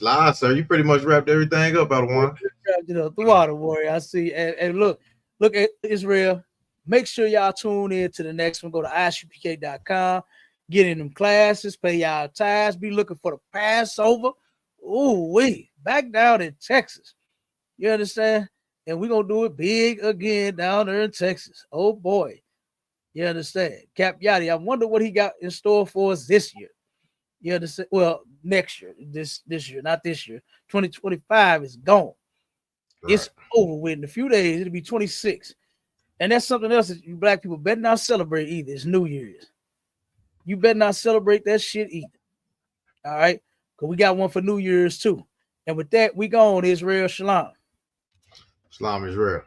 Lie, sir. You pretty much wrapped everything up out of one. The water warrior. I see. And look at Israel. Make sure y'all tune in to the next one. Go to ISUPK.com. Get in them classes. Pay y'all tithes. Be looking for the Passover. Ooh, back down in Texas. You understand? And we're going to do it big again down there in Texas. Oh, boy. You understand? Cap Yachty, I wonder what he got in store for us this year. You understand? Well, next year. This year, not this year. 2025 is gone. Right. It's over with. In a few days, it'll be 26. And that's something else that you black people better not celebrate either. It's New Year's. You better not celebrate that shit either. All right? Because we got one for New Year's too. And with that, we go on Israel Shalom. Shalom Israel.